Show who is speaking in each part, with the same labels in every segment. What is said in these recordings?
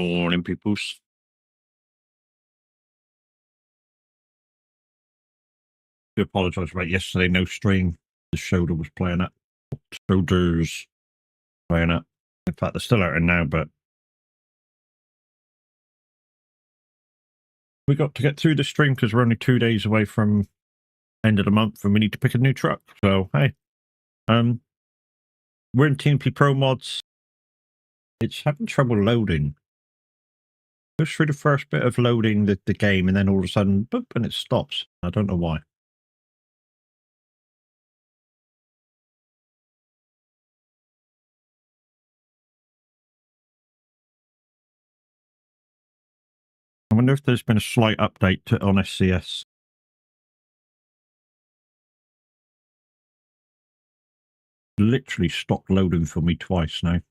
Speaker 1: Morning, peoples. Do apologise about yesterday. No stream. The shoulder was playing it. Shoulders playing it. In fact, they're still out there now, but we got to get through the stream because we're only 2 days away from end of the month, and we need to pick a new truck. So hey, we're in TMP Pro Mods. It's having trouble loading. Goes through the first bit of loading the game, and then all of a sudden, boop, and it stops. I don't know why. I wonder if there's been a slight update on SCS. Literally stopped loading for me twice now.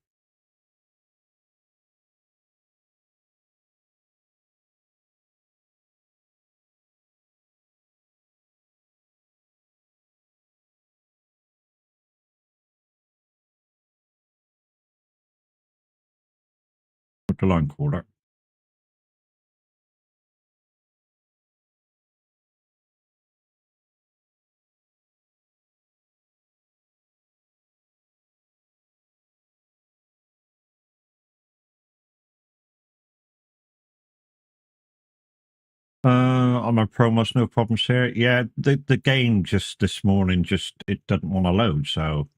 Speaker 1: Put the line caller. On my promos, no problems here. Yeah, the game just this morning it doesn't want to load, so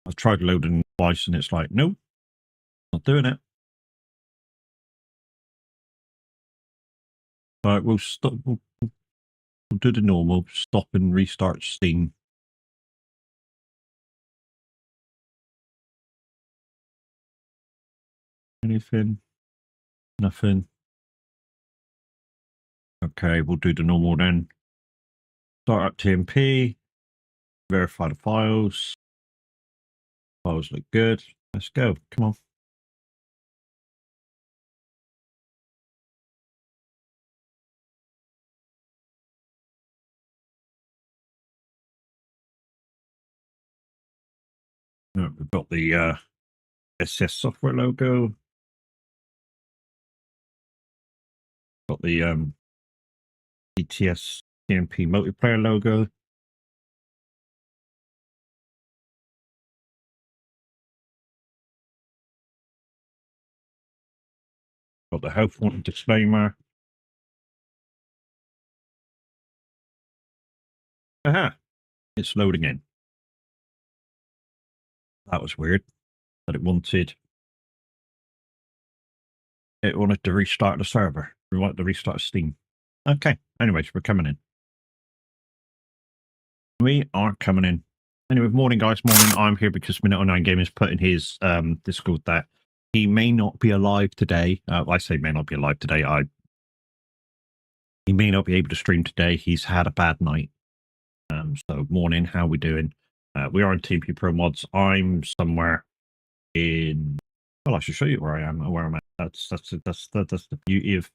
Speaker 1: I've tried loading twice and it's like, nope, not doing it. All right, we'll stop. We'll do the normal, stop and restart Steam. Anything? Nothing. Okay, we'll do the normal then. Start up TMP, verify the files. Files look good. Let's go. Come on. We've got the SCS software logo. Got the ETS TMP multiplayer logo. Got the health warning disclaimer. Aha! It's loading in. That was weird. But it wanted to restart the server. We wanted to restart Steam. Okay. Anyways, we're coming in. We are coming in. Anyway, morning guys, morning. I'm here because Minute09 Gaming is putting his Discord that he may not be alive today. I say may not be alive today. He may not be able to stream today. He's had a bad night. So morning, how we doing? We are in TMP Pro Mods. I'm somewhere in. Well, I should show you where I am. Where I'm at. That's the beauty of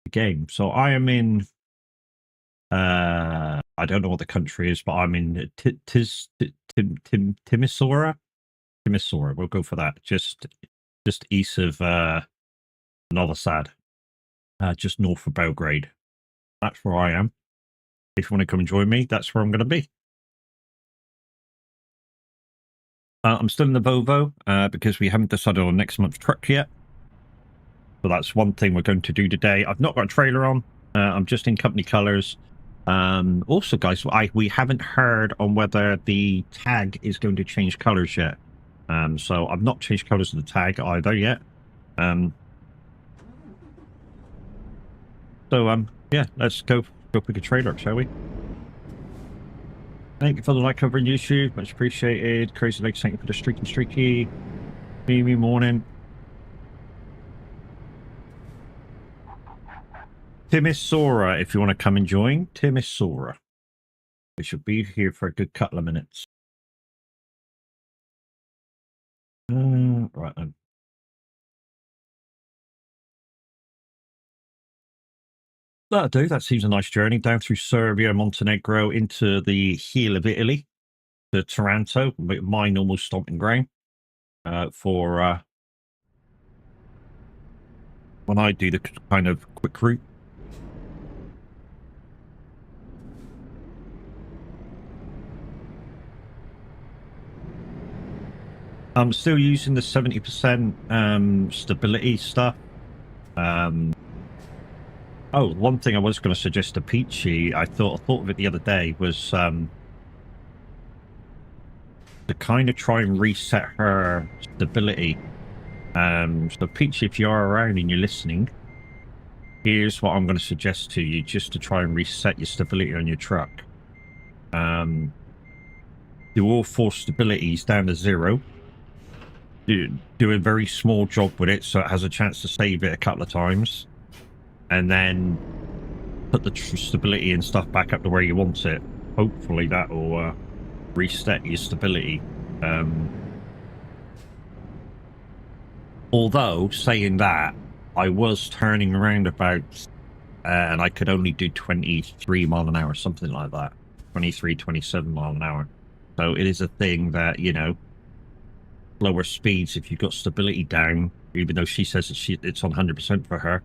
Speaker 1: the game. So I am in. I don't know what the country is, but I'm in Timisoara. Timisoara. We'll go for that. Just east of Novi Sad, just north of Belgrade. That's where I am. If you want to come and join me, that's where I'm going to be. I'm still in the Volvo because we haven't decided on next month's truck yet. So that's one thing we're going to do today. I've not got a trailer on. I'm just in company colours. Also, guys, we haven't heard on whether the tag is going to change colours yet. So I've not changed colours of the tag either yet. Yeah, let's go pick a trailer up, shall we? Thank you for the like over on YouTube, much appreciated. Crazy Legs, thank you for the streaky. Mimi, morning. Timisoara, if you want to come and join, Timisoara. We should be here for a good couple of minutes. Right then. That'll do. That seems a nice journey down through Serbia, Montenegro, into the heel of Italy, to Taranto, my normal stomping ground, for when I do the kind of quick route. I'm still using the 70% stability stuff. Oh, one thing I was going to suggest to Peachy, I thought of it the other day, was to kind of try and reset her stability. So Peachy, if you are around and you're listening, here's what I'm going to suggest to you, just to try and reset your stability on your truck. Do all 4 stabilities down to 0. Do a very small job with it so it has a chance to save it a couple of times, and then put the stability and stuff back up to where you want it. Hopefully that will reset your stability. Although saying that, I was turning around about and I could only do 23 mile an hour, something like that. 23, 27 mile an hour. So it is a thing that, you know, lower speeds, if you've got stability down, even though she says that it's on 100% for her,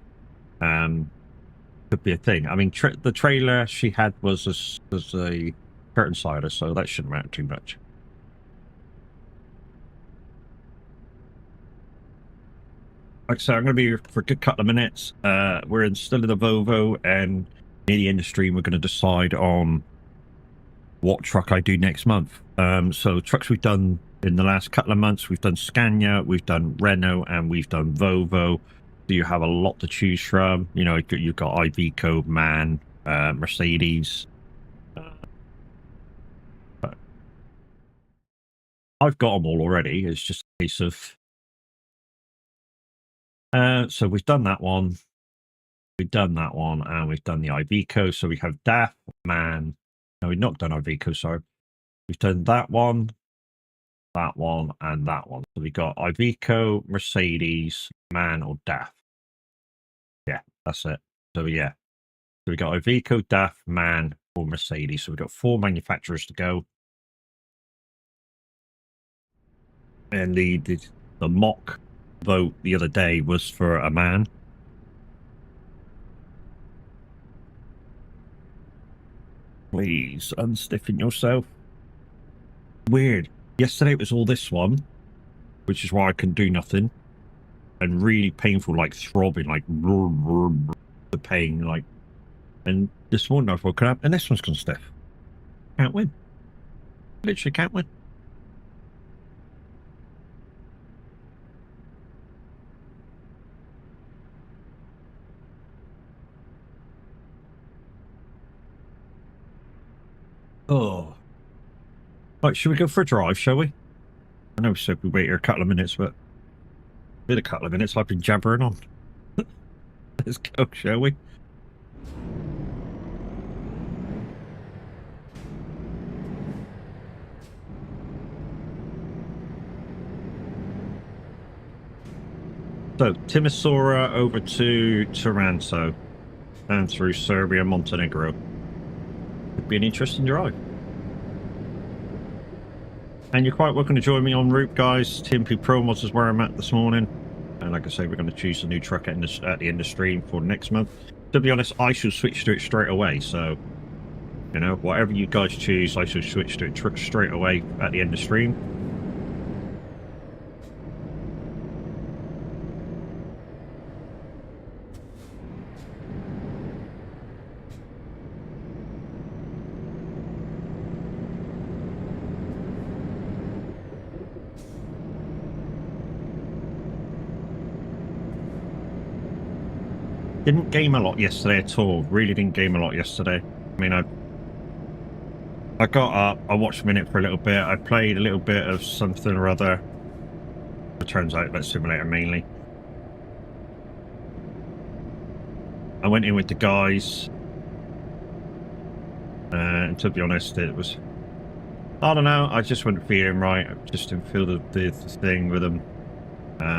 Speaker 1: could be a thing. I mean, the trailer she had was a curtain sider, so that shouldn't matter too much. Like I said, I'm going to be here for a good couple of minutes. We're still in the Volvo, and near the end of the stream, we're going to decide on what truck I do next month. So trucks we've done in the last couple of months, we've done Scania, we've done Renault, and we've done Volvo. So you have a lot to choose from. You know, you've got Iveco, MAN, Mercedes. But I've got them all already. It's just a case of... so we've done that one. We've done that one, and we've done the Iveco. So we have DAF, MAN. No, we've not done Iveco, sorry. We've done that one, and that one. So we got Iveco, Mercedes, MAN, or DAF. Yeah, that's it. So yeah, so we got Iveco, DAF, MAN, or Mercedes. So we've got 4 manufacturers to go. And the mock vote the other day was for a MAN. Please unstiffen yourself. Weird. Yesterday it was all this one, which is why I couldn't do nothing, and really painful, like throbbing, like the pain, like. And this morning I've woken up and this one's gone stiff. Can't win. Literally can't win. Oh. Right, should we go for a drive, shall we? I know we said we wait here a couple of minutes, but in a couple of minutes I've been jabbering on. Let's go, shall we? So, Timisoara over to Taranto and through Serbia, Montenegro. Could be an interesting drive. And you're quite welcome to join me en route, guys. TMP Pro Mods is where I'm at this morning. And like I say, we're going to choose a new truck at the end of stream for next month. To be honest, I shall switch to it straight away. So, you know, whatever you guys choose, I shall switch to it straight away at the end of stream. Didn't game a lot yesterday at all. Really didn't game a lot yesterday. I mean, I got up, I watched Minute for a little bit, I played a little bit of something or other. It turns out that's Simulator mainly. I went in with the guys. And to be honest, it was... I don't know, I just wasn't feeling right. I just didn't feel the thing with them.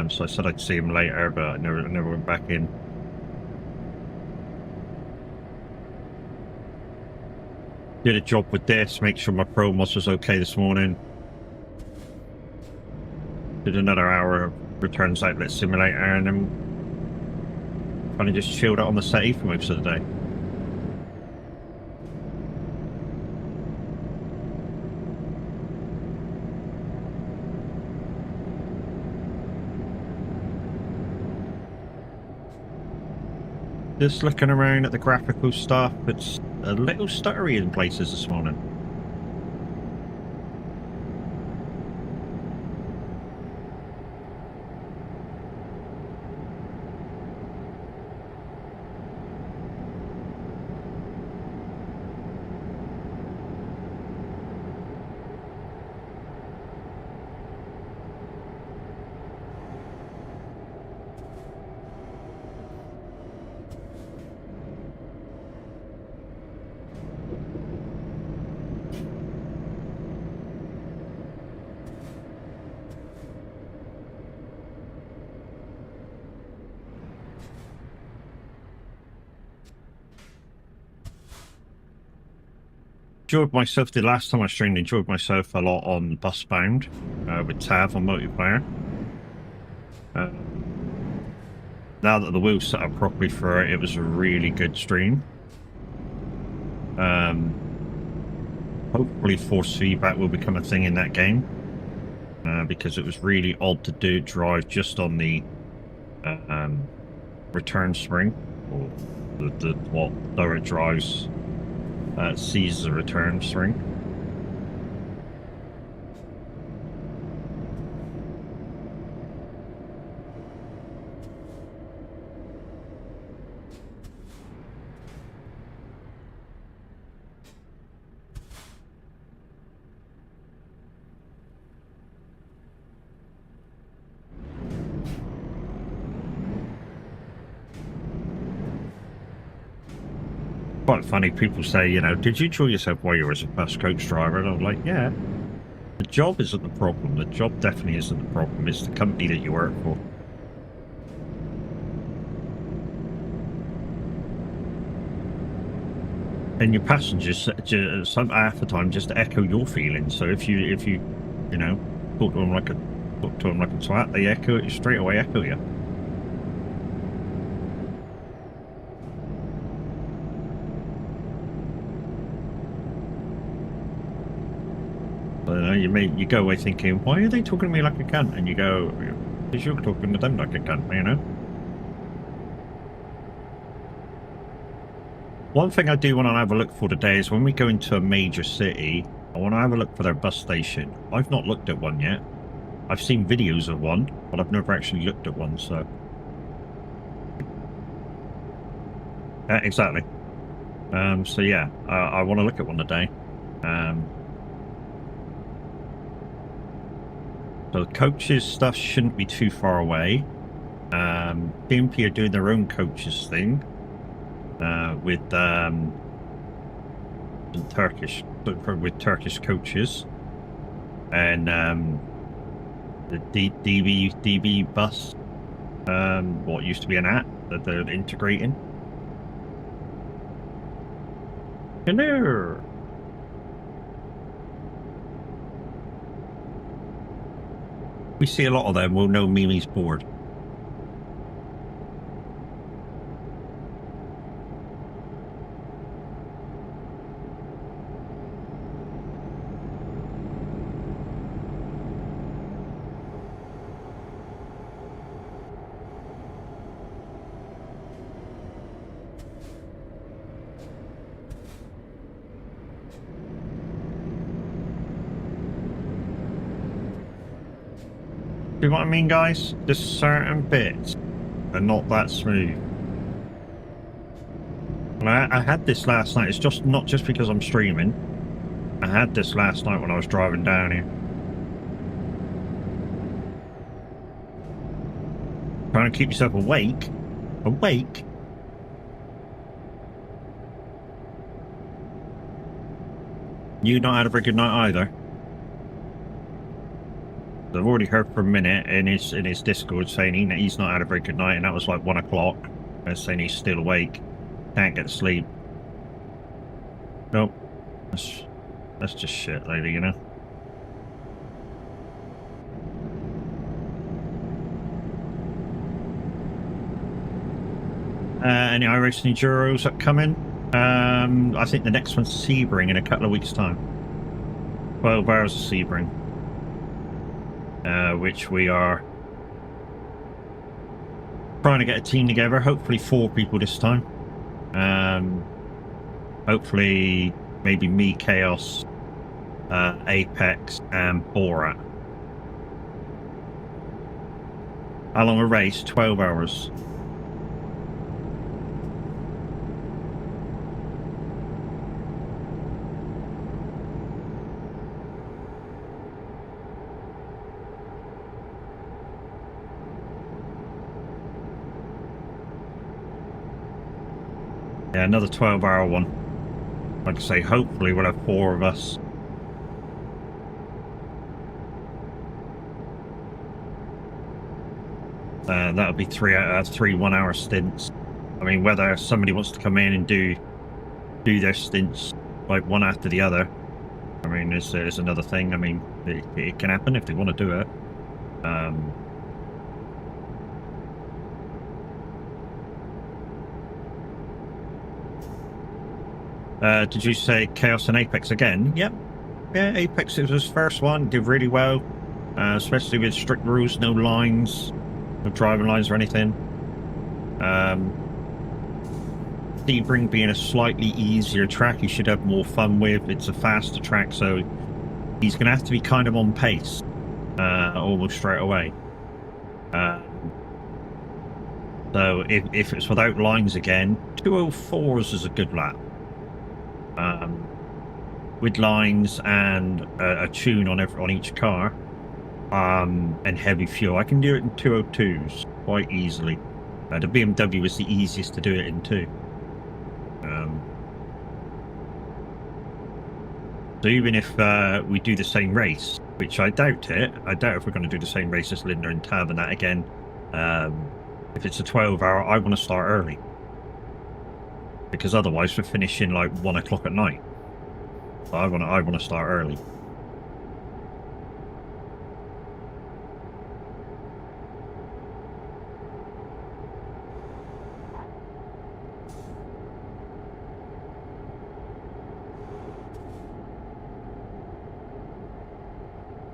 Speaker 1: So I said I'd see them later, but I never went back in. Did a job with this, make sure my Pro Mods was okay this morning. Did another hour of Returns Outlet Simulator, and then Kind of just chilled out on the settee for most of the day. Just looking around at the graphical stuff, it's a little stuttery in places this morning. Enjoyed myself the last time I streamed. Enjoyed myself a lot on Busbound with Tav on multiplayer. Now that the wheel's set up properly for it, it was a really good stream. Hopefully force feedback will become a thing in that game, because it was really odd to drive just on the return spring, or what though it drives sees the return spring. Quite funny, people say, you know, did you enjoy yourself while you were as a bus coach driver? And I'm like, yeah. The job isn't the problem. The job definitely isn't the problem. It's the company that you work for. And your passengers, some half the time, just echo your feelings. So if you know, talk to them like a twat, they echo it straight away. Echo you. You go away thinking, why are they talking to me like a cunt? And you go, because you're talking to them like a cunt, you know? One thing I do want to have a look for today is when we go into a major city, I want to have a look for their bus station. I've not looked at one yet. I've seen videos of one, but I've never actually looked at one, so... exactly. So yeah, I want to look at one today. So the coaches stuff shouldn't be too far away. PMP are doing their own coaches thing with Turkish coaches, and the DB bus, what used to be an app that they're integrating. Hello. We see a lot of them, we'll know Mimi's bored. See what I mean, guys? Just certain bits are not that smooth. I had this last night. It's just not just because I'm streaming. I had this last night when I was driving down here. Trying to keep yourself awake. Awake? You not had a very good night either. I've already heard from Minute in his Discord saying he's not had a very good night, and that was like 1 o'clock. And saying he's still awake, can't get to sleep. Nope, that's just shit, lady, you know. Any iRacing Enduros upcoming? I think the next one's Sebring in a couple of weeks' time. 12 hours of Sebring. Which we are trying to get a team together. Hopefully 4 people this time. Hopefully maybe me, Chaos, Apex, and Borat. How long a race? 12 hours. Yeah, another 12-hour one. Like I say, hopefully we'll have 4 of us. That'll be 3 1-hour stints. I mean, whether somebody wants to come in and do their stints like one after the other, I mean, is another thing. I mean, it can happen if they want to do it. Did you say Chaos and Apex again? Yep. Yeah, Apex was his first one. Did really well, especially with strict rules, no lines, no driving lines or anything. Sebring being a slightly easier track, he should have more fun with. It's a faster track, so he's going to have to be kind of on pace almost straight away. So if it's without lines again, 204s is a good lap. With lines and a tune on each car, and heavy fuel, I can do it in 202s quite easily. The BMW is the easiest to do it in too. So even if we do the same race, which I doubt if we're going to do the same race as Linda and Tab and that again. If it's a 12-hour, I want to start early, because otherwise we're finishing like 1 o'clock at night. So I want to start early.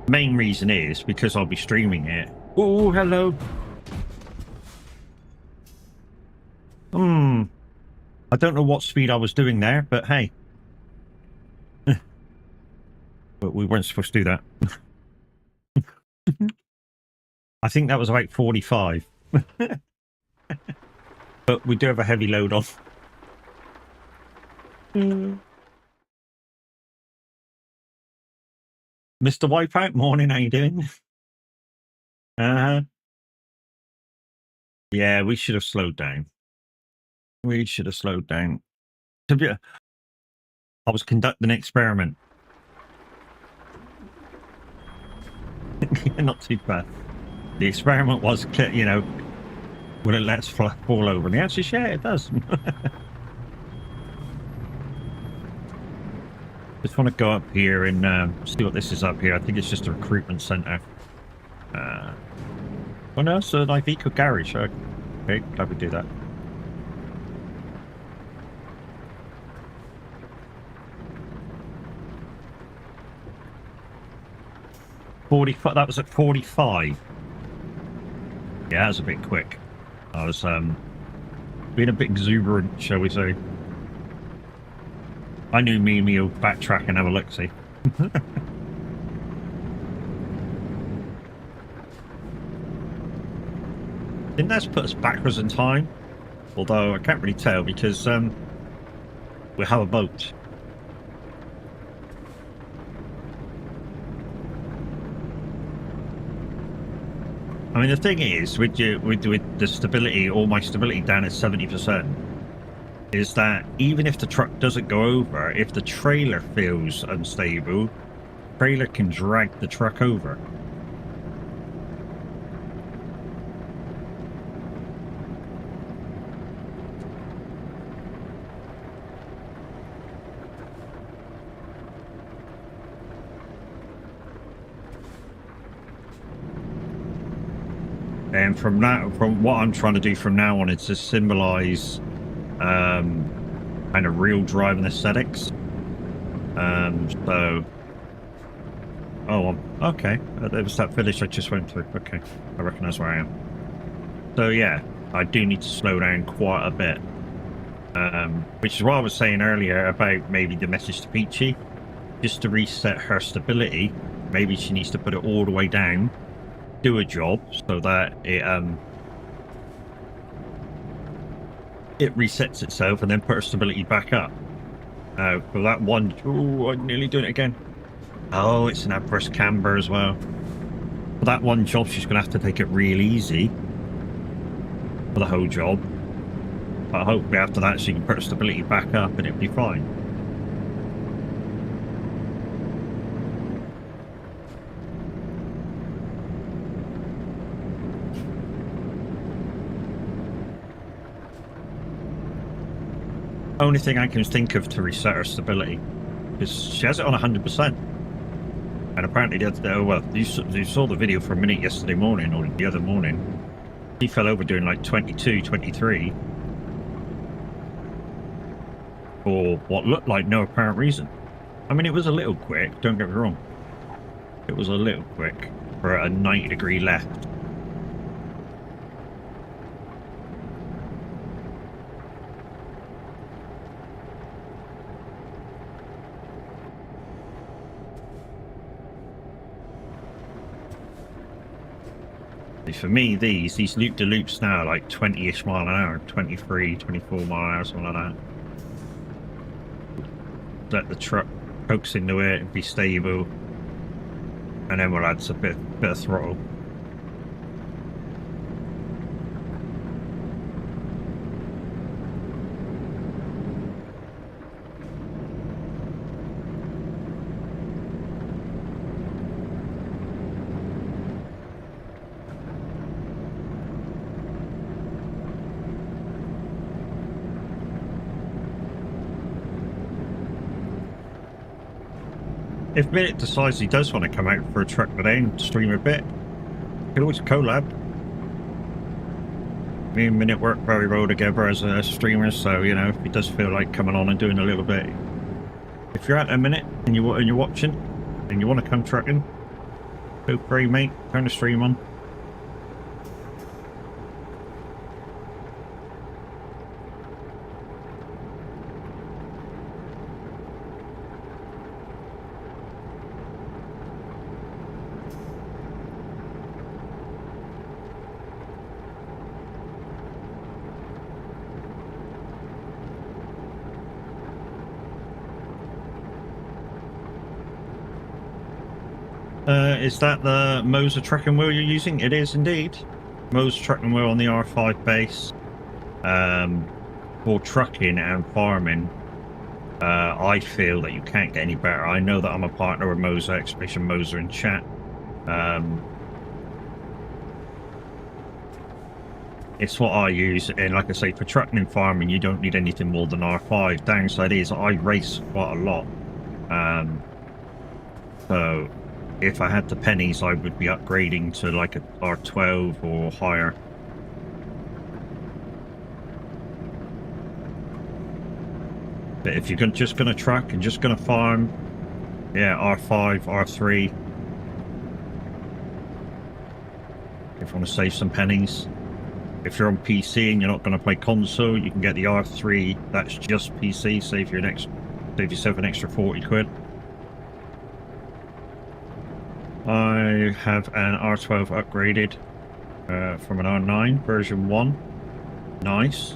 Speaker 1: Main reason is because I'll be streaming it. Oh, hello. I don't know what speed I was doing there, but hey. But we weren't supposed to do that. I think that was about 45. But we do have a heavy load on. Mr. Wipeout, morning, how you doing? Yeah, we should have slowed down. We should have slowed down. I was conducting an experiment. Not too bad. The experiment was, you know, will it let us fall over? And the answer is yeah, it does. Just want to go up here and see what this is up here. I think it's just a recruitment center. Oh no, it's an Iveco garage. Okay, glad we do that. That was at 45. Yeah, that was a bit quick. I was being a bit exuberant, shall we say. I knew me will backtrack and have a look-see. Didn't that put us backwards in time? Although I can't really tell because we have a boat. I mean, the thing is, with the stability, all my stability down at 70%, is that even if the truck doesn't go over, if the trailer feels unstable, the trailer can drag the truck over. And from what I'm trying to do from now on, it's to symbolize kind of real driving aesthetics. So, oh, okay. There was that village I just went through. Okay, I recognize where I am. So yeah, I do need to slow down quite a bit. Which is what I was saying earlier about maybe the message to Peachy, just to reset her stability. Maybe she needs to put it all the way down, do a job so that it resets itself, and then put her stability back up. For that one, oh, I'm nearly doing it again. Oh, it's an adverse camber as well. For that one job, she's going to have to take it real easy for the whole job. But hopefully after that, she can put her stability back up and it'll be fine. Only thing I can think of to reset her stability is she has it on 100%. And apparently, well, you saw the video for a minute yesterday morning or the other morning. He fell over doing like 22, 23 for what looked like no apparent reason. I mean, it was a little quick, don't get me wrong. It was a little quick for a 90-degree left. For me, these loop-de-loops now are like 20-ish mile an hour, 23, 24 mile an hour, something like that. Let the truck coax into it and be stable, and then we'll add a bit of throttle. If Minute decides he does want to come out for a truck today and stream a bit, we can always collab. Me and Minute work very well together as a streamer, so you know, if he does feel like coming on and doing a little bit. If you're at a minute and you're watching and you want to come trucking, feel free, mate. Turn the stream on. Is that the Moser tracking wheel you're using? It is indeed. Moser tracking wheel on the R5 base. For trucking and farming, I feel that you can't get any better. I know that I'm a partner with Moser, exclamation Moser in chat. It's what I use, and like I say, for trucking and farming, you don't need anything more than R5. Downside is I race quite a lot. So if I had the pennies, I would be upgrading to like a R12 or higher. But if you're just going to truck and just going to farm, yeah, R5, R3. If you want to save some pennies. If you're on PC and you're not going to play console, you can get the R3. That's just PC. Save yourself an extra 40 quid. I have an R12 upgraded from an R9 version 1. Nice.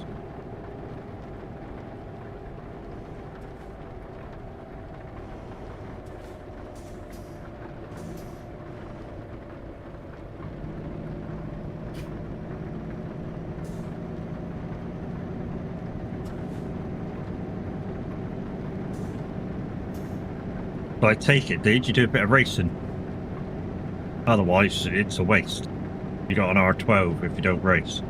Speaker 1: So I take it, dude, you do a bit of racing. Otherwise, it's a waste. You got an R12 if you don't race.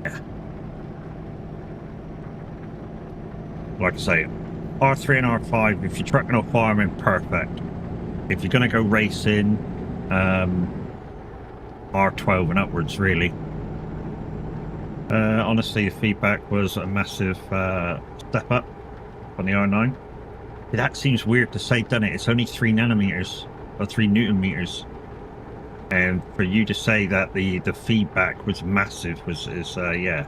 Speaker 1: Yeah. Like I say, R3 and R5, if you're trucking or farming, perfect. If you're going to go racing, R12 and upwards, really. Honestly, the feedback was a massive step up on the R9. That seems weird to say, doesn't it? It's only 3 nanometers or 3 newton meters, and for you to say that the feedback was massive yeah.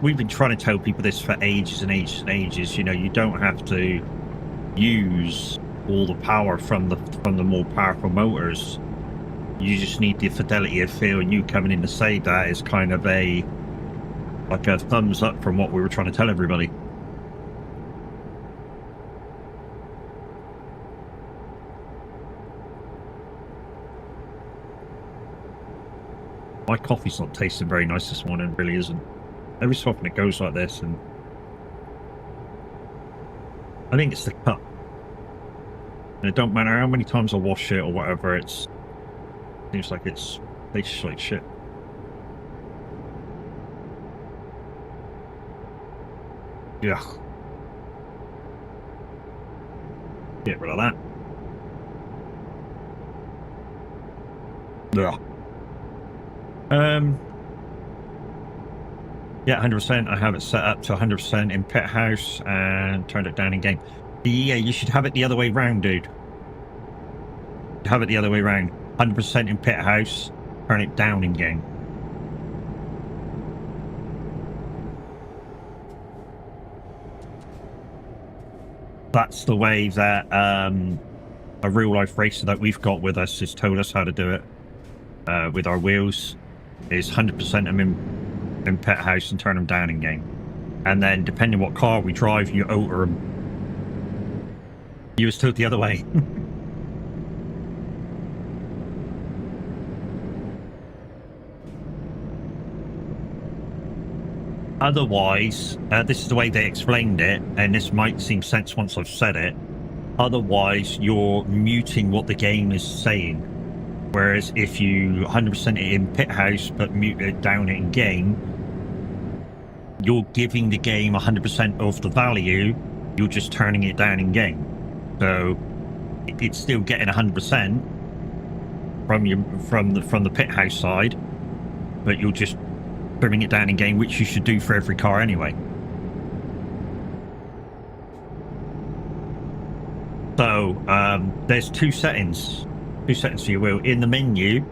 Speaker 1: We've been trying to tell people this for ages and ages and ages. You know, you don't have to use all the power from the more powerful motors. You just need the fidelity of feel, and you coming in to say that is kind of like a thumbs up from what we were trying to tell everybody. My coffee's not tasting very nice this morning, it really isn't. Every so often it goes like this, and I think it's the cup. And it don't matter how many times I wash it or whatever, it seems like it's tastes like shit. Yeah. Get rid of that. Yeah. Yeah, 100%. I have it set up to 100% in pit house and turned it down in game. Yeah, you should have it the other way round, dude. Have it the other way round. 100% in pit house, turn it down in game. That's the way that a real life racer that we've got with us has told us how to do it. With our wheels, is 100% them in pit house and turn them down in game. And then depending what car we drive, you alter them. You was told the other way. Otherwise, this is the way they explained it, and this might seem sense once I've said it. Otherwise, you're muting what the game is saying. Whereas if you 100% it in pit house but mute it down in game, you're giving the game 100% of the value, you're just turning it down in game. So it's still getting 100% from the pit house side, but you're just trimming it down in game, which you should do for every car anyway. So there's two settings for your wheel. In the menu,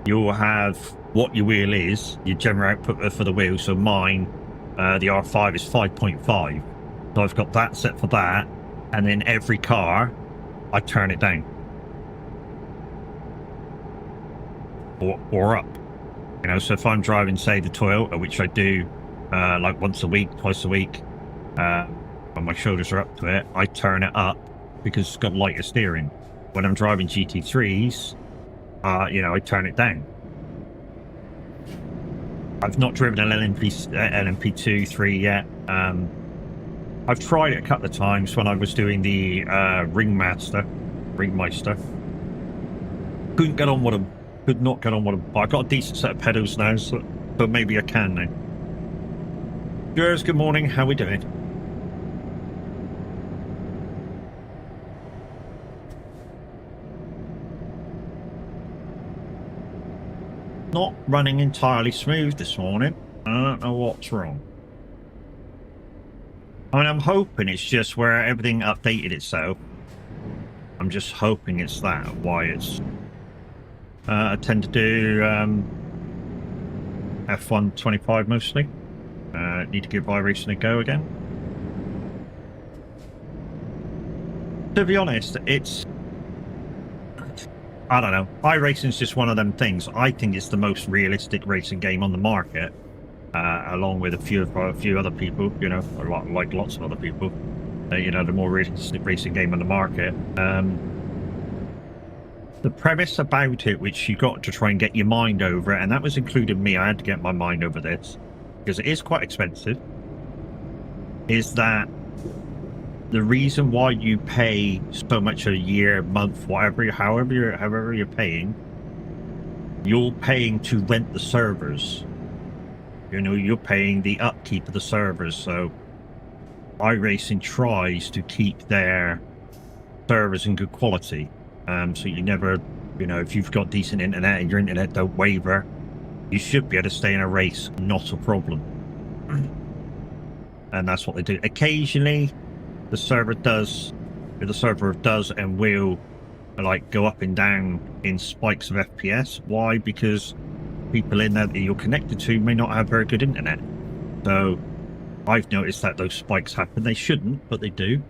Speaker 1: you'll have what your wheel is, your general output for the wheel. So mine, the R5 is 5.5. So I've got that set for that, and then every car, I turn it down or up. You know, so if I'm driving, say, the Toyota, which I do like once a week, twice a week, when my shoulders are up to it, I turn it up because it's got lighter steering. When I'm driving GT3s, you know, I turn it down. I've not driven an LMP2 3 yet. I've tried it a couple of times when I was doing the Ringmeister. Couldn't get on with them. Could not get on with them. But I've got a decent set of pedals now, so maybe I can now. Jers, good morning. How we doing? Not running entirely smooth this morning. I don't know what's wrong. I mean, I'm hoping it's just where everything updated itself. I'm just hoping it's that, why it's... I tend to do F1 25 mostly. Need to give iRacing a go again. To be honest, it's... I don't know. iRacing is just one of them things. I think it's the most realistic racing game on the market, along with a few other people, you know, like lots of other people. You know, the more realistic racing game on the market. The premise about it, which you got to try and get your mind over it, and that was including me, I had to get my mind over this, because it is quite expensive, is that the reason why you pay so much a year, month, whatever, however you're paying, you're paying to rent the servers. You know, you're paying the upkeep of the servers, so iRacing tries to keep their servers in good quality. So you never, you know, if you've got decent internet and your internet don't waver, you should be able to stay in a race, not a problem. And that's what they do. Occasionally, the server does and will like go up and down in spikes of FPS. Why? Because people in there that you're connected to may not have very good internet. So I've noticed that those spikes happen. They shouldn't, but they do.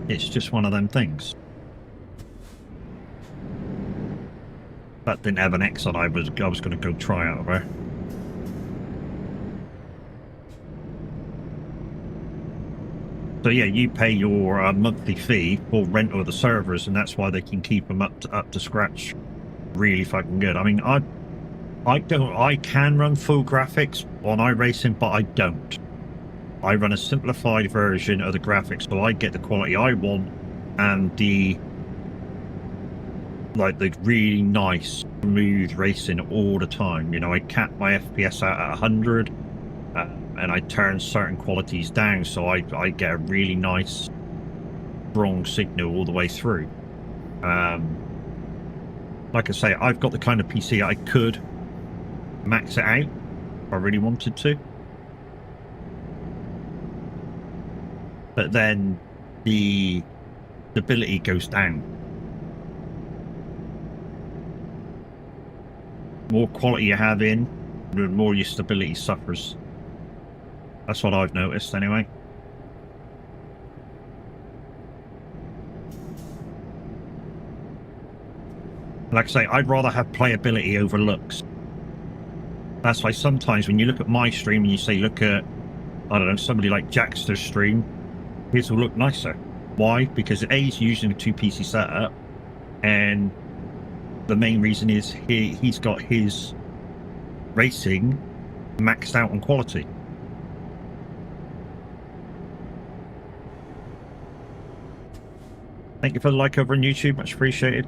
Speaker 1: It's just one of them things. That didn't have an X on. I was going to go try out of her. So yeah, you pay your monthly fee for rental of the servers, and that's why they can keep them up to scratch, really fucking good. I mean, I can run full graphics on iRacing, but I don't. I run a simplified version of the graphics, so I get the quality I want and the really nice, smooth racing all the time. You know, I cap my FPS out at 100, and I turn certain qualities down, so I get a really nice, strong signal all the way through. Like I say, I've got the kind of PC I could max it out if I really wanted to. But then the stability goes down. More quality you have in, the more your stability suffers. That's what I've noticed anyway. Like I say, I'd rather have playability over looks. That's why sometimes when you look at my stream and you say, look at, I don't know, somebody like Jackster's stream, his will look nicer. Why? Because A, he's using a 2 PC setup, and the main reason is he's got his racing maxed out on quality. Thank you for the like over on YouTube, much appreciated.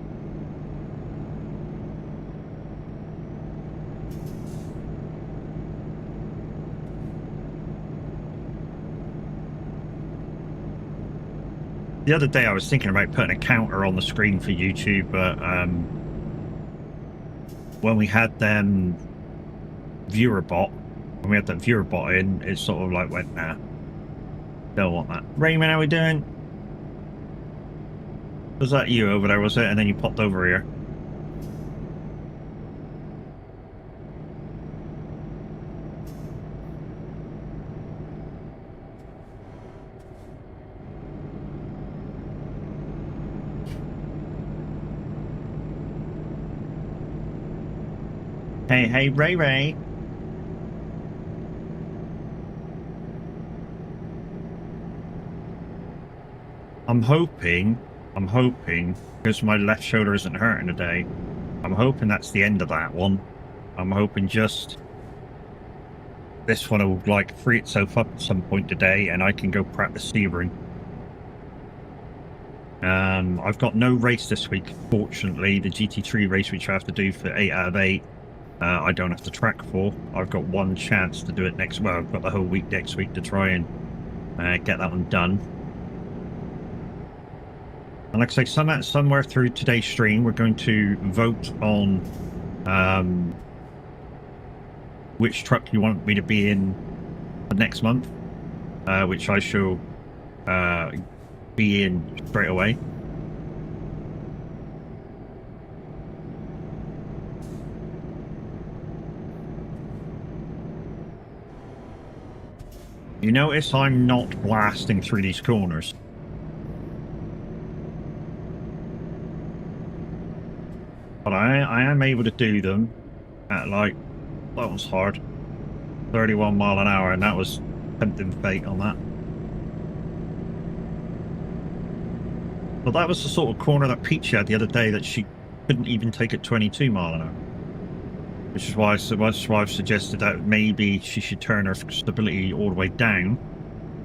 Speaker 1: The other day I was thinking about putting a counter on the screen for YouTube, but when we had them viewer bot in, it sort of like went, nah, don't want that. Raymond, how we doing? Was that you over there, was it? And then you popped over here. Hey, Ray. I'm hoping, because my left shoulder isn't hurting today, I'm hoping that's the end of that one. I'm hoping just this one will like free itself up at some point today and I can go practice Sebring. I've got no race this week, fortunately. The GT3 race, which I have to do for 8 out of 8, I don't have to track for. I've got one chance to do it next. Well, I've got the whole week next week to try and get that one done. And like I say, somewhere through today's stream, we're going to vote on which truck you want me to be in for next month, which I shall be in straight away. You notice I'm not blasting through these corners. But I am able to do them at like, that was hard, 31 mile an hour, and that was tempting fate on that. But that was the sort of corner that Peach had the other day that she couldn't even take at 22 mile an hour. Which is why I've suggested that maybe she should turn her stability all the way down,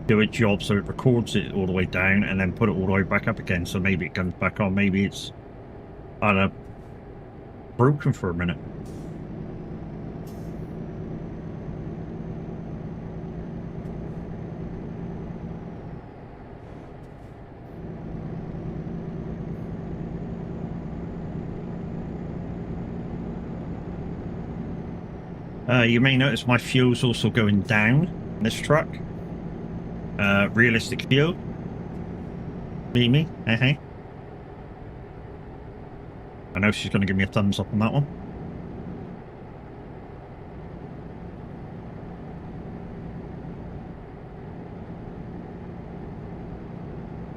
Speaker 1: do a job so it records it all the way down, and then put it all the way back up again, so maybe it comes back on. Maybe it's I'd broken for a minute. You may notice my fuel's also going down in this truck. Realistic fuel. Mimi, hey. I know she's going to give me a thumbs up on that one.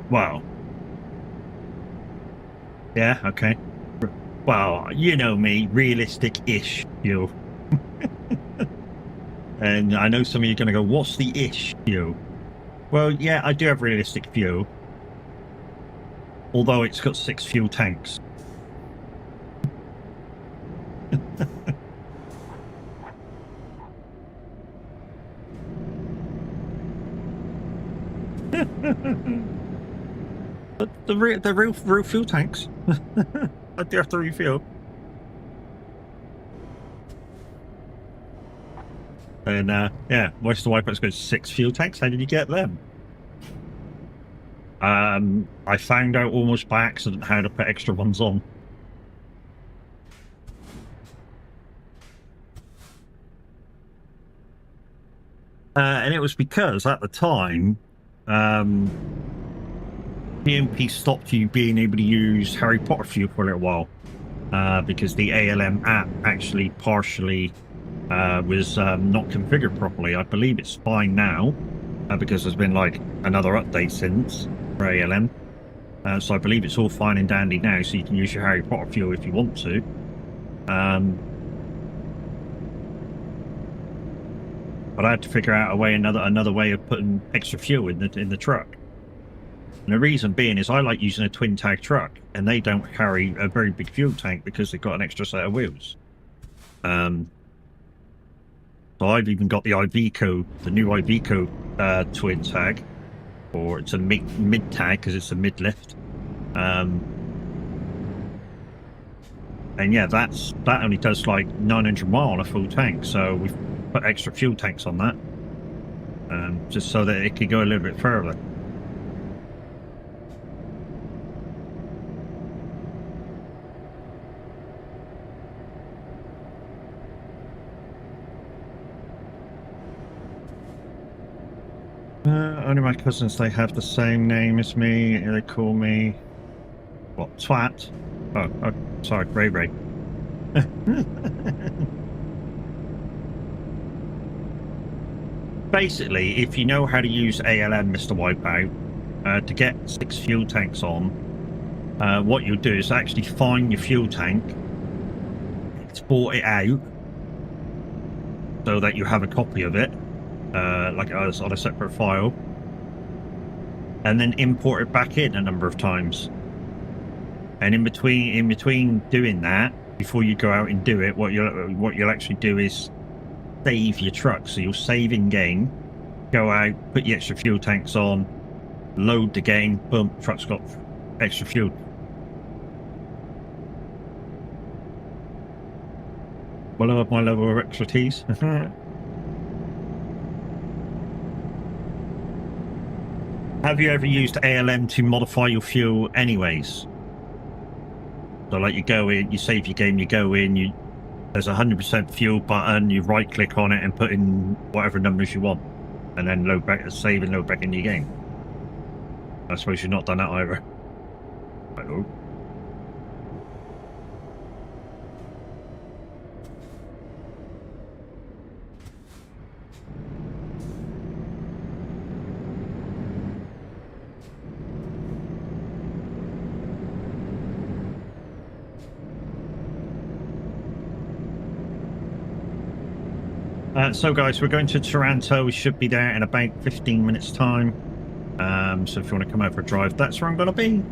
Speaker 1: Wow. Yeah, okay. Well, you know me, realistic-ish fuel. And I know some of you are going to go, what's the ish fuel? Well, yeah, I do have realistic fuel. Although it's got 6 fuel tanks. the real fuel tanks. I do have to refuel. And yeah, Oyster Wipeout's got 6 fuel tanks. How did you get them? I found out almost by accident how to put extra ones on. And it was because at the time, PMP stopped you being able to use Harry Potter fuel for a little while, because the ALM app actually partially was not configured properly. I believe it's fine now, because there's been like another update since for ALM. So I believe it's all fine and dandy now, so you can use your Harry Potter fuel if you want to. But I had to figure out a way, another way of putting extra fuel in the truck. And the reason being is I like using a twin tag truck, and they don't carry a very big fuel tank because they've got an extra set of wheels. So I've even got the Iveco, the new Iveco twin tag, or it's a mid tag because it's a mid lift. And yeah, that only does like 900 miles on a full tank, so we've put extra fuel tanks on that, just so that it could go a little bit further. Only my cousins, they have the same name as me. They call me, what, twat? Oh, sorry, Ray. Basically, if you know how to use ALM, Mr. Wipeout, to get 6 fuel tanks on, what you'll do is actually find your fuel tank, export it out, so that you have a copy of it, like on a separate file, and then import it back in a number of times. And in between doing that, before you go out and do it, what you'll actually do is save your truck. So you'll save in game, go out, put your extra fuel tanks on, load the game, boom, truck's got extra fuel. Well, I have my level of expertise. Have you ever used ALM to modify your fuel anyways? So like you go in, you save your game, you go in, there's a 100% fuel button, you right click on it and put in whatever numbers you want, and then load back, save and load back in your game. I suppose you've not done that either. Hello. So guys, we're going to Taranto. We should be there in about 15 minutes time. So if you want to come out for a drive, that's where I'm going to be.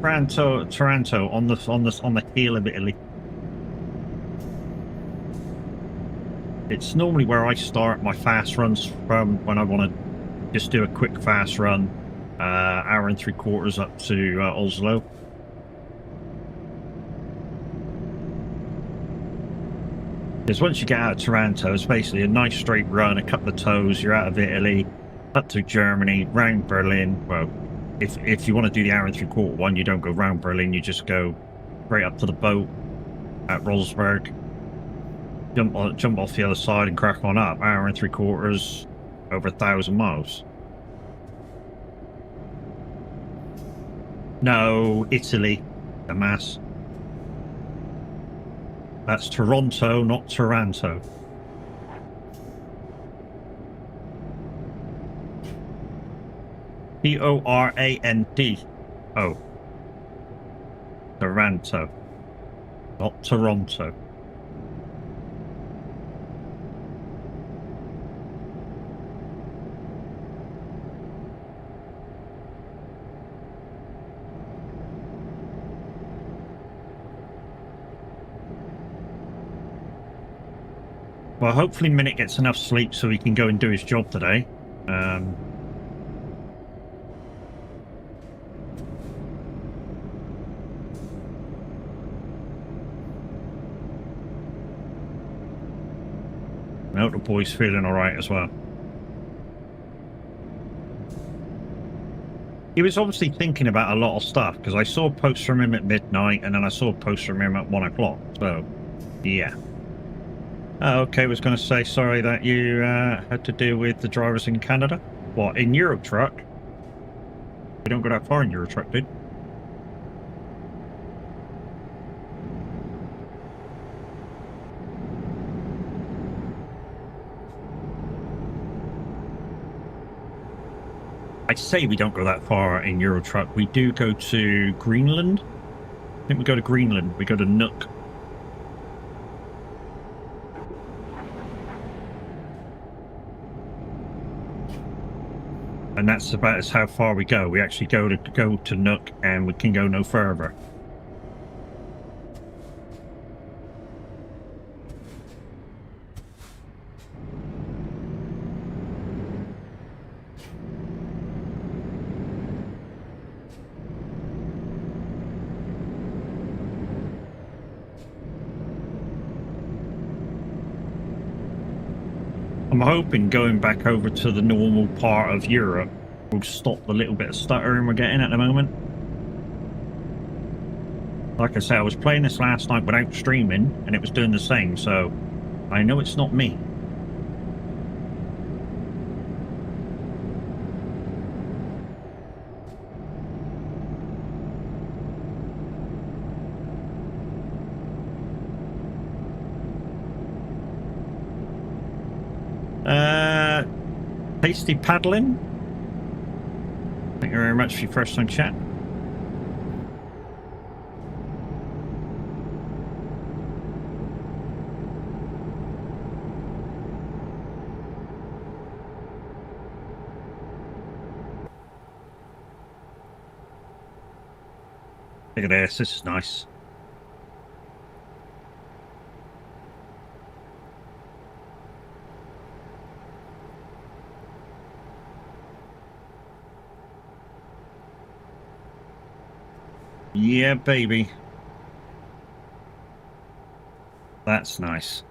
Speaker 1: Taranto on the heel of Italy. It's normally where I start my fast runs from when I want to just do a quick fast run, Hour and 3/4 up to Oslo. Because once you get out of Taranto, it's basically a nice straight run, a couple of toes, you're out of Italy, up to Germany, round Berlin. Well, if you want to do the hour and 3/4 one, you don't go round Berlin, you just go straight up to the boat at Rosberg, jump off the other side and crack on up. Hour and 3/4, over 1,000 miles. No, Italy, the mass. That's Toronto, not Taranto. Toranto. Taranto, not Toronto. Well, hopefully Minute gets enough sleep so he can go and do his job today. I hope the boy's feeling all right as well. He was obviously thinking about a lot of stuff, because I saw posts from him at midnight, and then I saw posts from him at 1 o'clock. So, yeah. Okay, I was going to say sorry that you had to deal with the drivers in Canada. What, in Euro Truck? We don't go that far in Euro Truck, dude. I'd say we don't go that far in Euro Truck. We do go to Greenland. I think we go to Greenland. We go to Nook. And that's about as how far we go. We actually go to Nook, and we can go no further. I'm hoping going back over to the normal part of Europe will stop the little bit of stuttering we're getting at the moment. Like I said, I was playing this last night without streaming, and it was doing the same, so I know it's not me. Tasty paddling. Thank you very much for your first time chat. Look at this. This is nice. Yeah, baby. That's nice.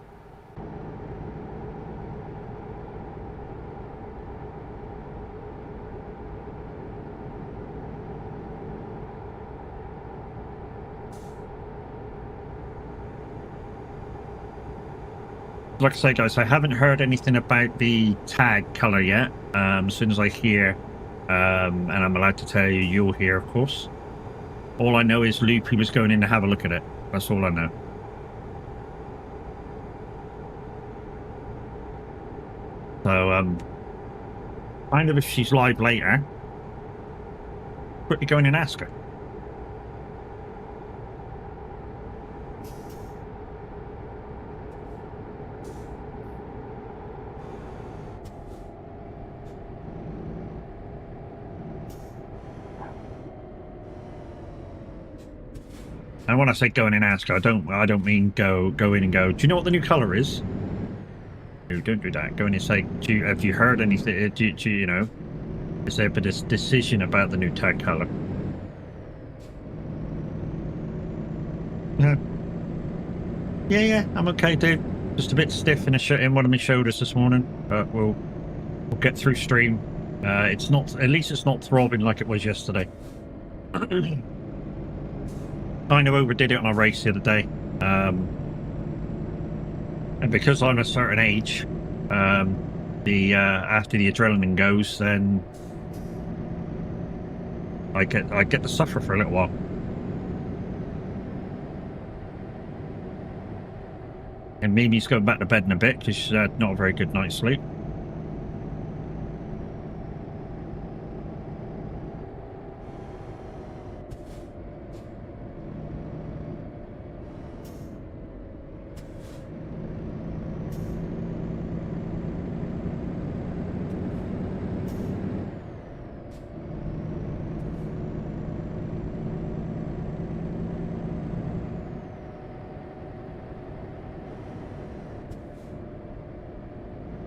Speaker 1: Like I say, guys, I haven't heard anything about the tag color yet. As soon as I hear, and I'm allowed to tell you, you'll hear, of course. All I know is Loopy was going in to have a look at it. That's all I know. So, kind of if she's live later, quickly go in and ask her. And when I say go in and ask her, I don't mean go in and go, do you know what the new color is? No, don't do that. Go in and say, have you heard anything? You know? Is there been this decision about the new tag color? Yeah. Yeah, I'm okay, dude. Just a bit stiff in one of my shoulders this morning, but we'll get through stream. It's not, at least it's not throbbing like it was yesterday. I know overdid it on a race the other day, and because I'm a certain age, after the adrenaline goes, then I get to suffer for a little while. And Mimi's going back to bed in a bit because she's had not a very good night's sleep.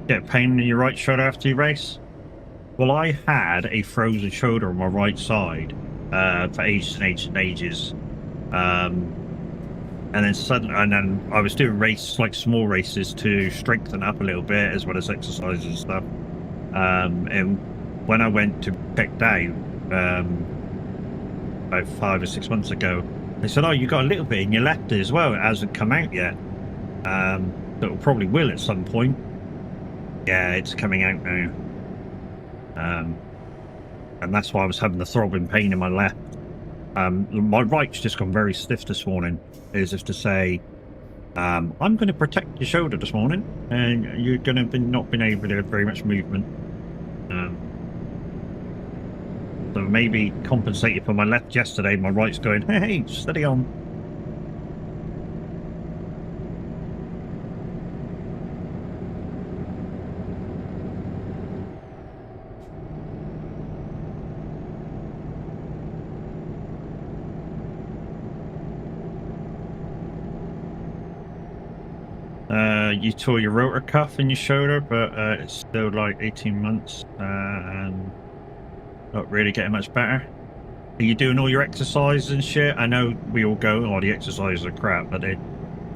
Speaker 1: Get pain in your right shoulder after you race? Well, I had a frozen shoulder on my right side for ages and ages and ages, and then I was doing races, like small races, to strengthen up a little bit as well as exercises and stuff. And when I went to check down about 5 or 6 months ago, they said, "Oh, you got a little bit in your left as well. It hasn't come out yet. It probably will at some point." Yeah, it's coming out now. And that's why I was having the throbbing pain in my left. My right's just gone very stiff this morning, as if to say, I'm going to protect your shoulder this morning, and you're going to be not been able to have very much movement. So maybe compensated for my left yesterday, my right's going, hey, steady on. You tore your rotor cuff in your shoulder, but it's still like 18 months and not really getting much better. Are you doing all your exercises and shit? I know we all go, oh, the exercises are crap, but they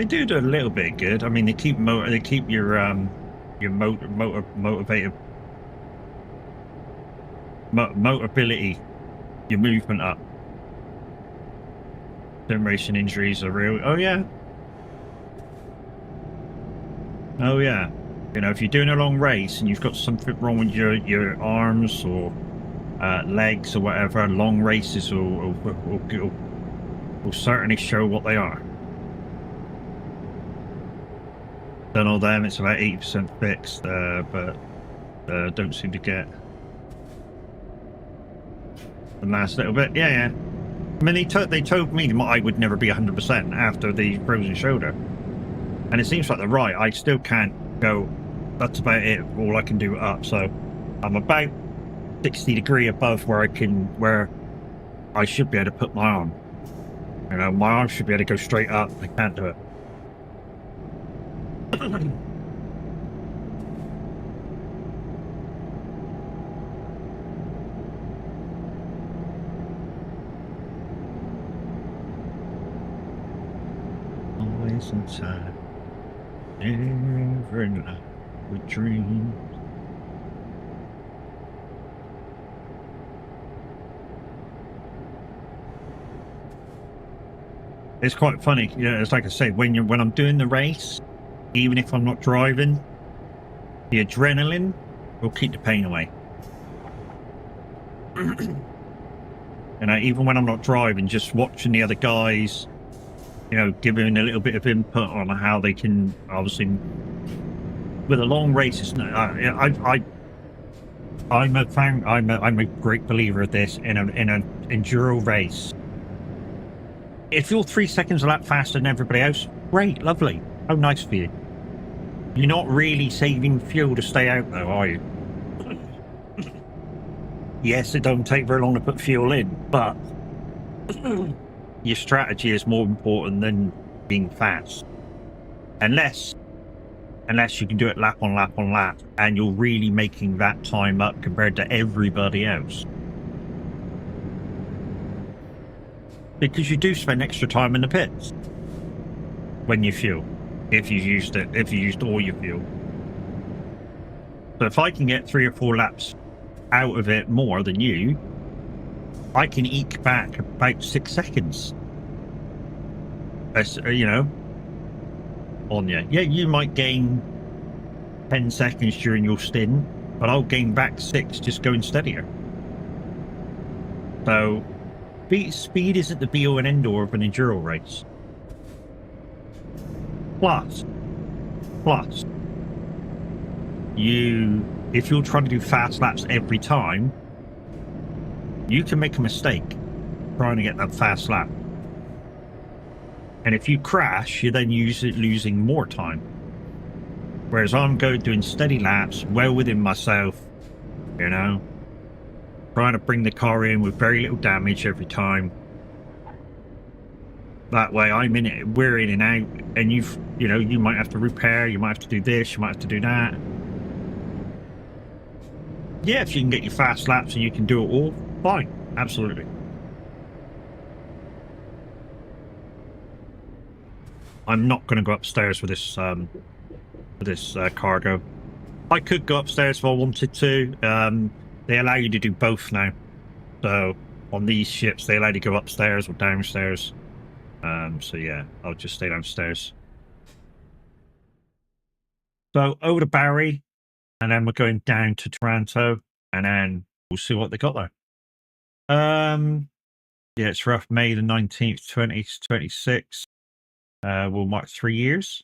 Speaker 1: do a little bit good. I mean, they keep your mobility, your movement up. Generation injuries are real. Oh yeah. Oh yeah, you know, if you're doing a long race and you've got something wrong with your arms or legs or whatever, long races will certainly show what they are. Done all them, it's about 80% fixed, but don't seem to get the last little bit. Yeah. I mean, they told me I would never be 100% after the frozen shoulder. And it seems like they're right. I still can't go. That's about it. All I can do up. So I'm about 60 degrees above where I should be able to put my arm. You know, my arm should be able to go straight up. I can't do it. Always inside. Never in life with dreams. It's quite funny, you know. It's like I say, when I'm doing the race, even if I'm not driving, the adrenaline will keep the pain away. And even when I'm not driving, just watching the other guys, you know, giving a little bit of input on how they can, obviously, with a long race, I'm a great believer of this in an enduro race. If you're 3 seconds a lap faster than everybody else, great, lovely. How nice for you. You're not really saving fuel to stay out though, are you? Yes, it don't take very long to put fuel in, but your strategy is more important than being fast. Unless unless you can do it lap on lap on lap, and you're really making that time up compared to everybody else. Because you do spend extra time in the pits when you fuel, if you used all your fuel. So if I can get 3 or 4 laps out of it more than you, I can eke back about 6 seconds. You know, on you. Yeah, you might gain 10 seconds during your stint, but I'll gain back 6 just going steadier. So speed isn't the be all and end all of an enduro race. Plus, if you're trying to do fast laps every time, you can make a mistake trying to get that fast lap. And if you crash, you're then losing more time. Whereas I'm doing steady laps, well within myself, you know, trying to bring the car in with very little damage every time. That way I'm in it, we're in and out, and you know, you might have to repair, you might have to do this, you might have to do that. Yeah, if you can get your fast laps and you can do it all, fine, absolutely. I'm not going to go upstairs with this cargo. I could go upstairs if I wanted to. They allow you to do both now. So on these ships, they allow you to go upstairs or downstairs. So yeah, I'll just stay downstairs. So over to Barry, and then we're going down to Taranto, and then we'll see what they got there. Yeah, it's rough. May the 19th, 2026. We'll mark 3 years.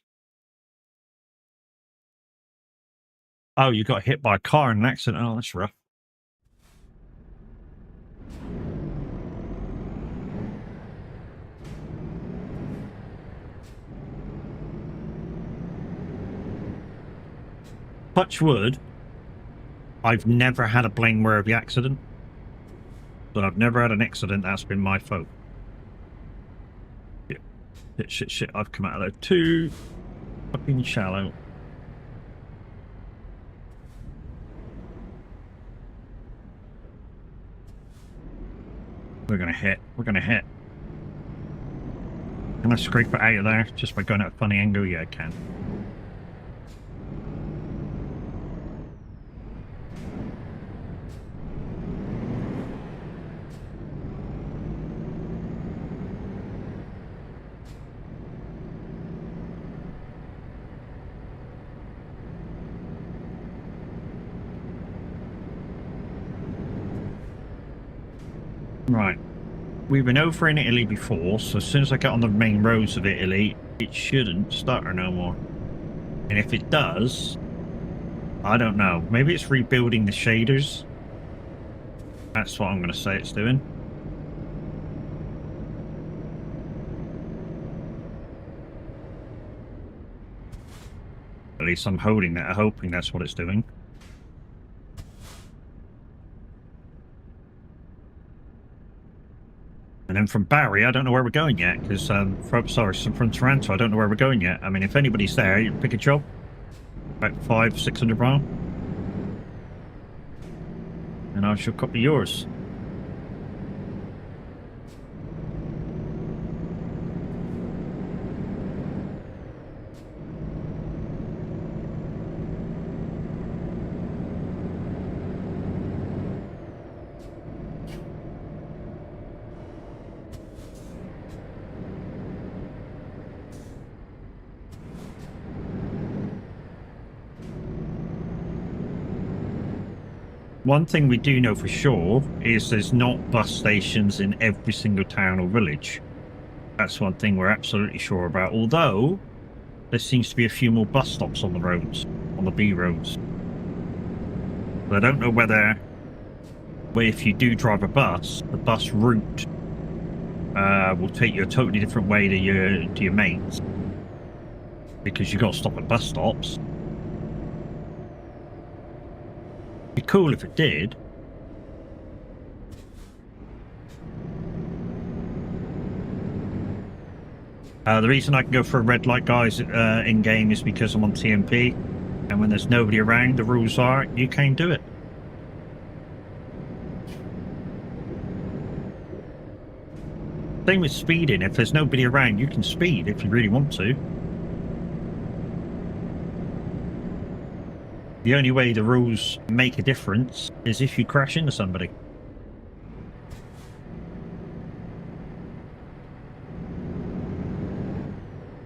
Speaker 1: Oh, you got hit by a car in an accident. Oh, that's rough. Touch wood, I've never had a blameworthy accident. But I've never had an accident that's been my fault. Shit, I've come out of there too fucking shallow. We're gonna hit. Can I scrape it out of there just by going at a funny angle? Yeah, I can. Right. We've been over in Italy before, so as soon as I get on the main roads of Italy, it shouldn't stutter no more. And if it does, I don't know. Maybe it's rebuilding the shaders. That's what I'm going to say it's doing. At least I'm hoping that's what it's doing. And then from Barry, I don't know where we're going yet, because from Taranto, I don't know where we're going yet. I mean, if anybody's there, you pick a job. About 500-600 miles. And I shall copy yours. One thing we do know for sure is there's not bus stations in every single town or village. That's one thing we're absolutely sure about, although there seems to be a few more bus stops on the roads, on the B roads. But I don't know whether if you do drive a bus, the bus route will take you a totally different way to your mains, because you got to stop at bus stops. Be cool if it did. The reason I can go for a red light, guys, in game is because I'm on TMP, and when there's nobody around, the rules are you can't do it. Same with speeding. If there's nobody around, you can speed if you really want to. The only way the rules make a difference is if you crash into somebody.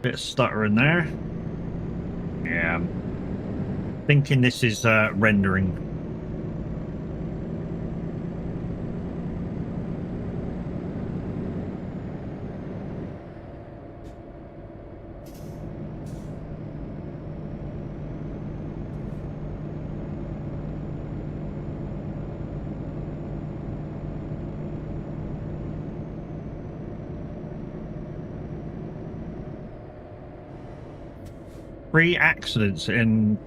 Speaker 1: Bit of stuttering there. Yeah, I'm thinking this is rendering. Three accidents in...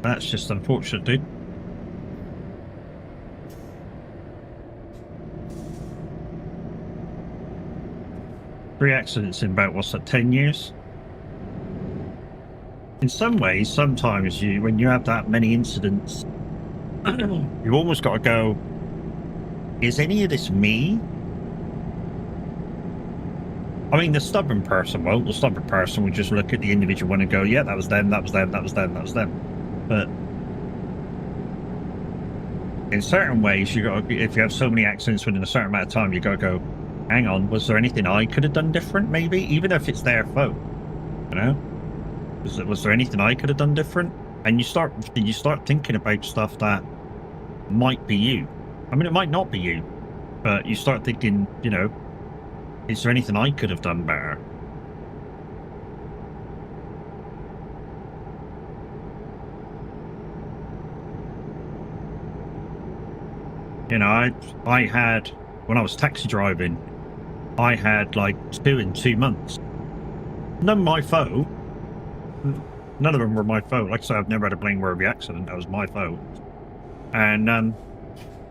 Speaker 1: That's just unfortunate, dude. Three accidents in about, what's that, 10 years? In some ways, sometimes when you have that many incidents, you've almost got to go, is any of this me? I mean, the stubborn person won't. The stubborn person will just look at the individual one and go, yeah, that was them, that was them, that was them, that was them. But in certain ways, you got, if you have so many accidents within a certain amount of time, you got to go, hang on, was there anything I could have done different? Maybe, even if it's their fault, you know, was there anything I could have done different? And you start thinking about stuff that might be you. I mean, it might not be you, but you start thinking, you know, is there anything I could have done better? You know, I had, when I was taxi driving, I had like 2 in 2 months. None of my fault. None of them were my fault. Like I say, I've never had a blameworthy accident. That was my fault. And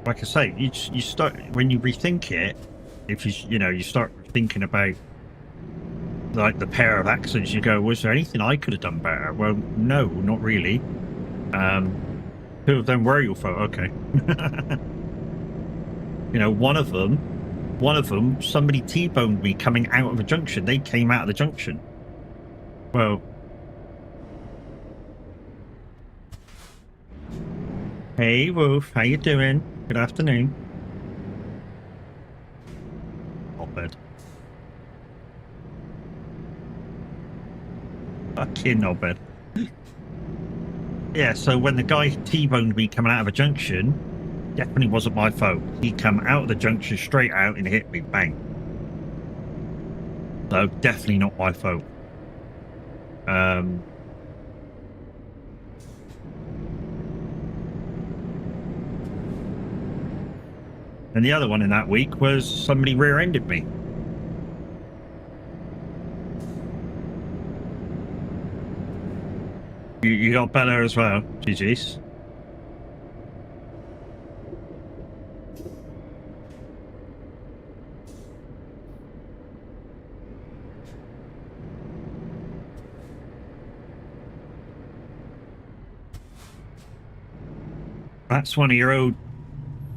Speaker 1: like I say, you start, when you rethink it, if you start thinking about like the pair of accidents, you go, was there anything I could have done better? Well, no, not really. 2 of them were your fault. Okay. You know, one of them, somebody T-boned me coming out of a junction. They came out of the junction. Well, hey Wolf, how you doing? Good afternoon. Not bad. Fucking not bad. Yeah, so when the guy T-boned me coming out of a junction, definitely wasn't my fault. He come out of the junction straight out and hit me, bang. So definitely not my fault. And the other one in that week was somebody rear-ended me. You got better as well, GG's. That's one of your old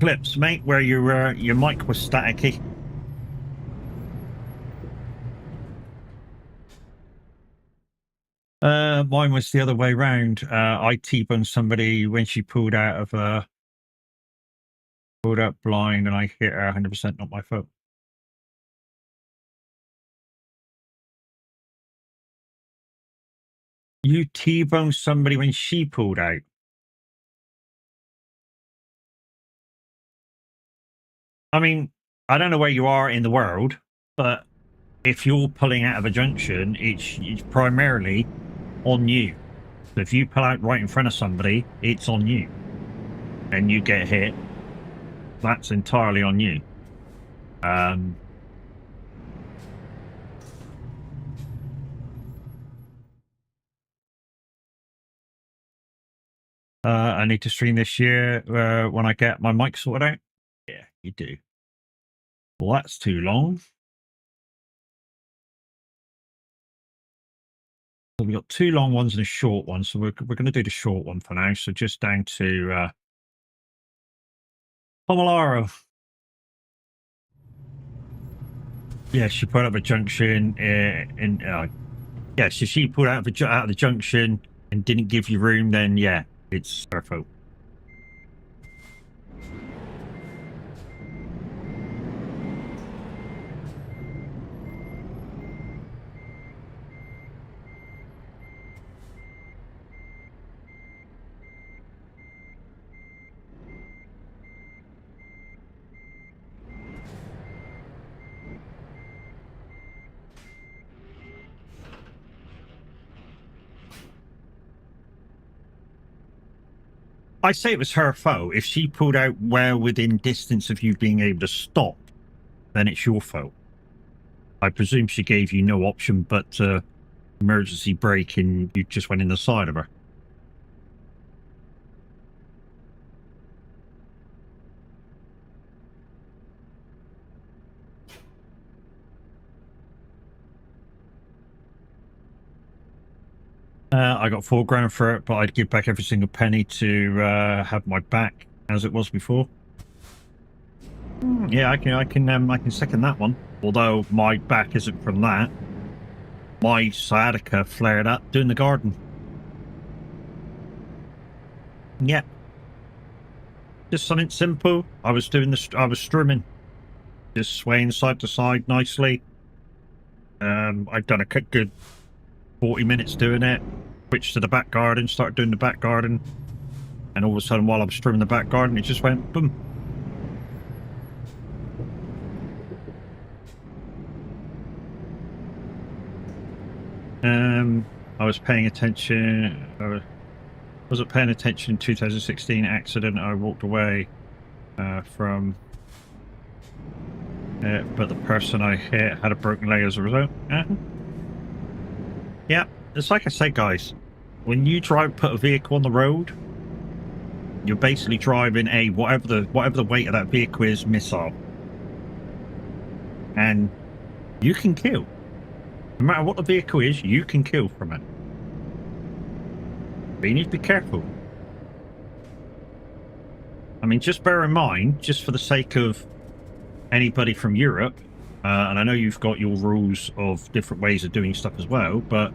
Speaker 1: clips, mate, where your mic was staticky. Mine was the other way round. I T-boned somebody when she pulled out blind, and I hit her 100%, not my fault. You T-boned somebody when she pulled out. I mean, I don't know where you are in the world, but if you're pulling out of a junction, it's primarily on you. So if you pull out right in front of somebody, it's on you. And you get hit, that's entirely on you. I need to stream this year when I get my mic sorted out. Yeah, you do. Well, that's too long. So we've got 2 long ones and a short one. So we're going to do the short one for now. So just down to Pomolaro. Yeah, she put up a junction yeah, so she pulled out of the junction and didn't give you room, then yeah, it's her fault. I say it was her fault. If she pulled out well within distance of you being able to stop, then it's your fault. I presume she gave you no option but to emergency brake and you just went in the side of her. I got $4,000 for it, but I'd give back every single penny to have my back as it was before. Yeah, I can second that one. Although my back isn't from that. My sciatica flared up doing the garden. Yeah. Just something simple. I was strumming. Just swaying side to side nicely. I've done a good 40 minutes doing it. Switched to the back garden, started doing the back garden. And all of a sudden, while I was trimming the back garden, it just went boom. I was paying attention. I wasn't paying attention in 2016 accident. I walked away from it, but the person I hit had a broken leg as a result. Yeah, it's like I say, guys. When you put a vehicle on the road, you're basically driving a whatever the weight of that vehicle is missile, and you can kill. No matter what the vehicle is, you can kill from it. But you need to be careful. I mean, just bear in mind, just for the sake of anybody from Europe, and I know you've got your rules of different ways of doing stuff as well, but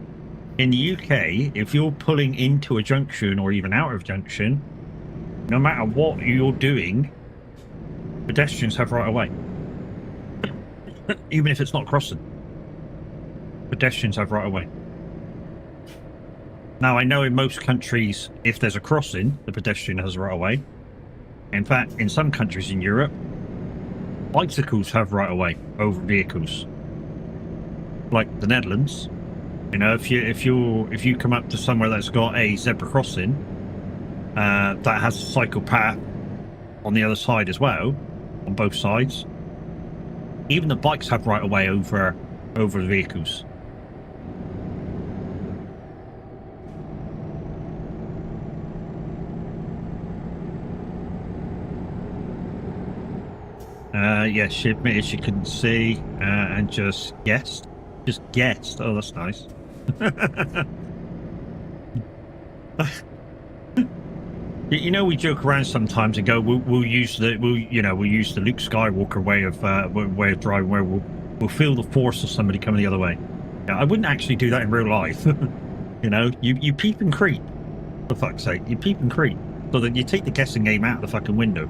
Speaker 1: in the UK, if you're pulling into a junction or even out of junction, no matter what you're doing, pedestrians have right of way. Even if it's not crossing. Pedestrians have right of way. Now, I know in most countries, if there's a crossing, the pedestrian has right of way. In fact, in some countries in Europe, bicycles have right of way over vehicles. Like the Netherlands, you know, if you come up to somewhere that's got a zebra crossing, that has a cycle path on the other side as well, on both sides. Even the bikes have right of way over the vehicles. Yeah, she admitted she couldn't see and just guessed. Just guessed. Oh, that's nice. You know, we joke around sometimes and go, we'll use the Luke Skywalker way of driving, where we'll feel the force of somebody coming the other way. Yeah, I wouldn't actually do that in real life. You know, you peep and creep. For fuck's sake, you peep and creep, so that you take the guessing game out the fucking window.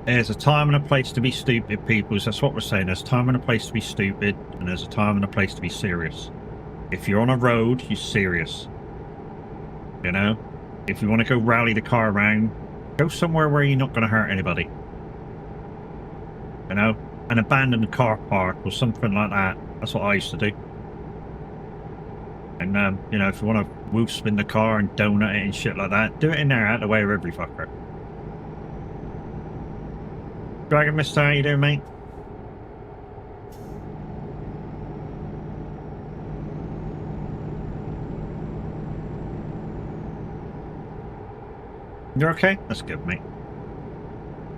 Speaker 1: There's a time and a place to be stupid, people. That's what we're saying. There's a time and a place to be stupid, and there's a time and a place to be serious. If you're on a road, you're serious. You know? If you want to go rally the car around, go somewhere where you're not going to hurt anybody. You know? An abandoned car park or something like that. That's what I used to do. And, you know, if you want to woof spin the car and donut it and shit like that, do it in there out of the way of every fucker. Dragon Mister, how you doing, mate? You're okay? That's good, mate.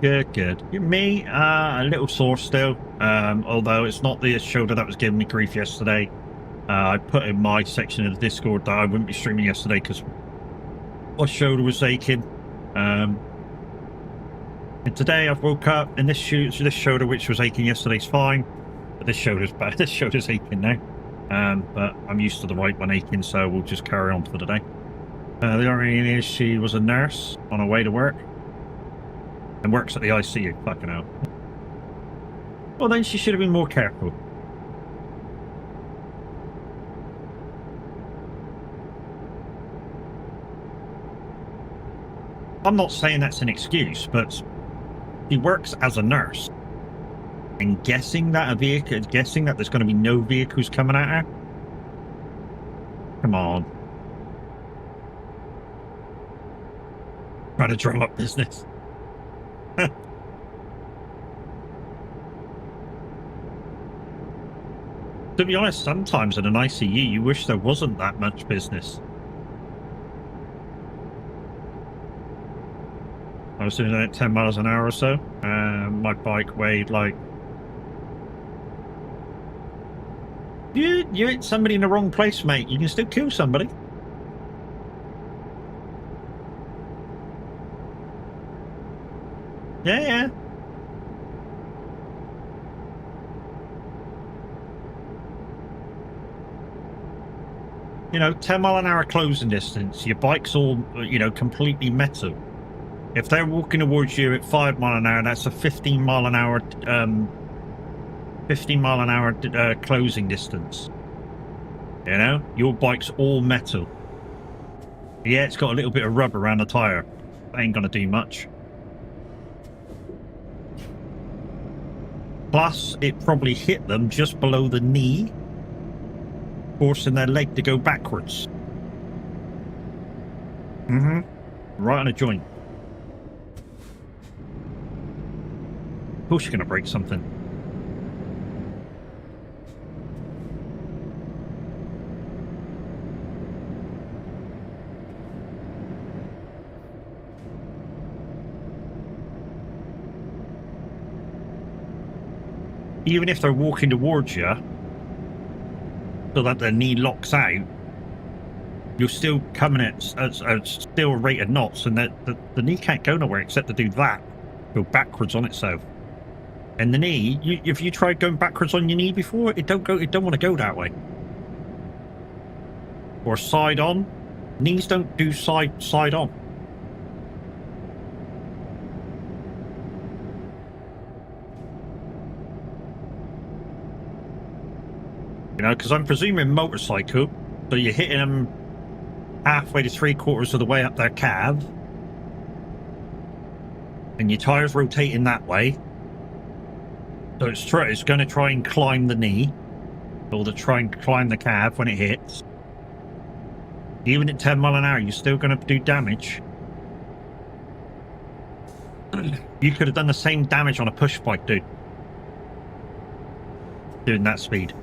Speaker 1: Good. Me, a little sore still. Although it's not the shoulder that was giving me grief yesterday. I put in my section of the Discord that I wouldn't be streaming yesterday because my shoulder was aching. And today I've woke up and this shoulder, which was aching yesterday, is fine. But this shoulder's bad. This shoulder's aching now. But I'm used to the right one aching, so we'll just carry on for the day. The irony is she was a nurse on her way to work and works at the ICU. Fucking hell. Well, then she should have been more careful. I'm not saying that's an excuse, but she works as a nurse. And guessing that there's going to be no vehicles coming at her? Come on. Trying to drum up business. To be honest, sometimes in an ICU, you wish there wasn't that much business. I was doing it at 10 miles an hour or so. My bike weighed like... You hit somebody in the wrong place, mate. You can still kill somebody. Yeah. You know, 10 mile an hour closing distance. Your bike's all, you know, completely metal. If they're walking towards you at 5 mile an hour, that's a 15 mile an hour, closing distance. You know, your bike's all metal. Yeah, it's got a little bit of rubber around the tire. That ain't gonna do much. Plus, it probably hit them just below the knee, forcing their leg to go backwards. Right on a joint. Of course you're going to break something. Even if they're walking towards you, so that their knee locks out, you're still coming at still a rate of knots, and that the knee can't go nowhere except to do that, go backwards on itself. And the knee, if you tried going backwards on your knee before, it don't want to go that way. Or side on, knees don't do side on. You know, because I'm presuming motorcycle, so you're hitting them halfway to 3/4 of the way up their calf, and your tire's rotating that way. So it's going to try and climb the knee, or to try and climb the calf when it hits. Even at 10 mile an hour, you're still going to do damage. You could have done the same damage on a push bike, dude. Doing that speed.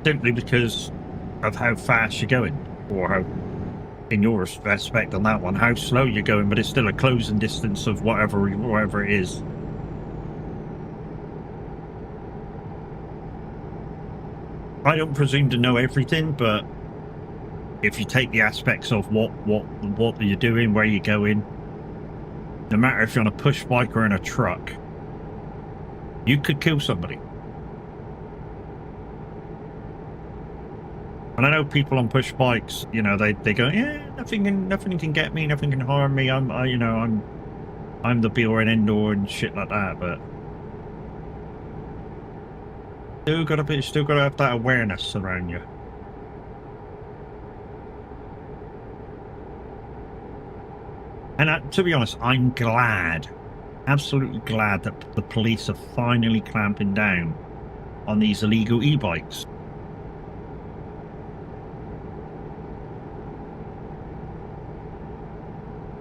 Speaker 1: Simply because of how fast you're going, or how, in your aspect on that one, how slow you're going, but it's still a closing distance of whatever it is. I don't presume to know everything, but if you take the aspects of what you're doing, where you're going, no matter if you're on a push bike or in a truck, you could kill somebody. And I know people on push bikes, you know, they go, yeah, nothing can get me, nothing can harm me. I'm the be all and end all and shit like that. But still gotta have that awareness around you. And to be honest, I'm glad, absolutely glad that the police are finally clamping down on these illegal e-bikes.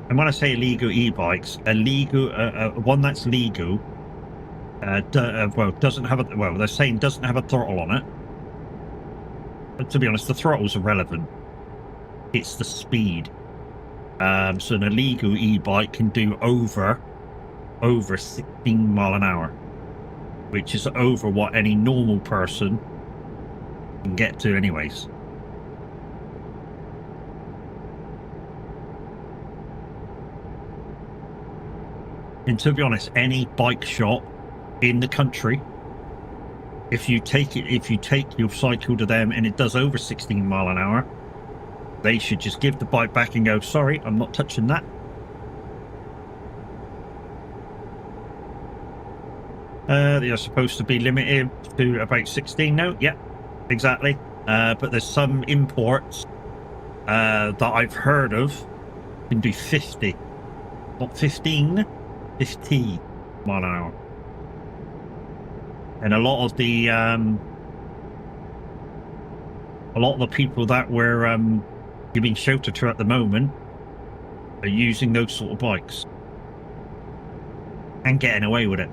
Speaker 1: And when I say illegal e-bikes, illegal one that's legal, doesn't have a, well, they're saying doesn't have a throttle on it. But to be honest, the throttle's irrelevant. It's the speed. So an illegal e-bike can do over 16 mile an hour, which is over what any normal person can get to anyways. And to be honest, any bike shop in the country, if you take your cycle to them and it does over 16 mile an hour, they should just give the bike back and go, sorry, I'm not touching that. They're supposed to be limited to about 16 now. Yeah, exactly. But there's some imports that I've heard of can do 50, not 15, 50 mile an hour. And a lot of the people that we're giving shelter to at the moment are using those sort of bikes and getting away with it.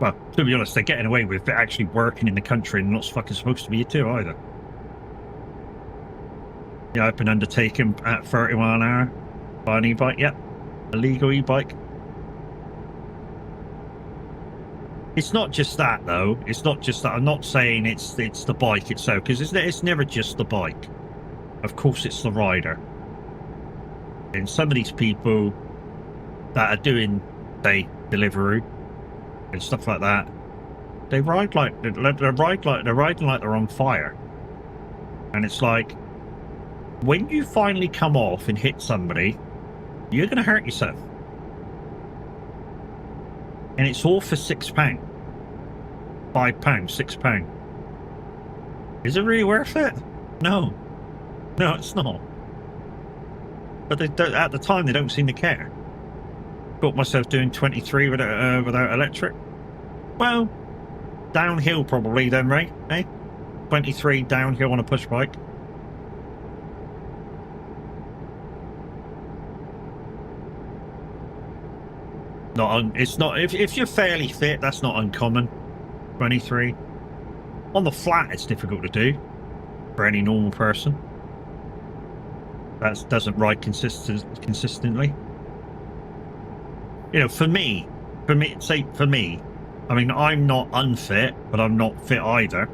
Speaker 1: Well, to be honest, they're getting away with it actually working in the country and not fucking supposed to be too either. Yeah, I've been undertaken at 30 mile an hour by an e-bike. Yep, illegal e-bike. It's not just that though. It's not just that. I'm not saying it's the bike itself, because it's never just the bike. Of course, it's the rider. And some of these people that are doing, say, delivery and stuff like that, they ride like they're riding like they're on fire. And it's like, when you finally come off and hit somebody, you're going to hurt yourself. And it's all for £6, £5, £6. Is it really worth it? No, it's not. But at the time, they don't seem to care. Got myself doing 23 without electric. Well, downhill probably then, right? Eh? 23 downhill on a push bike. It's not. If you're fairly fit, that's not uncommon. 23 on the flat, it's difficult to do for any normal person that doesn't ride consistently. You know, for me, I mean, I'm not unfit, but I'm not fit either.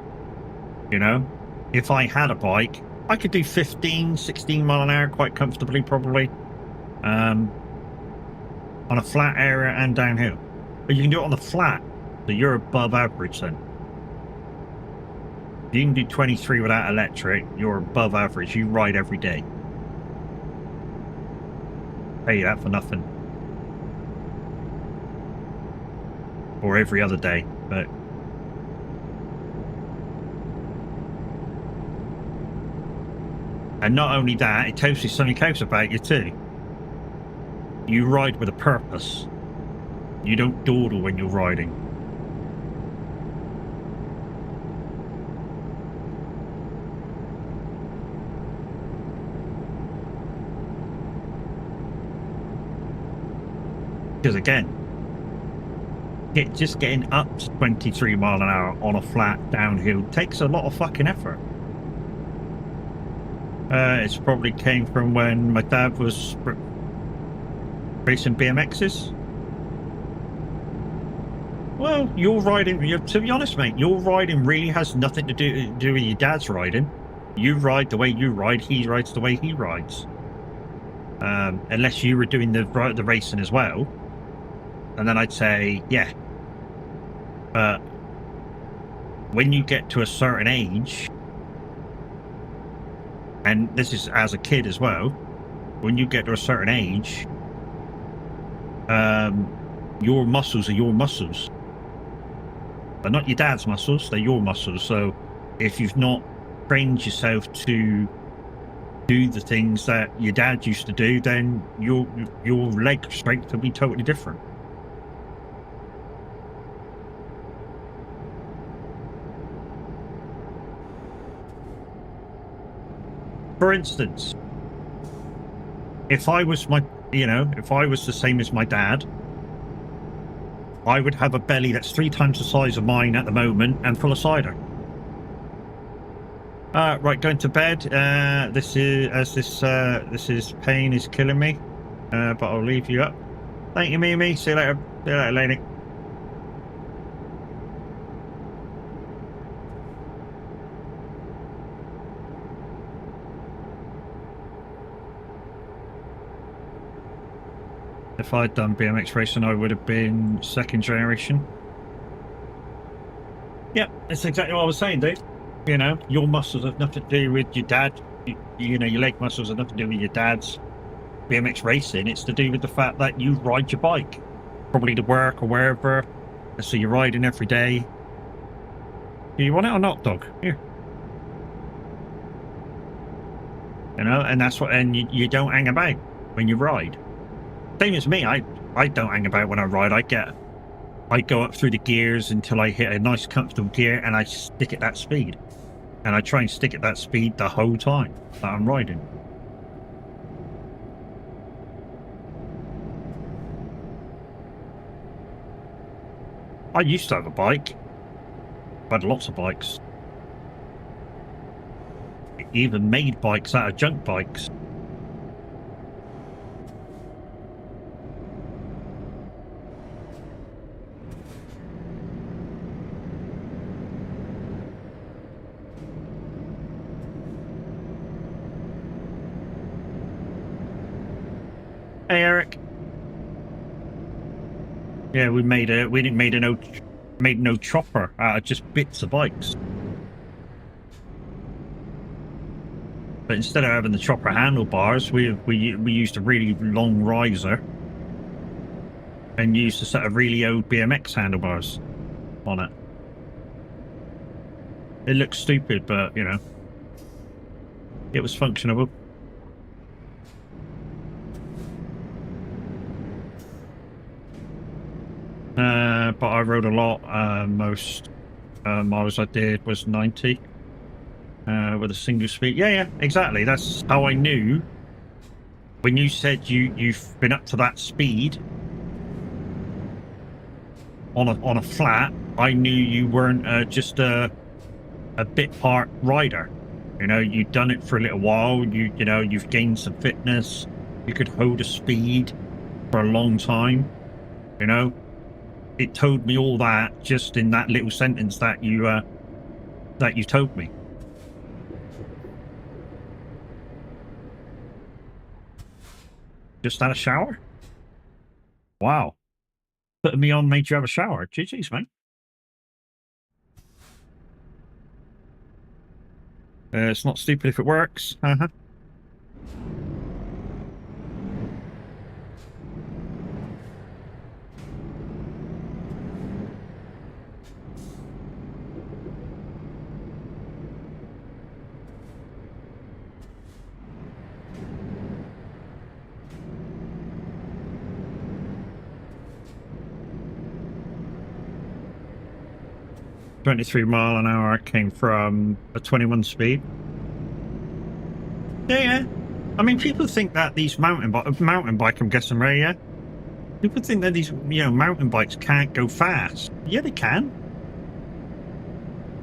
Speaker 1: You know, if I had a bike, I could do 15, 16 mile an hour quite comfortably, probably. On a flat area and downhill. But you can do it on the flat, so you're above average then. If you can do 23 without electric, you're above average. You ride every day. Pay you that for nothing. Or every other day, but... And not only that, it tells you something else about you too. You ride with a purpose. You don't dawdle when you're riding. Because again, just getting up to 23 mile an hour on a flat downhill takes a lot of fucking effort. It's probably came from when my dad was racing BMXs. Well, your riding, to be honest, mate, your riding really has nothing to do with your dad's riding. You ride the way you ride, he rides the way he rides. Unless you were doing the racing as well. And then I'd say, yeah. But when you get to a certain age, and this is as a kid as well, when you get to a certain age, your muscles are your muscles. They're not your dad's muscles, they're your muscles. So if you've not trained yourself to do the things that your dad used to do, then your leg strength will be totally different. For instance, If I was if I was the same as my dad, I would have a belly that's 3 times the size of mine at the moment and full of cider. Right, going to bed. This is pain is killing me. But I'll leave you up. Thank you, Mimi. See you later. See you later, lady. If I'd done BMX racing, I would have been 2nd generation. Yeah, that's exactly what I was saying, dude. You know, your muscles have nothing to do with your dad. You know, your leg muscles have nothing to do with your dad's. BMX racing, it's to do with the fact that you ride your bike, probably to work or wherever. So you're riding every day. Do you want it or not, dog? Here. You know, and that's what, and you don't hang about when you ride. Same as me, I don't hang about when I ride. I go up through the gears until I hit a nice comfortable gear and I stick at that speed. And I try and stick at that speed the whole time that I'm riding. I used to have a bike. I had lots of bikes. Even made bikes out of junk bikes. Hey, Eric. Yeah, we didn't made no chopper out of just bits of bikes. But instead of having the chopper handlebars, we used a really long riser and used a set of really old BMX handlebars on it. It looks stupid, but you know, it was functionable. But I rode a lot. Most miles I did was 90 with a single speed. Yeah, exactly. That's how I knew. When you said you've been up to that speed on a flat, I knew you weren't just a bit part rider. You know, you'd done it for a little while. You know, you've gained some fitness. You could hold a speed for a long time. You know. It told me all that just in that little sentence that you told me. Just had a shower? Wow. Putting me on made you have a shower. GG's, mate. It's not stupid if it works. Uh-huh. 23 mile an hour came from a 21 speed. Yeah. I mean, people think that these mountain bike, I'm guessing, Ray, yeah? People think that these, mountain bikes can't go fast. Yeah, they can.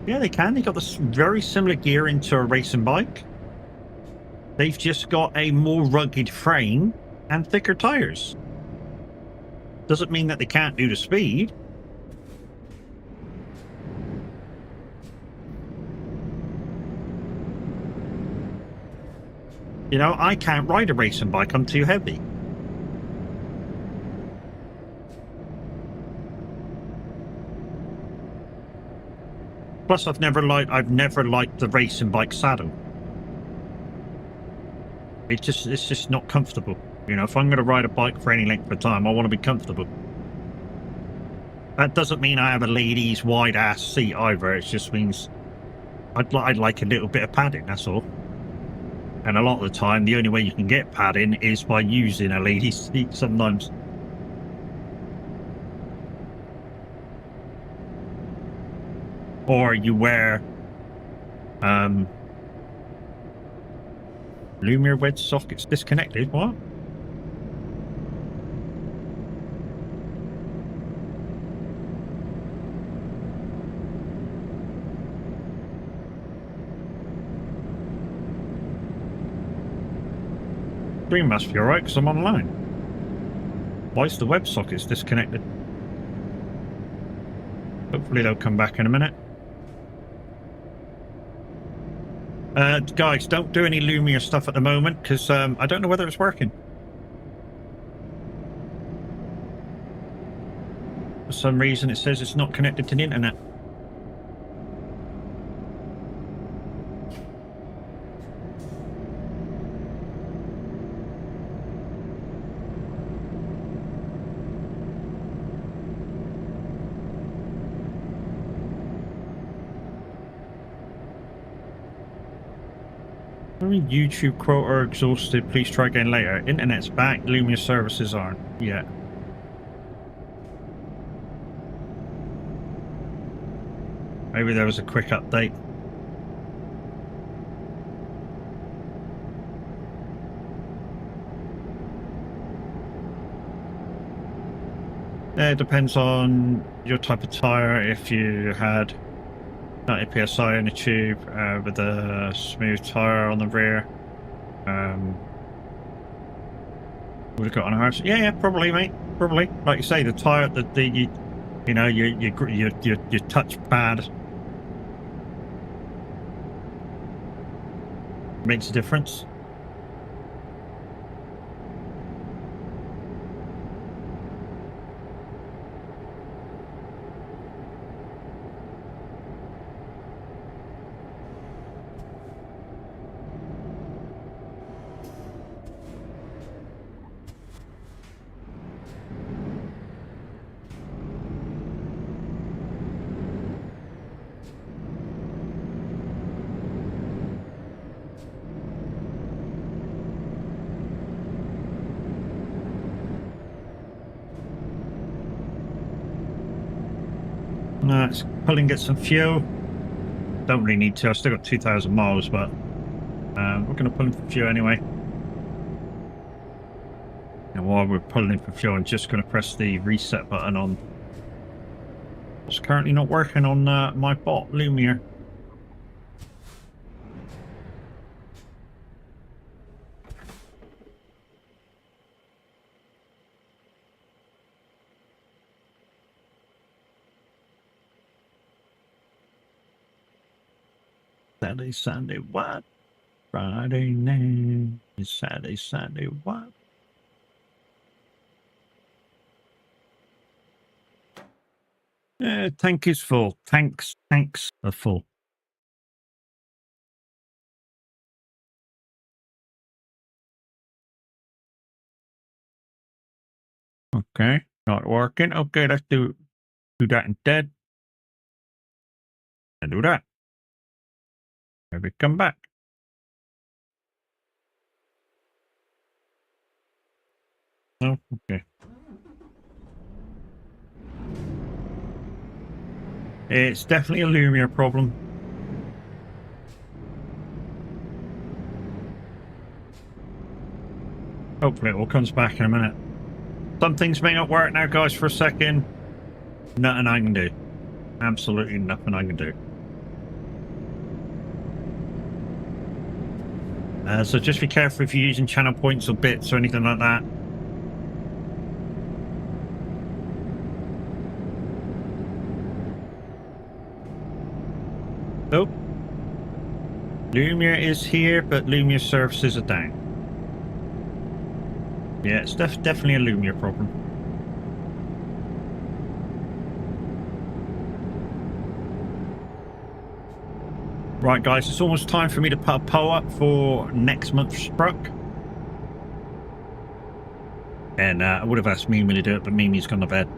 Speaker 1: Yeah, they can. They got this very similar gear into a racing bike. They've just got a more rugged frame and thicker tires. Doesn't mean that they can't do the speed. You know, I can't ride a racing bike. I'm too heavy. Plus, I've never liked the racing bike saddle. It's just not comfortable. You know, if I'm going to ride a bike for any length of time, I want to be comfortable. That doesn't mean I have a ladies' wide ass seat either. It just means I'd like a little bit of padding. That's all. And a lot of the time, the only way you can get padding is by using a lady's seat sometimes. Or you wear Lumiere wedge sockets disconnected. What? Stream must be alright because I'm online. Why is the WebSockets disconnected? Hopefully they'll come back in a minute. Guys, don't do any Lumia stuff at the moment because I don't know whether it's working. For some reason it says it's not connected to the internet. YouTube quota exhausted. Please try again later. Internet's back. Lumia services aren't yet. Maybe there was a quick update. It depends on your type of tire. If you had 90 psi in the tube with a smooth tire on the rear, would have got on a hard. Yeah, probably, mate. Probably, like you say, the tire, you know, your touch pad makes a difference. Let's pull and get some fuel. Don't really need to. I've still got 2,000 miles, but we're going to pull in for fuel anyway. And while we're pulling in for fuel, I'm just going to press the reset button on what's currently not working on my bot, Lumia. Saturday, Sunday, what? Friday night. Saturday, Sunday, what? Tank is full. Tanks are full. Okay, not working. Okay, let's do that instead. And do that. Maybe come back. Oh, okay. It's definitely a Lumia problem. Hopefully it all comes back in a minute. Some things may not work now, guys, for a second. Nothing I can do. Absolutely nothing I can do. So just be careful if you're using channel points or bits or anything like that. Oh. Lumia is here, but Lumia services are down. Yeah, it's definitely a Lumia problem. Right, guys, it's almost time for me to put a poll up for next month's Struck. And I would have asked Mimi to do it, but Mimi's gone to bed.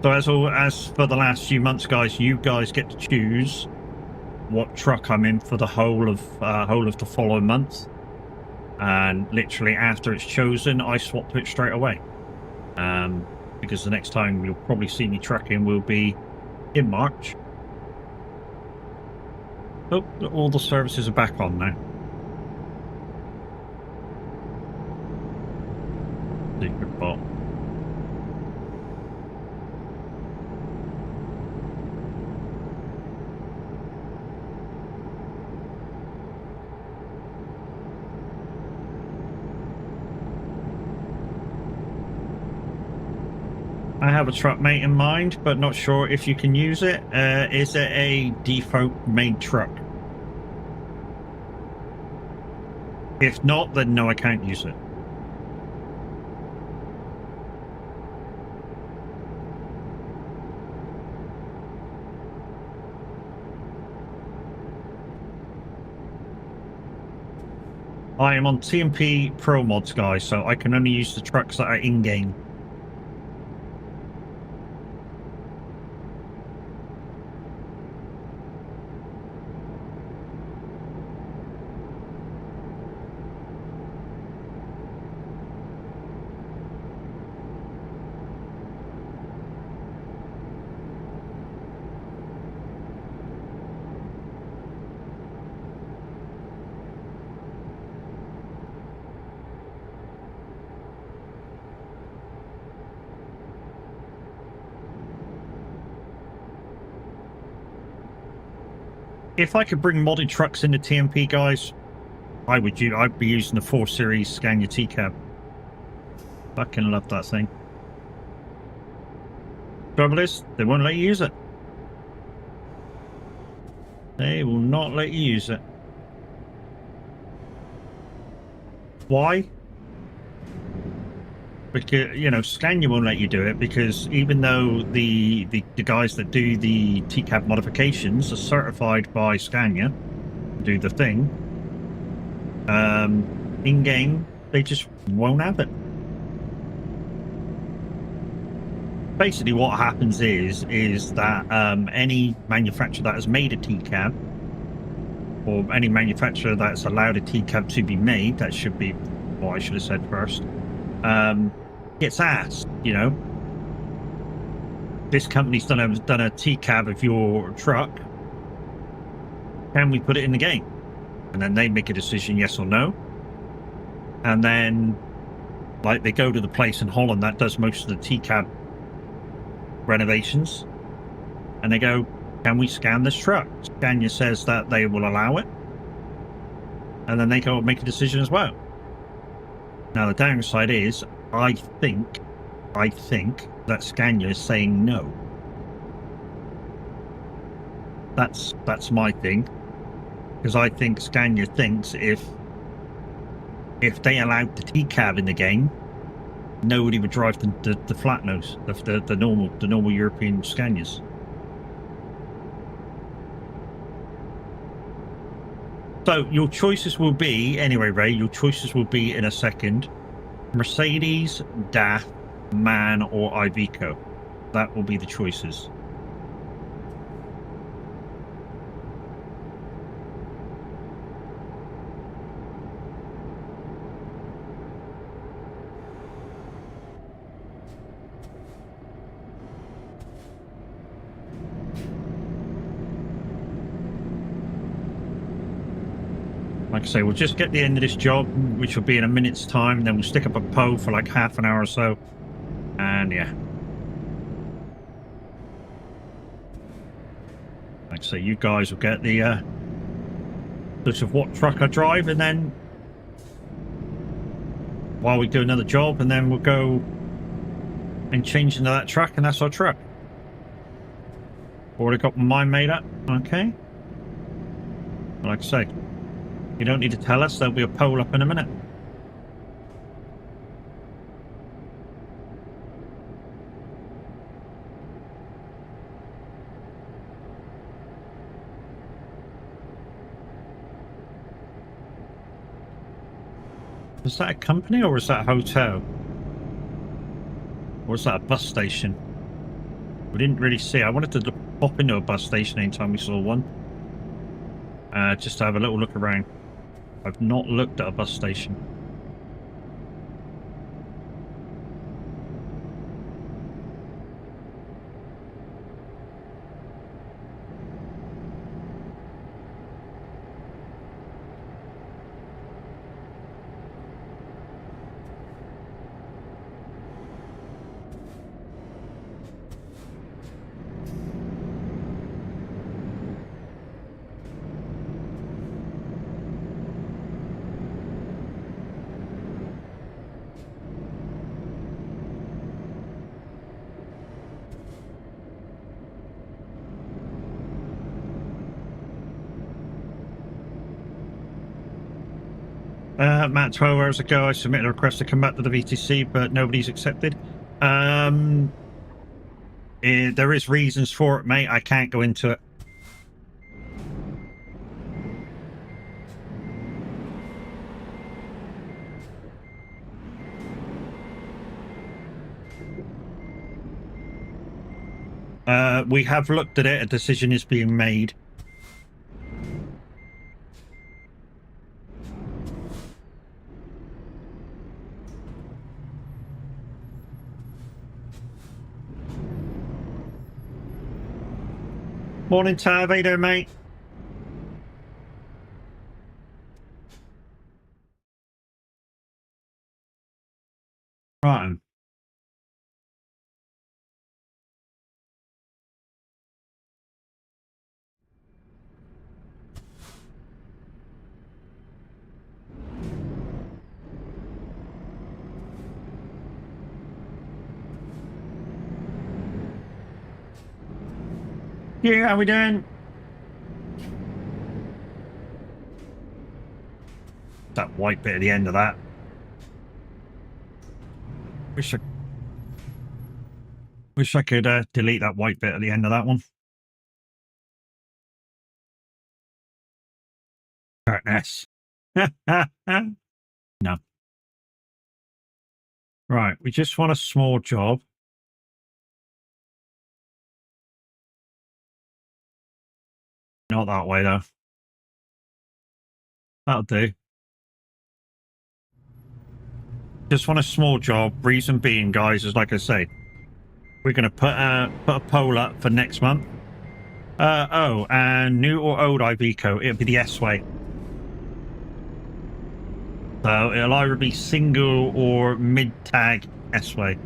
Speaker 1: So as for the last few months, guys, you guys get to choose what truck I'm in for the whole of the following month. And literally after it's chosen, I swap to it straight away. Because the next time you'll probably see me trucking will be in March. Oh, all the services are back on now. Secret bot. I have a truck mate in mind, but not sure if you can use it. Is it a default made truck? If not, then no, I can't use it. I am on TMP Pro Mods, guys, so I can only use the trucks that are in-game. If I could bring modded trucks into TMP, guys, I'd be using the 4 Series Scania T-Cab. Fucking love that thing. Trouble is, they won't let you use it. They will not let you use it. Why? Because, you know, Scania won't let you do it because even though the guys that do the T-Cab modifications are certified by Scania, do the thing, in-game, they just won't have it. Basically what happens is that any manufacturer that has made a T-Cab, or any manufacturer that's allowed a T-Cab to be made, that should be what I should have said first, gets asked, you know, this company's done a T-Cab of your truck, can we put it in the game? And then they make a decision, yes or no. And then, like, they go to the place in Holland that does most of the T-Cab renovations, and they go, can we scan this truck? Scania says that they will allow it, and then they go and make a decision as well. Now the downside is, I think that Scania is saying no. That's my thing, because I think Scania thinks if they allowed the T-Cab in the game, nobody would drive the flat nose, the normal European Scanias. So your choices will be, anyway, Ray, your choices will be in a second: Mercedes, DAF, MAN, or Iveco. That will be the choices. Like I say, we'll just get the end of this job, which will be in a minute's time, and then we'll stick up a pole for like half an hour or so. And yeah. Like I say, you guys will get the sort of what truck I drive, and then while we do another job, and then we'll go and change into that truck, and that's our truck. Already got my mind made up. Okay. Like I say, you don't need to tell us, there'll be a pole up in a minute. Is that a company or is that a hotel? Or is that a bus station? We didn't really see. I wanted to pop into a bus station anytime we saw one. Just to have a little look around. I've not looked at a bus station. Matt, 12 hours ago, I submitted a request to come back to the VTC, but nobody's accepted. There is reasons for it, mate. I can't go into it. We have looked at it. A decision is being made. Morning, Tav. How you doing, mate? Right. Yeah, how we doing? That white bit at the end of that. Wish I could delete that white bit at the end of that one. Darkness. No. Right, we just want a small job. Not that way, though. That'll do. Just want a small job. Reason being, guys, is like I say, we're going to put a poll up for next month. Oh, and new or old Iveco, it'll be the S-Way. So it'll either be single or mid-tag S-Way.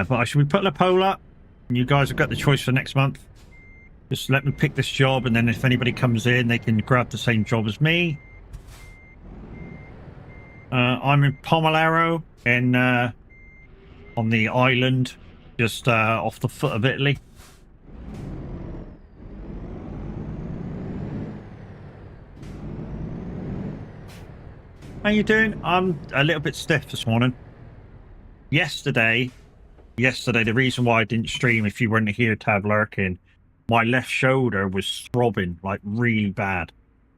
Speaker 1: But should we put the poll up? You guys have got the choice for next month. Just let me pick this job, and then if anybody comes in, they can grab the same job as me. I'm in Pomalaro on the island, just off the foot of Italy. How you doing? I'm a little bit stiff this morning. Yesterday, the reason why I didn't stream, if you weren't here, Tab lurking, my left shoulder was throbbing like really bad,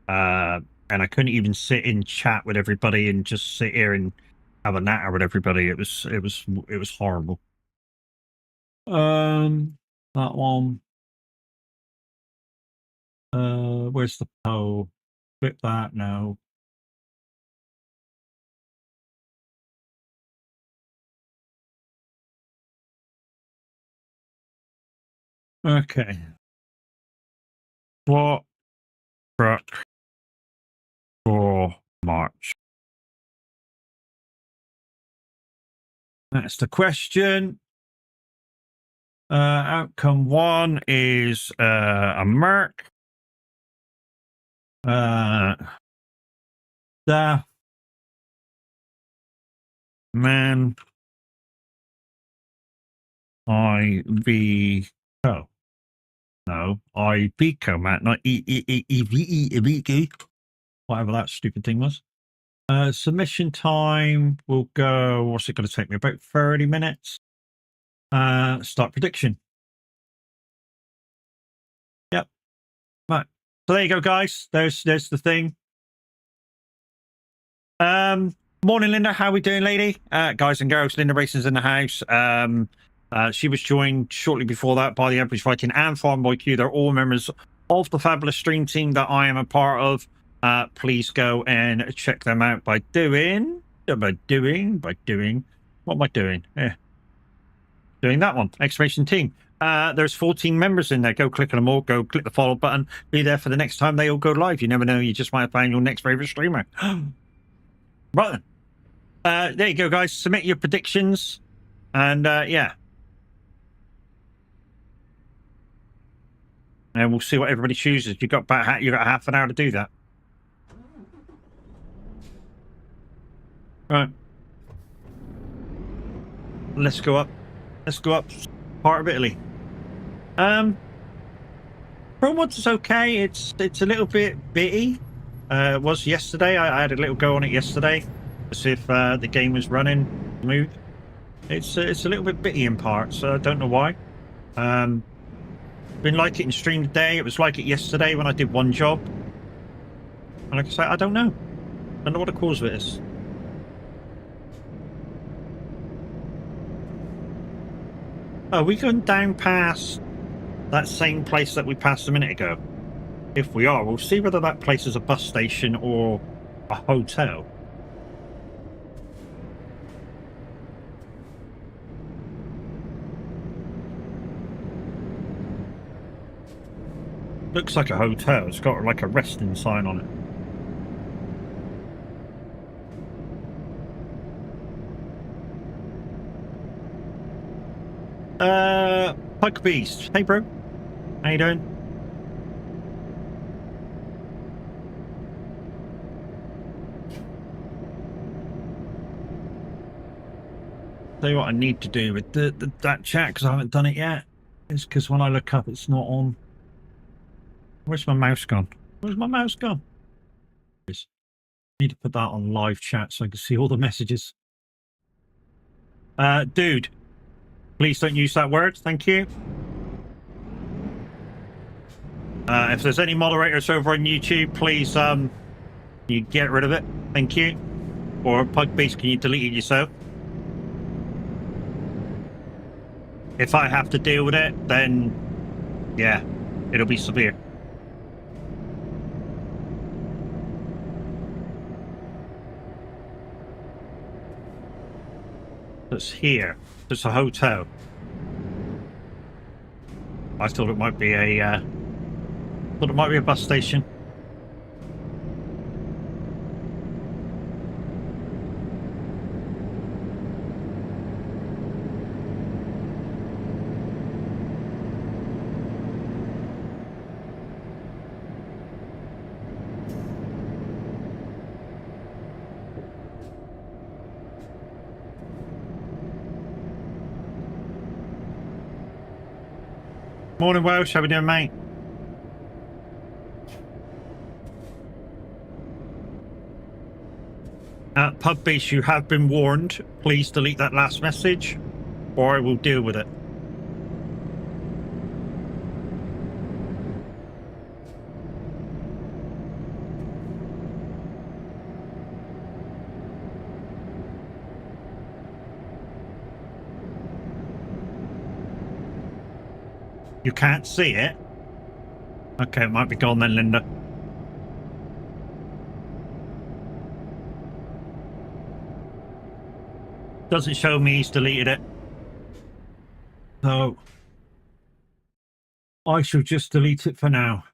Speaker 1: and I couldn't even sit in chat with everybody and just sit here and have a natter with everybody. It was horrible. That one. Where's the poll? Click that now. Okay. What truck for March? That's the question. Outcome one is a Merc. The man Iveco. No, Iveco, Matt, not Iveco. Whatever that stupid thing was. Submission time will go, what's it going to take me? About 30 minutes. Start prediction. Yep. Right. So there you go, guys. There's the thing. Morning, Linda. How we doing, lady? Guys and girls, Linda Racing's in the house. She was joined shortly before that by the Average Viking and Farm Boy Q. They're all members of the fabulous stream team that I am a part of. Please go and check them out by doing. What am I doing? Doing that one. Exclamation team. There's 14 members in there. Go click on them all. Go click the follow button. Be there for the next time they all go live. You never know. You just might find your next favorite streamer. Right then. There you go, guys. Submit your predictions. And yeah. And we'll see what everybody chooses. You got half an hour to do that. Right. Let's go up. Let's go up. Part of Italy. Broadmoor's is okay. It's a little bit bitty. It was yesterday. I had a little go on it yesterday to see if the game was running smooth. It's a little bit bitty in parts. I don't know why. Been like it in stream today. It was like it yesterday when I did one job. And like I say, I don't know. I don't know what the cause of it is. Are we going down past that same place that we passed a minute ago? If we are, we'll see whether that place is a bus station or a hotel. Looks like a hotel. It's got like a resting sign on it. Pug Beast. Hey, bro. How you doing? Tell you what I need to do with that chat, because I haven't done it yet, is because when I look up, it's not on. Where's my mouse gone? Where's my mouse gone? I need to put that on live chat so I can see all the messages. Dude, please don't use that word. Thank you. If there's any moderators over on YouTube, please you get rid of it. Thank you. Or Pug Beast, can you delete it yourself? If I have to deal with it, then yeah, it'll be severe. It's here. It's a hotel. I thought it might be a bus station. Morning, Welsh. How we doing, mate? Pub Beast, you have been warned. Please delete that last message, or I will deal with it. You can't see it? Okay, it might be gone then, Linda. Doesn't show me he's deleted it. So I shall just delete it for now.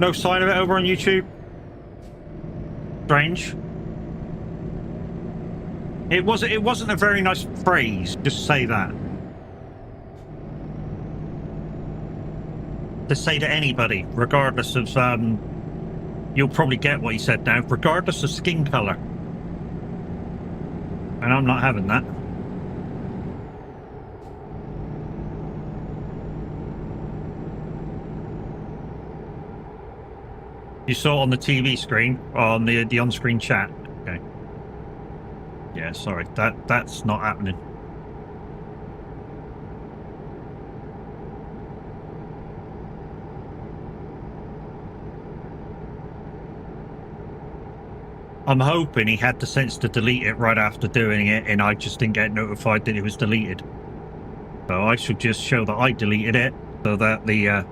Speaker 1: No sign of it over on YouTube? Strange. It wasn't a very nice phrase, just say that. To say to anybody, regardless of you'll probably get what he said now, regardless of skin color. And I'm not having that. You saw it on the TV screen, on the on-screen chat. Okay. Yeah, sorry. That's not happening. I'm hoping he had the sense to delete it right after doing it, and I just didn't get notified that it was deleted. So I should just show that I deleted it, so that the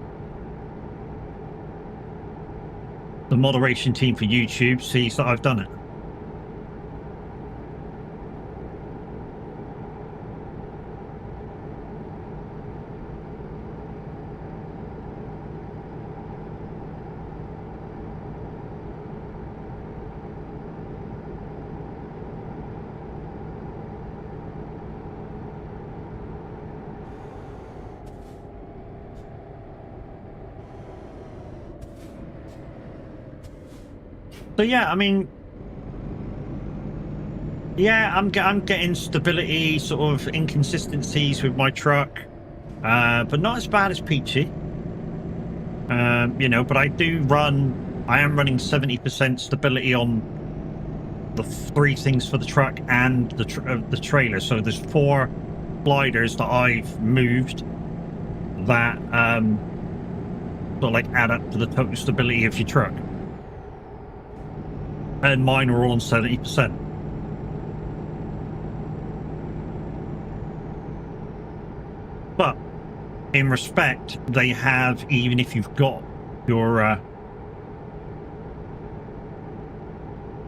Speaker 1: moderation team for YouTube sees that I've done it. So yeah, I mean, yeah, I'm getting stability, sort of inconsistencies with my truck, but not as bad as Peachy. You know, but I am running 70% stability on the 3 things for the truck and the trailer. So there's 4 sliders that I've moved that sort of like add up to the total stability of your truck, and mine are all on 70%. But in respect, they have, even if you've got your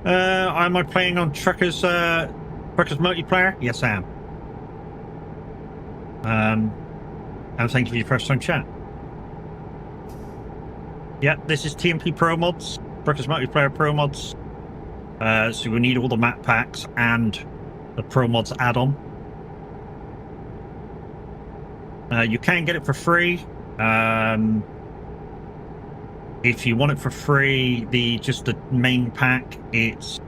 Speaker 1: am I playing on Truckers multiplayer? Yes, I am. And thank you for your first time chat. Yeah, this is TMP Pro Mods, Truckers multiplayer Pro Mods. So we need all the map packs and the Pro Mods add-on. You can get it for free. If you want it for free, just the main pack, it's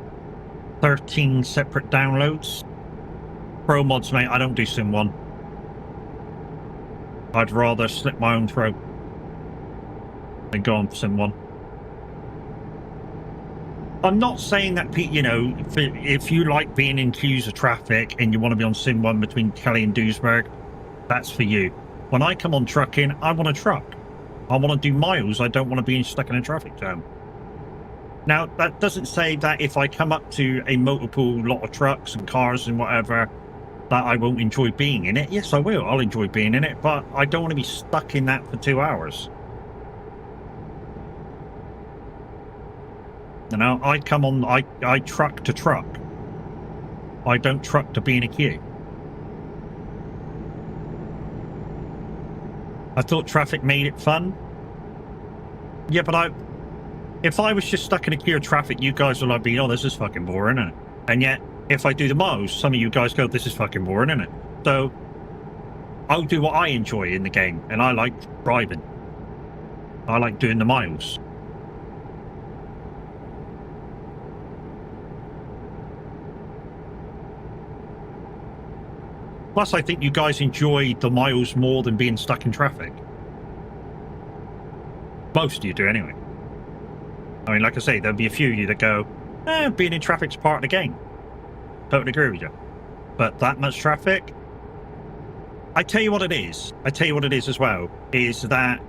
Speaker 1: 13 separate downloads. Pro Mods, mate, I don't do Sim 1. I'd rather slit my own throat than go on Sim 1. I'm not saying that, you know, if you like being in queues of traffic and you want to be on Sim 1 between Kelly and Duisburg, that's for you. When I come on trucking, I want a truck. I want to do miles. I don't want to be stuck in a traffic jam. Now, that doesn't say that if I come up to a multiple lot of trucks and cars and whatever, that I won't enjoy being in it. Yes, I will. I'll enjoy being in it, but I don't want to be stuck in that for 2 hours. You know, I come on, I truck to truck. I don't truck to be in a queue. I thought traffic made it fun. Yeah, but if I was just stuck in a queue of traffic, you guys would like be, oh, this is fucking boring, isn't it? And yet, if I do the miles, some of you guys go, this is fucking boring, isn't it? So, I'll do what I enjoy in the game, and I like driving. I like doing the miles. Plus, I think you guys enjoy the miles more than being stuck in traffic. Most of you do, anyway. I mean, like I say, there'll be a few of you that go, being in traffic's part of the game. Totally agree with you. But that much traffic? I tell you what it is. I tell you what it is as well, is that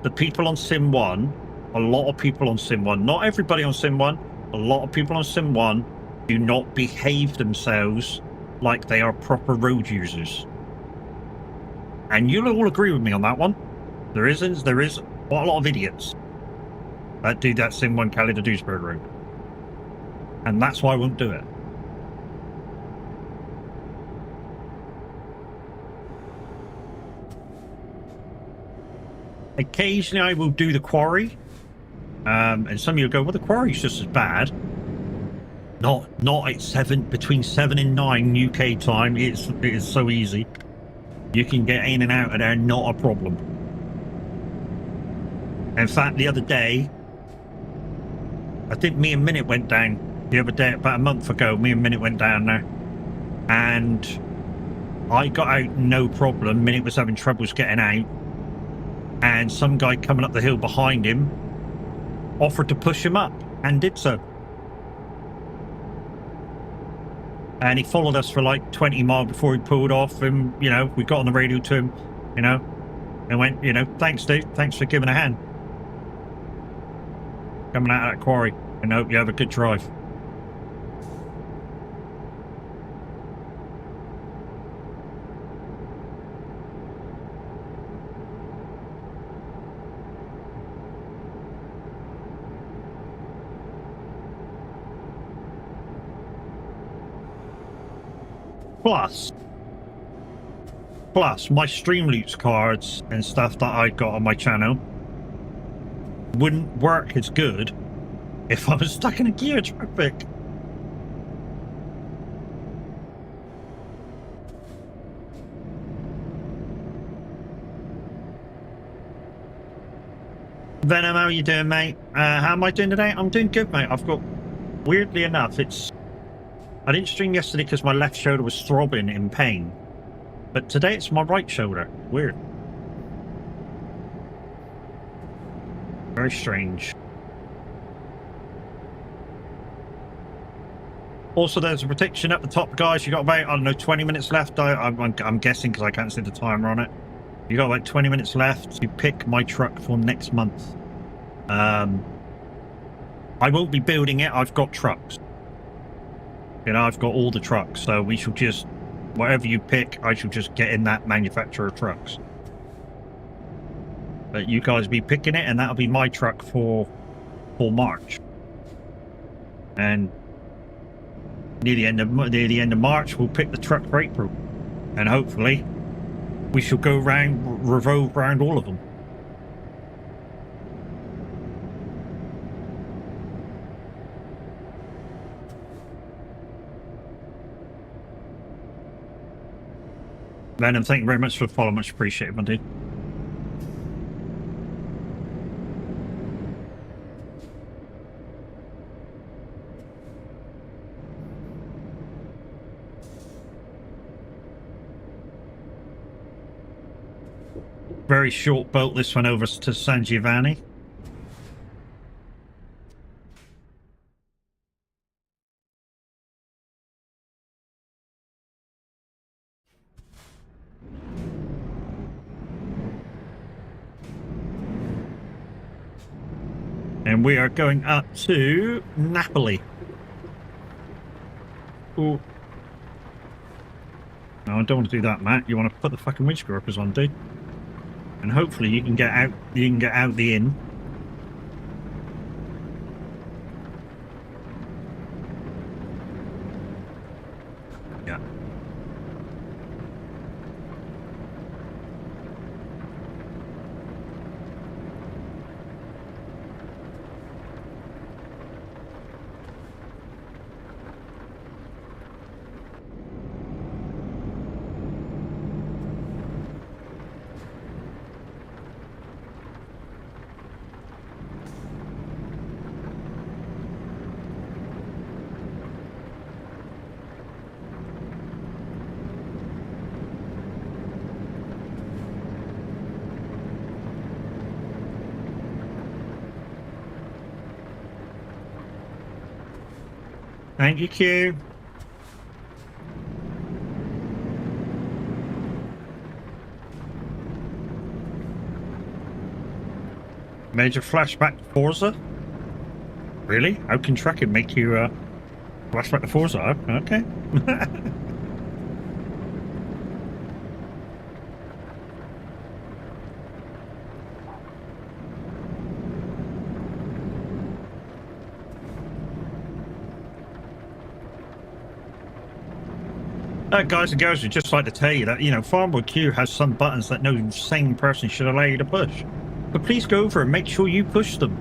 Speaker 1: the people on Sim 1, a lot of people on Sim 1, not everybody on Sim 1, a lot of people on Sim 1 do not behave themselves like they are proper road users. And you'll all agree with me on that one. There is quite a lot of idiots that do that Sim 1 Cali to Duisburg route. And that's why I won't do it. Occasionally I will do the quarry. And some of you go, well, the quarry's just as bad. Not at between 7 and 9 UK time. It is so easy. You can get in and out of there, not a problem. In fact, the other day, I think me and Minute went down the other day, about a month ago. Me and Minute went down there, and I got out no problem. Minute was having troubles getting out, and some guy coming up the hill behind him offered to push him up, and did so. And he followed us for like 20 miles before he pulled off, and, you know, we got on the radio to him, you know, and went, you know, thanks, dude. Thanks for giving a hand. Coming out of that quarry, and hope you have a good drive. Plus, my Streamloots cards and stuff that I got on my channel wouldn't work as good if I was stuck in a gear traffic. Venom, how you doing, mate? How am I doing today? I'm doing good, mate. I've got, weirdly enough, I didn't stream yesterday because my left shoulder was throbbing in pain. But today it's my right shoulder. Weird. Very strange. Also, there's a prediction at the top, guys. You got about, I don't know, 20 minutes left. I'm guessing because I can't see the timer on it. You got like 20 minutes left to pick my truck for next month. I won't be building it. I've got trucks. You know, I've got all the trucks. So we shall just, whatever you pick, I shall just get in that manufacturer of trucks. But you guys be picking it, and that'll be my truck for March. And near the end of March, we'll pick the truck for April, and hopefully we shall go revolve around all of them. Venom, thank you very much for the follow. Much appreciated, my dude. Very short boat, this one over to San Giovanni. And we are going up to Napoli. Ooh. No, I don't want to do that, Matt. You want to put the fucking winch grippers on, dude. And hopefully you can get out. You can get out the inn. Yeah. Thank you, Q. Major flashback to Forza? Really? How can tracking make you flashback to Forza? Okay. Guys and girls, I'd just like to tell you that, you know, Farmboy Q has some buttons that no sane person should allow you to push. But please go over and make sure you push them.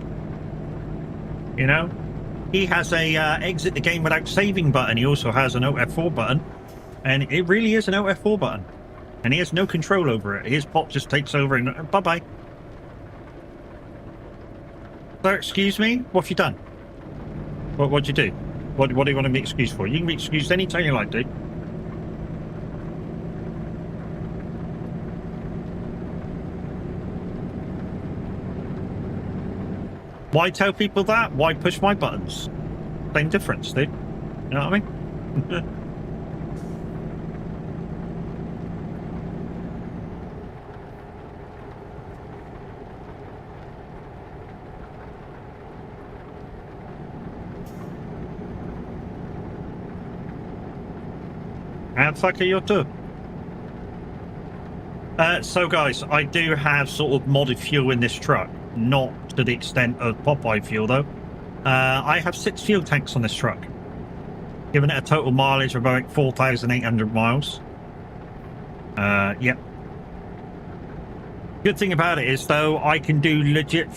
Speaker 1: You know? He has a exit the game without saving button. He also has an Alt-F4 button. And it really is an Alt-F4 button. And he has no control over it. His bot just takes over and bye-bye. Sir, excuse me? What have you done? What'd you do? What do you want to be excused for? You can be excused anytime you like, dude. Why tell people that? Why push my buttons? Same difference, dude. You know what I mean? How the fuck are you too? So guys, I do have sort of modded fuel in this truck. Not to the extent of Popeye fuel, though. I have 6 fuel tanks on this truck, giving it a total mileage of about 4,800 miles. Yep. Good thing about it is, though, I can do legit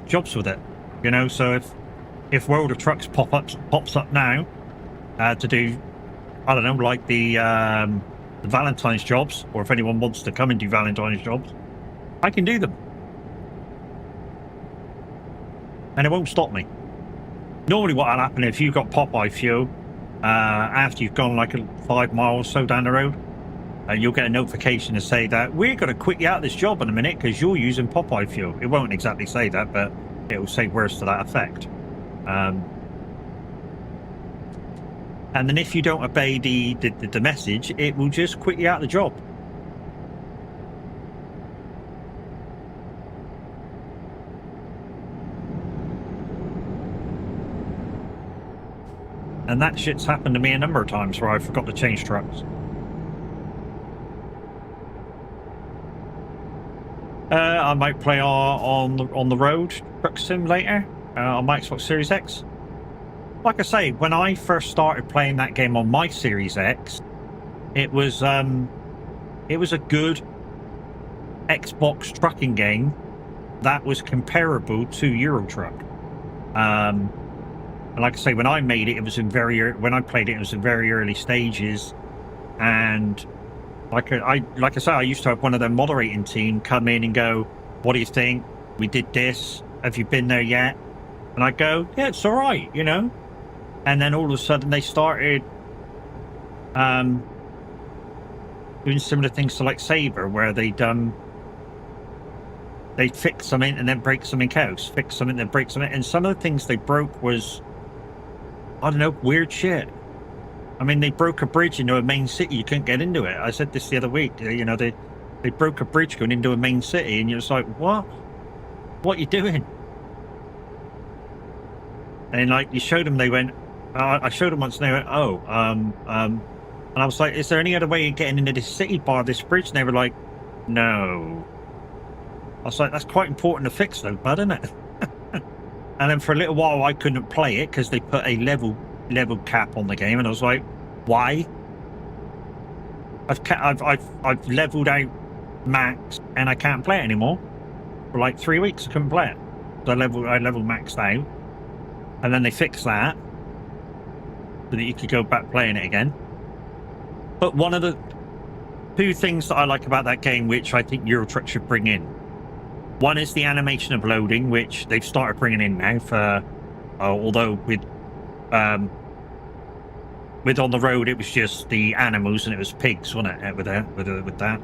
Speaker 1: jobs with it. You know, so if World of Trucks pops up now to do, I don't know, like the Valentine's jobs, or if anyone wants to come and do Valentine's jobs, I can do them. and it won't stop me. Normally what will happen if you've got Popeye fuel, after you've gone like 5 miles or so down the road, you'll get a notification to say that we're going to quit you out of this job in a minute because you're using Popeye fuel. It won't exactly say that, but it will say words to that effect. And then if you don't obey the message, it will just quit you out of the job. And that shit's happened to me a number of times where I forgot to change trucks. I might play on the road truck sim later on my Xbox Series X. Like I say, when I first started playing that game on my Series X, it was a good Xbox trucking game that was comparable to Euro Truck. And like I say, when I made it, it was in when I played it, it was in very early stages. And like I say, I used to have one of the moderating team come in and go, "What do you think? We did this. Have you been there yet?" And I go, "Yeah, it's all right, you know." And then all of a sudden they started doing similar things to like Saber, where they'd fix something and then break something else, fix something then break something, and some of the things they broke was, I don't know, weird shit. I mean, they broke a bridge into a main city. You couldn't get into it. I said this the other week. You know, they broke a bridge going into a main city, and you're just like, what? What are you doing? And like, you showed them, they went, I showed them once, and they went, oh, and I was like, is there any other way of getting into this city by this bridge? And they were like, no. I was like, that's quite important to fix though, bud, isn't it? And then for a little while I couldn't play it because they put a level cap on the game, and I was like, why? I've leveled out max and I can't play it anymore. For like 3 weeks I couldn't play it. So I leveled maxed out. And then they fixed that so that you could go back playing it again. But one of the 2 things that I like about that game, which I think Euro Truck should bring in, one is the animation of loading, which they've started bringing in now for, although with on the road it was just the animals and it was pigs, wasn't it, with that.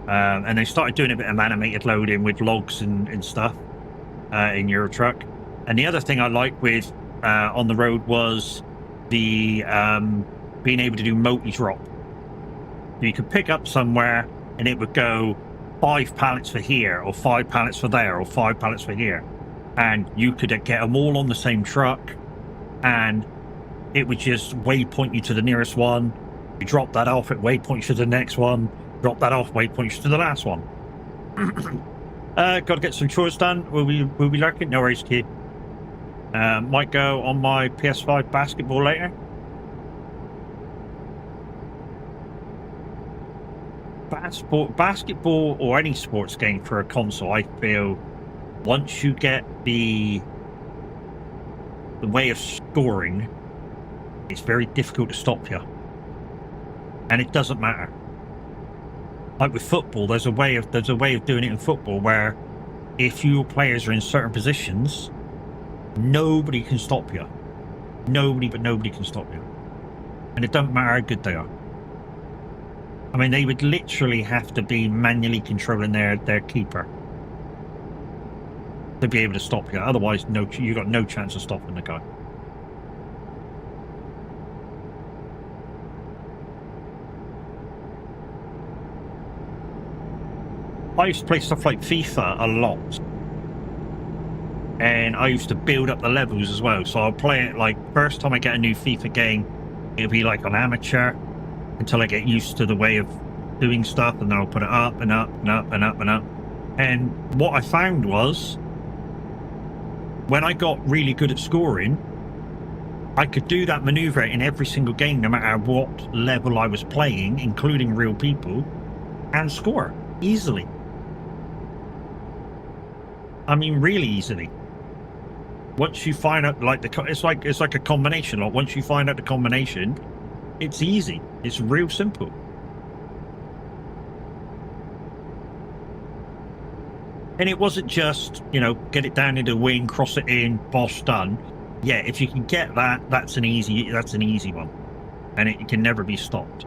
Speaker 1: And they started doing a bit of animated loading with logs and stuff in Euro Truck. And the other thing I liked with on the road was the being able to do multi-drop. You could pick up somewhere and it would go 5 pallets for here, or 5 pallets for there, or 5 pallets for here. And you could get them all on the same truck, and it would just waypoint you to the nearest one. You drop that off, it waypoints you to the next one. Drop that off, waypoints you to the last one. Got to get some chores done. We'll be lurking. No worries, kid. Might go on my PS5 basketball later. Basketball or any sports game for a console, I feel once you get the way of scoring, it's very difficult to stop you. And it doesn't matter. Like with football, there's a way of doing it in football where if your players are in certain positions, nobody can stop you. Nobody can stop you. And it doesn't matter how good they are. I mean, they would literally have to be manually controlling their keeper to be able to stop you. Otherwise, you got no chance of stopping the guy. I used to play stuff like FIFA a lot, and I used to build up the levels as well. So I'll play it like first time I get a new FIFA game, it'll be like on amateur until I get used to the way of doing stuff, and then I'll put it up and up and up and up and up. And what I found was, when I got really good at scoring, I could do that maneuver in every single game, no matter what level I was playing, including real people, and score easily. I mean, really easily. Once you find out, like it's like a combination. Like once you find out the combination, it's easy. It's real simple. And it wasn't just, you know, get it down into the wing, cross it in, bosh, done. Yeah, if you can get that, that's an easy one, and it can never be stopped.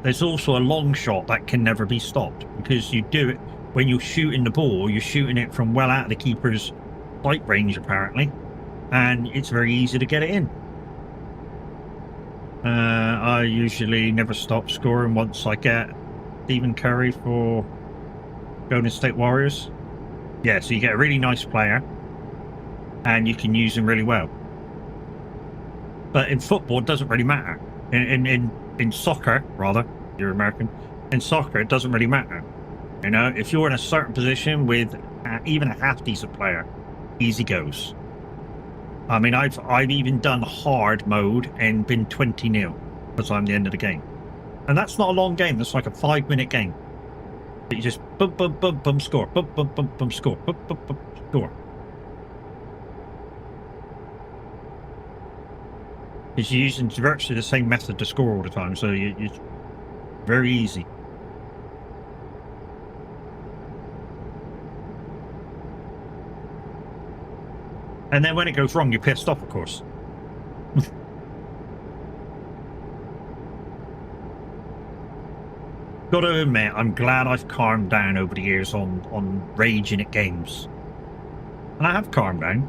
Speaker 1: There's also a long shot that can never be stopped, because you do it when you're shooting the ball, you're shooting it from well out of the keeper's sight range apparently, and it's very easy to get it in. I usually never stop scoring once I get Stephen Curry for Golden State Warriors. Yeah, so you get a really nice player and you can use him really well. But in football, it doesn't really matter. In soccer, rather, you're American. In soccer, it doesn't really matter. You know, if you're in a certain position with even a half decent player, easy goes. I mean, I've even done hard mode and been 20-0 by the time the end of the game. And that's not a long game. That's like a 5-minute game. But you just boom, boom, boom, boom, score. Boom, boom, boom, boom, score. Boom, boom, boom, score. Because you're using virtually the same method to score all the time. So it's very easy. And then when it goes wrong, you're pissed off, of course. Got to admit, I'm glad I've calmed down over the years on raging at games. And I have calmed down.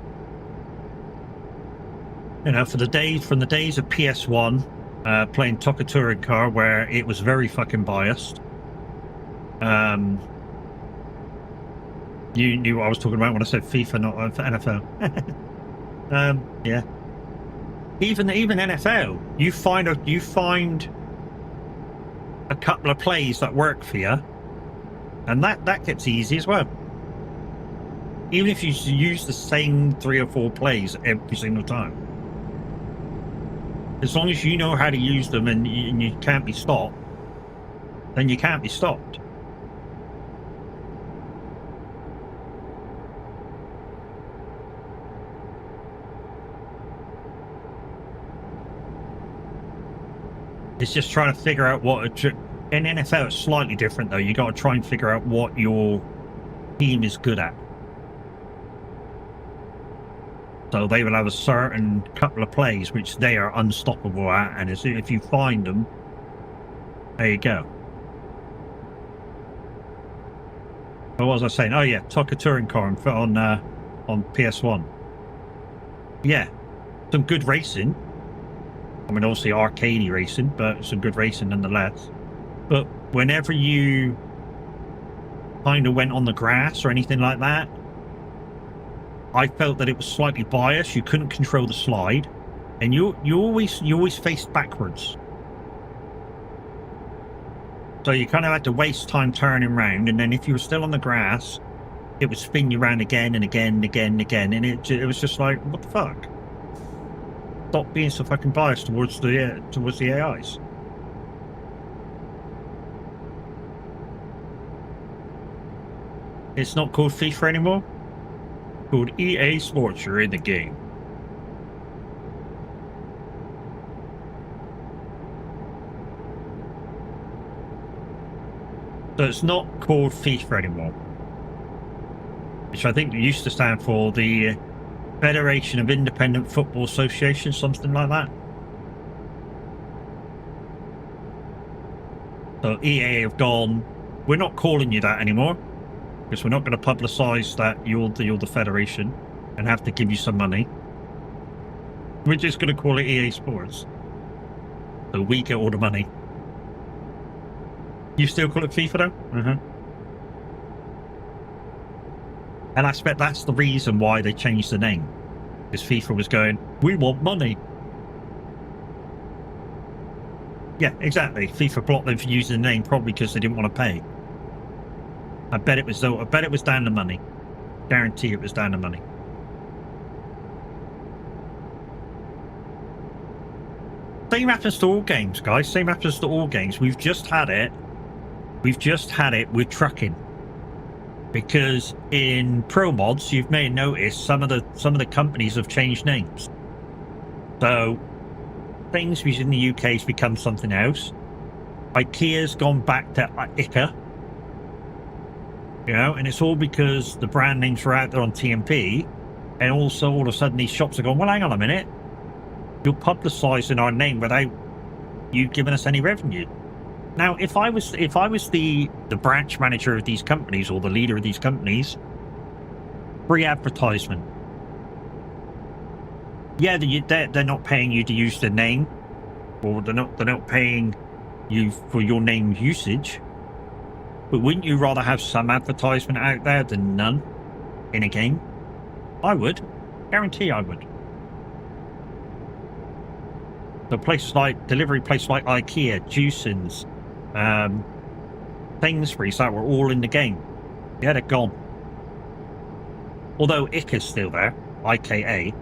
Speaker 1: You know, from the days of PS1, playing Toka Touring Car, where it was very fucking biased. You knew what I was talking about when I said FIFA, not NFL. Yeah. Even NFL, you find a couple of plays that work for you, and that gets easy as well. Even if you use the same 3 or 4 plays every single time, as long as you know how to use them and you can't be stopped, then you can't be stopped. It's just trying to figure out what in NFL it's slightly different though. You got to try and figure out what your team is good at. So they will have a certain couple of plays which they are unstoppable at, and if you find them, there you go. What was I saying? Oh yeah, Toka Touring Car on PS1. Yeah, some good racing. I mean, obviously arcadey racing, but some good racing nonetheless. But whenever you kind of went on the grass or anything like that, I felt that it was slightly biased. You couldn't control the slide, and you always faced backwards. So you kind of had to waste time turning around, and then if you were still on the grass, it would spin you around again and again and again and again, and it was just like, what the fuck? Stop being so fucking biased towards the AIs. It's not called FIFA anymore. It's called EA Sports. You're in the game. So it's not called FIFA anymore, which I think used to stand for the Federation of Independent Football Association, something like that. So EA have gone, we're not calling you that anymore, because we're not going to publicise that you're the Federation and have to give you some money. We're just going to call it EA Sports, so we get all the money. You still call it FIFA though? And I expect that's the reason why they changed the name. Because FIFA was going, we want money. Yeah, exactly. FIFA blocked them for using the name probably because they didn't want to pay. I bet it was down to money. Guarantee it was down to money. Same happens to all games, guys. Same happens to all games. We've just had it with trucking. Because in Pro Mods, you may notice some of the companies have changed names. So things in the UK has become something else. IKEA's gone back to IKEA. You know, and it's all because the brand names were out there on TMP, and also all of a sudden these shops are going, well, hang on a minute, you're publicising our name without you giving us any revenue. Now, if I was the branch manager of these companies or the leader of these companies, free advertisement. Yeah, they're not paying you to use the name, or they're not paying you for your name usage. But wouldn't you rather have some advertisement out there than none in a game? I would. Guarantee I would. The places like delivery places like IKEA, Juicens, Sainsbury's that were all in the game. Yeah, they're gone. Although IKA's still there, IKA.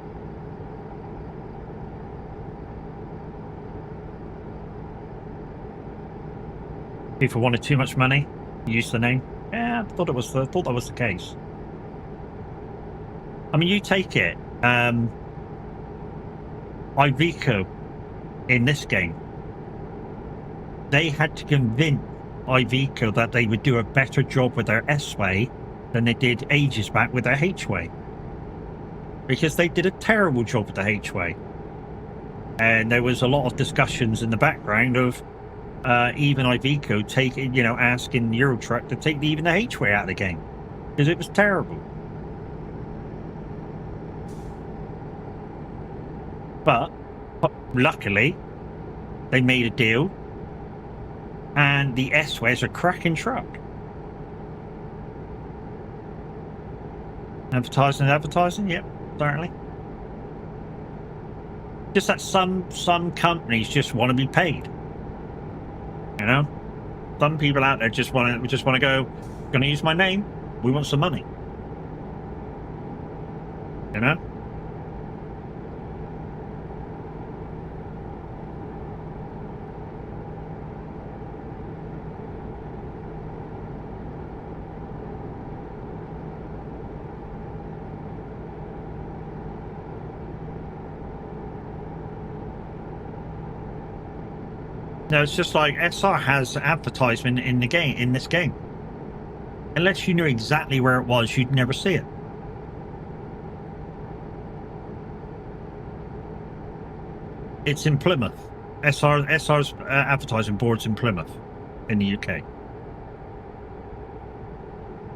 Speaker 1: People wanted too much money, use the name. Yeah, I thought that was the case. I mean, you take it. Iveco in this game, they had to convince Iveco that they would do a better job with their S-Way than they did ages back with their H-Way, because they did a terrible job with the H-Way, and there was a lot of discussions in the background of even Iveco taking, asking Eurotruck to take even the H-Way out of the game because it was terrible. But luckily, they made a deal, and the S-Way is a cracking truck. Advertising, yep, certainly. Just that some companies just want to be paid. You know, some people out there just want to go. Going to use my name. We want some money. You know. No, it's just like SR has advertisement in the game, in this game. Unless you knew exactly where it was, you'd never see it. It's in Plymouth. SR's advertising board's in Plymouth, in the UK.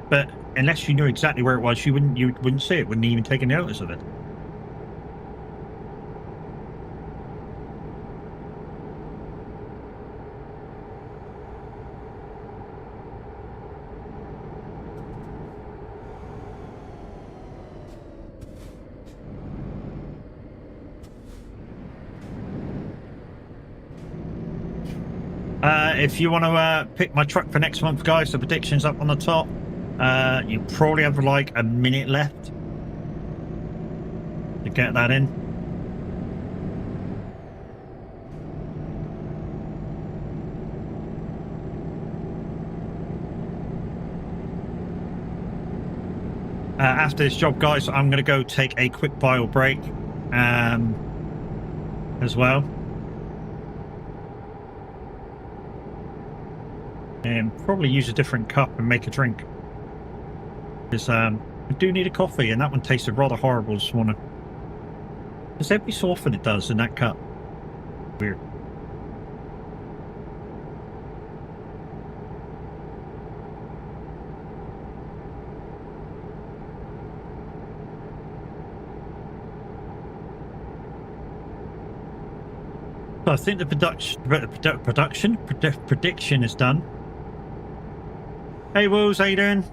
Speaker 1: But unless you knew exactly where it was, you wouldn't see it. Wouldn't even take a notice of it. If you want to pick my truck for next month, guys, the prediction's up on the top. You probably have like a minute left to get that in. After this job, guys, I'm going to go take a quick bile break as well. And probably use a different cup and make a drink. Because I do need a coffee, and that one tasted rather horrible this morning. Because every so often it does in that cup. Weird. So I think the prediction is done. Hey Wolves, how you doing?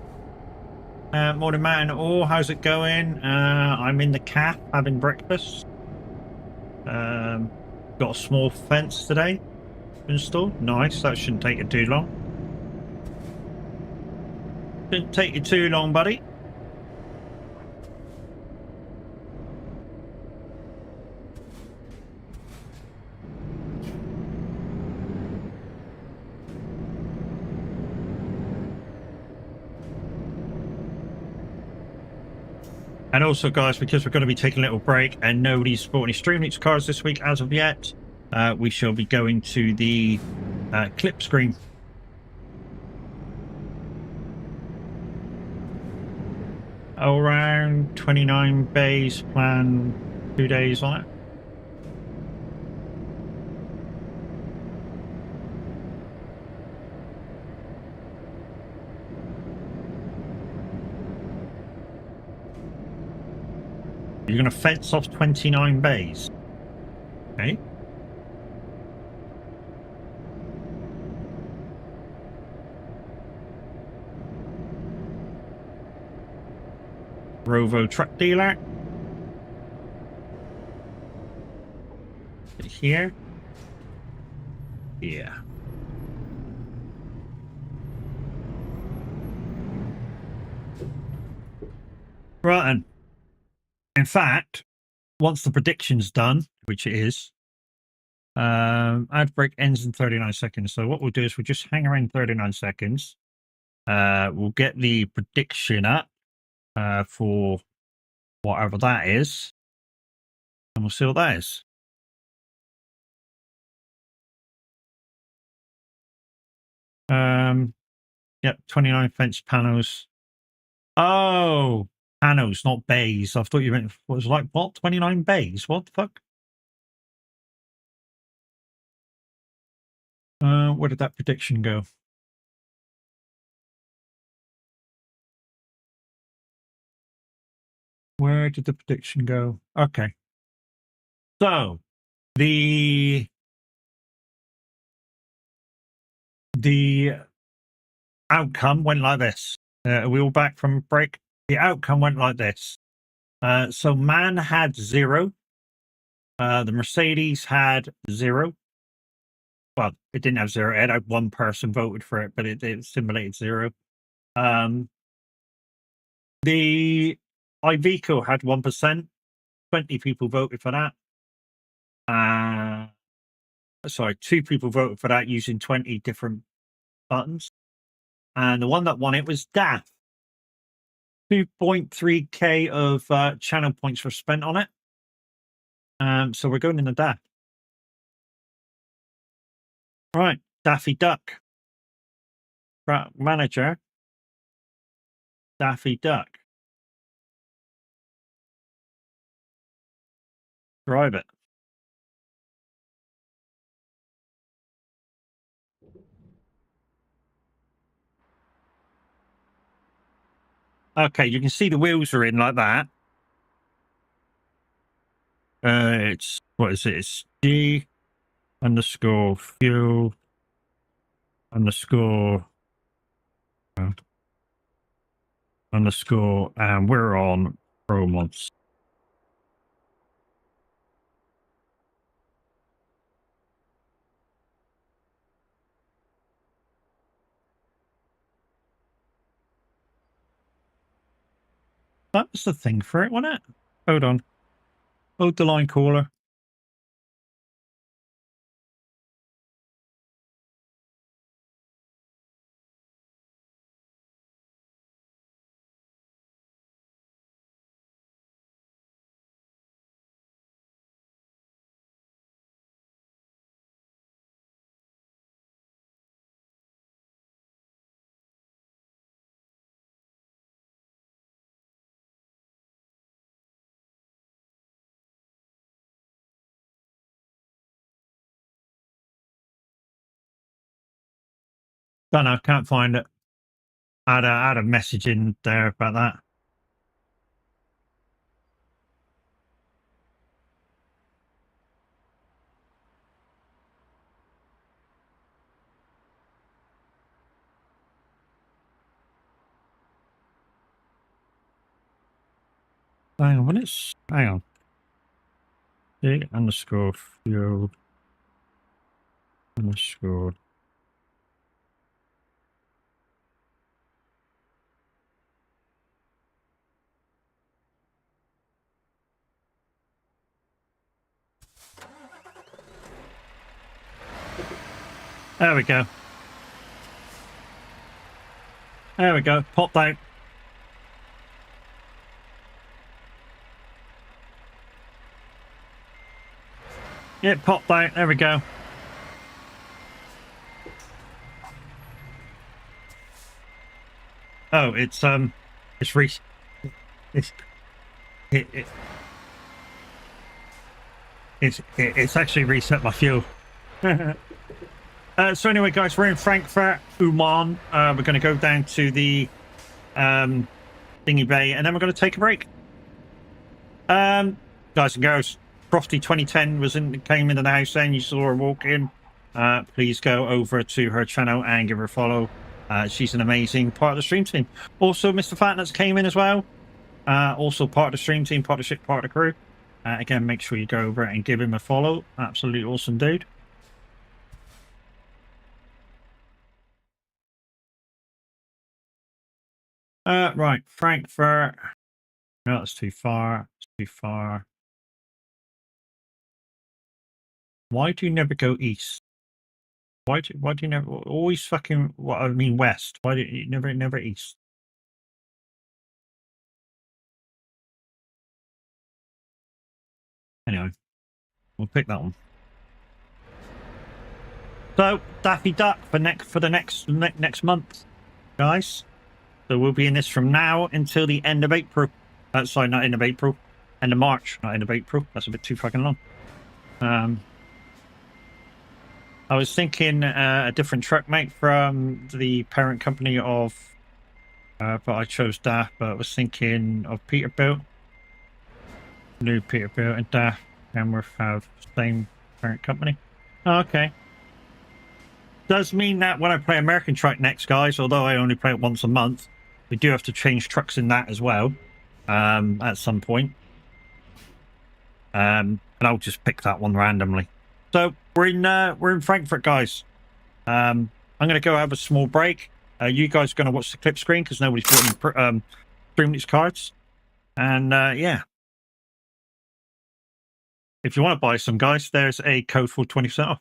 Speaker 1: Morning man, how's it going? I'm in the caf having breakfast. Got a small fence today installed. Nice, that shouldn't take it too long. Shouldn't take you too long, buddy. And also, guys, because we're going to be taking a little break and nobody's bought any Stream Leaks cars this week as of yet, we shall be going to the clip screen. around 29 bays, plan 2 days on it. You're going to fence off 29 bays. Okay. Rovo truck dealer. Here. Yeah. Right then. In fact, once the prediction's done, which it is, ad break ends in 39 seconds. So what we'll do is we'll just hang around 39 seconds. We'll get the prediction up for whatever that is, and we'll see what that is. Yep, 29 fence panels. Oh, panels, not bays. I thought you meant, what was like, what? 29 bays? What the fuck? Where did that prediction go? Where did the prediction go? Okay. So, the outcome went like this. Are we all back from break? The outcome went like this. So Man had 0. The Mercedes had 0. Well, it didn't have 0. It had 1 person voted for it, but it simulated 0. The Iveco had 1%. 20 people voted for that. Sorry, 2 people voted for that using 20 different buttons. And the one that won it was DAF. 2.3k of channel points were spent on it. So we're going in the DAF. Right, Daffy Duck. Track manager. Daffy Duck. Drive it. Okay, you can see the wheels are in like that. It's, what is it? It's G underscore fuel underscore underscore, and we're on Pro Mods. That was the thing for it, wasn't it? Hold on. Hold the line caller. Don't know, can't find it. I had a message in there about that. Hang on, when it's, hang on. G underscore fuel underscore. There we go. There we go. Popped out. It popped out. There we go. Oh, it's It's it, it, it's actually reset my fuel. So anyway, guys, we're in Frankfurt, Oman. We're going to go down to the Dingy Bay, and then we're going to take a break. Guys and girls, Crofty 2010 came into the house. Then you saw her walk in. Please go over to her channel and give her a follow. She's an amazing part of the stream team. Also, Mr. Fatnuts came in as well. Also part of the stream team, part of the crew. Again, make sure you go over and give him a follow. Absolutely awesome dude. Right, Frankfurt. No, that's too far. It's too far. Why do you never go east? Why do you never always fucking what I mean west? Why do you never east? Anyway, we'll pick that one. So Daffy Duck for the next month, guys. So we'll be in this from now until the end of April. Sorry, not end of April, end of March, not end of April. That's a bit too fucking long. I was thinking a different truck mate from the parent company of, but I chose DAF. But I was thinking of Peterbilt. New Peterbilt and DAF, Kenworth have same parent company. Oh, okay. Does mean that when I play American Truck next, guys, although I only play it once a month, we do have to change trucks in that as well at some point. And I'll just pick that one randomly. So we're in Frankfurt, guys. I'm going to go have a small break. You guys are going to watch the clip screen because nobody's bought any Streamlix cards. And yeah, if you want to buy some, guys, there's a code for 20% off.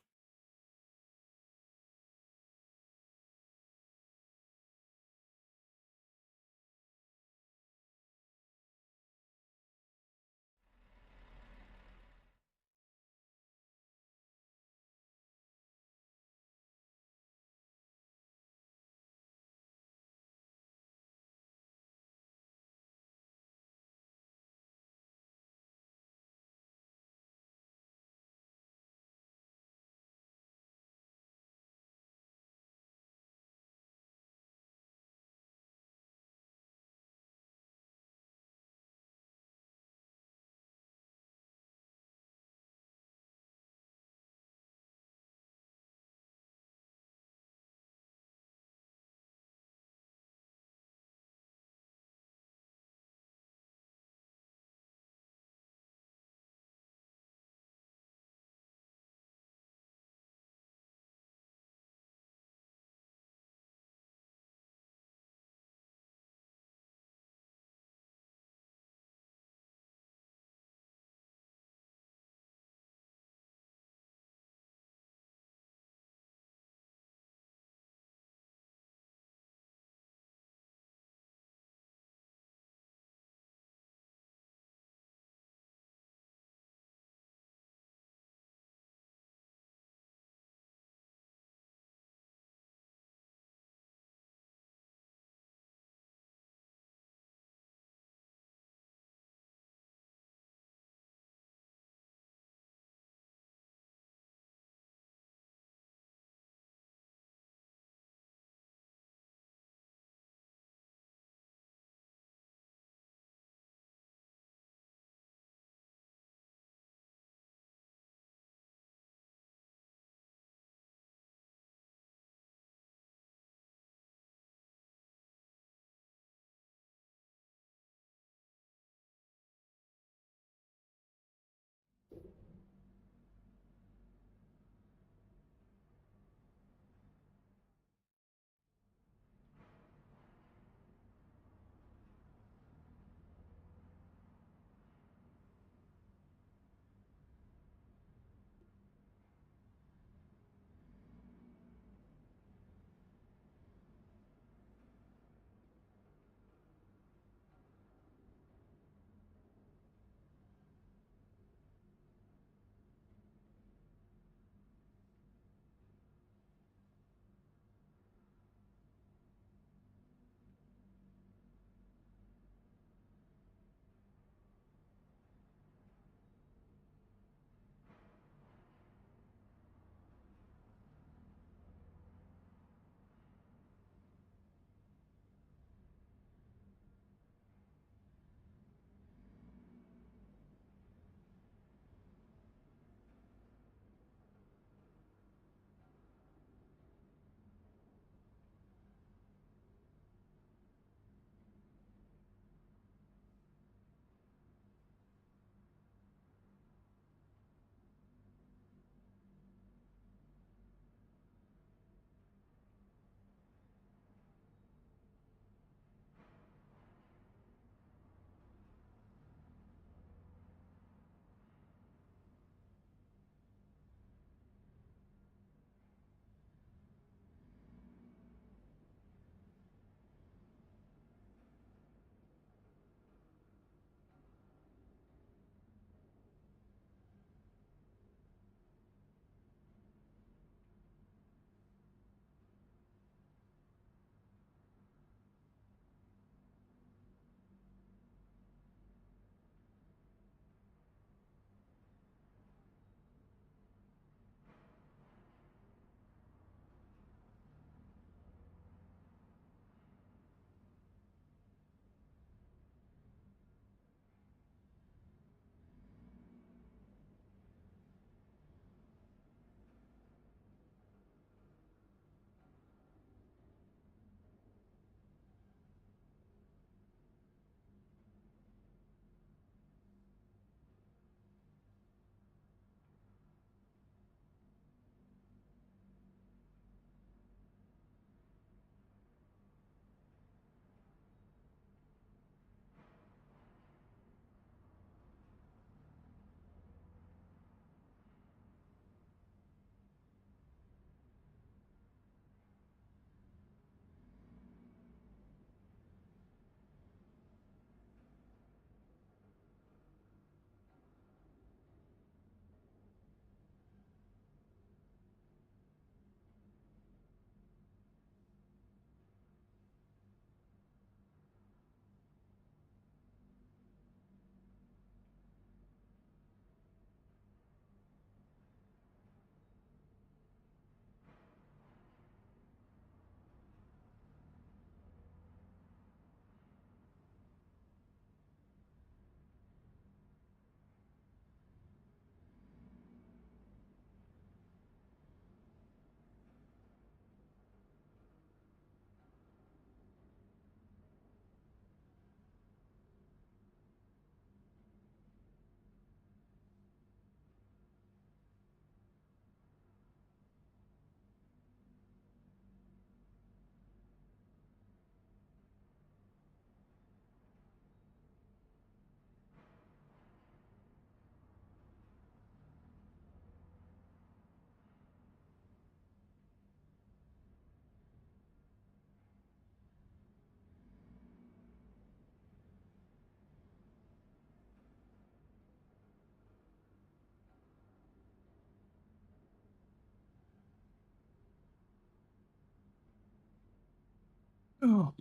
Speaker 1: Oh.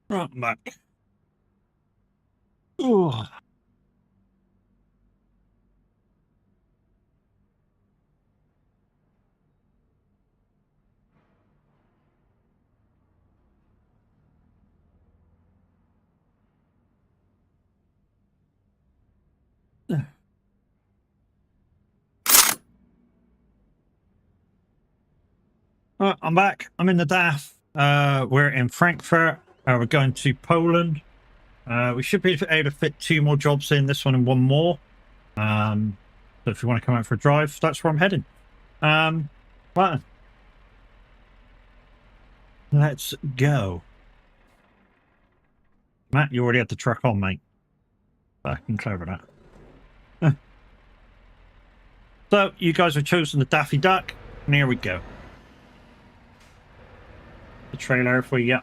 Speaker 1: Right, I'm back. Oh. Right, I'm back. I'm in the DAF. We're in Frankfurt. We're going to Poland. We should be able to fit 2 more jobs in, this one and 1 more. So if you want to come out for a drive, that's where I'm heading. Right. Let's go. Matt, you already had the truck on, mate. I can cover that. So, you guys have chosen the Daffy Duck, and here we go. The trailer for you.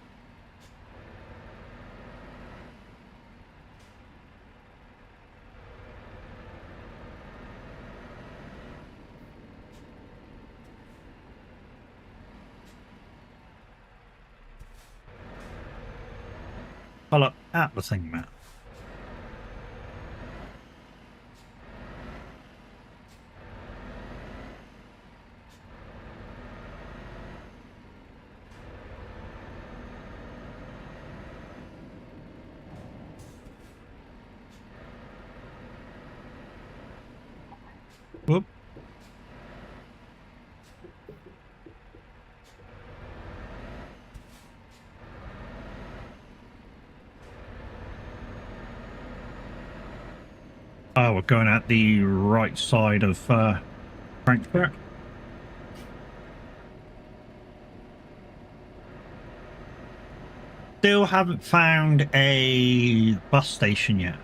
Speaker 1: Oh, look at the thing, Matt. Whoop. Oh, we're going at the right side of Frankfurt. Still haven't found a bus station yet.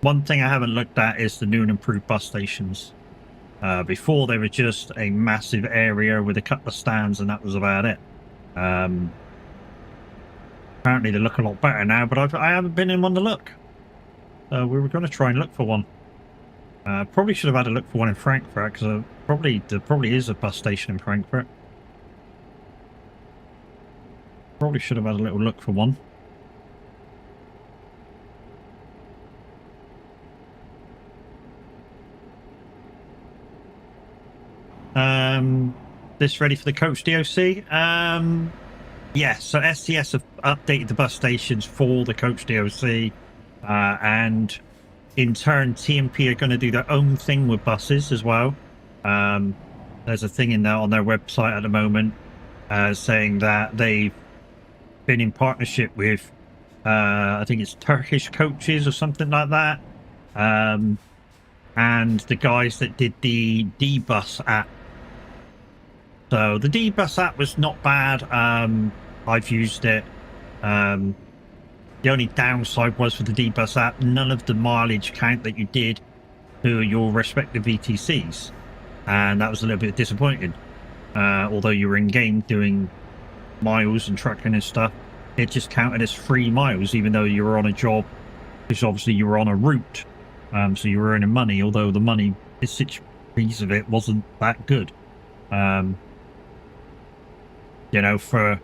Speaker 1: One thing I haven't looked at is the new and improved bus stations. Before, they were just a massive area with a couple of stands, and that was about it. Apparently, they look a lot better now, but I haven't been in one to look. We were going to try and look for one. Probably should have had a look for one in Frankfurt, because there probably is a bus station in Frankfurt. Probably should have had a little look for one. This ready for the coach DOC? Yeah, so STS have updated the bus stations for the coach DOC, and in turn TMP are going to do their own thing with buses as well. There's a thing in there on their website at the moment saying that they've been in partnership with I think it's Turkish coaches or something like that, and the guys that did the D-Bus app. So the D-Bus app was not bad. I've used it. The only downside was for the D-Bus app, none of the mileage count that you did to your respective VTCs, and that was a little bit disappointing. Although you were in game doing miles and trucking and stuff, it just counted as 3 miles, even though you were on a job, because obviously you were on a route, so you were earning money. Although the money, this piece of it wasn't that good. You know, for, I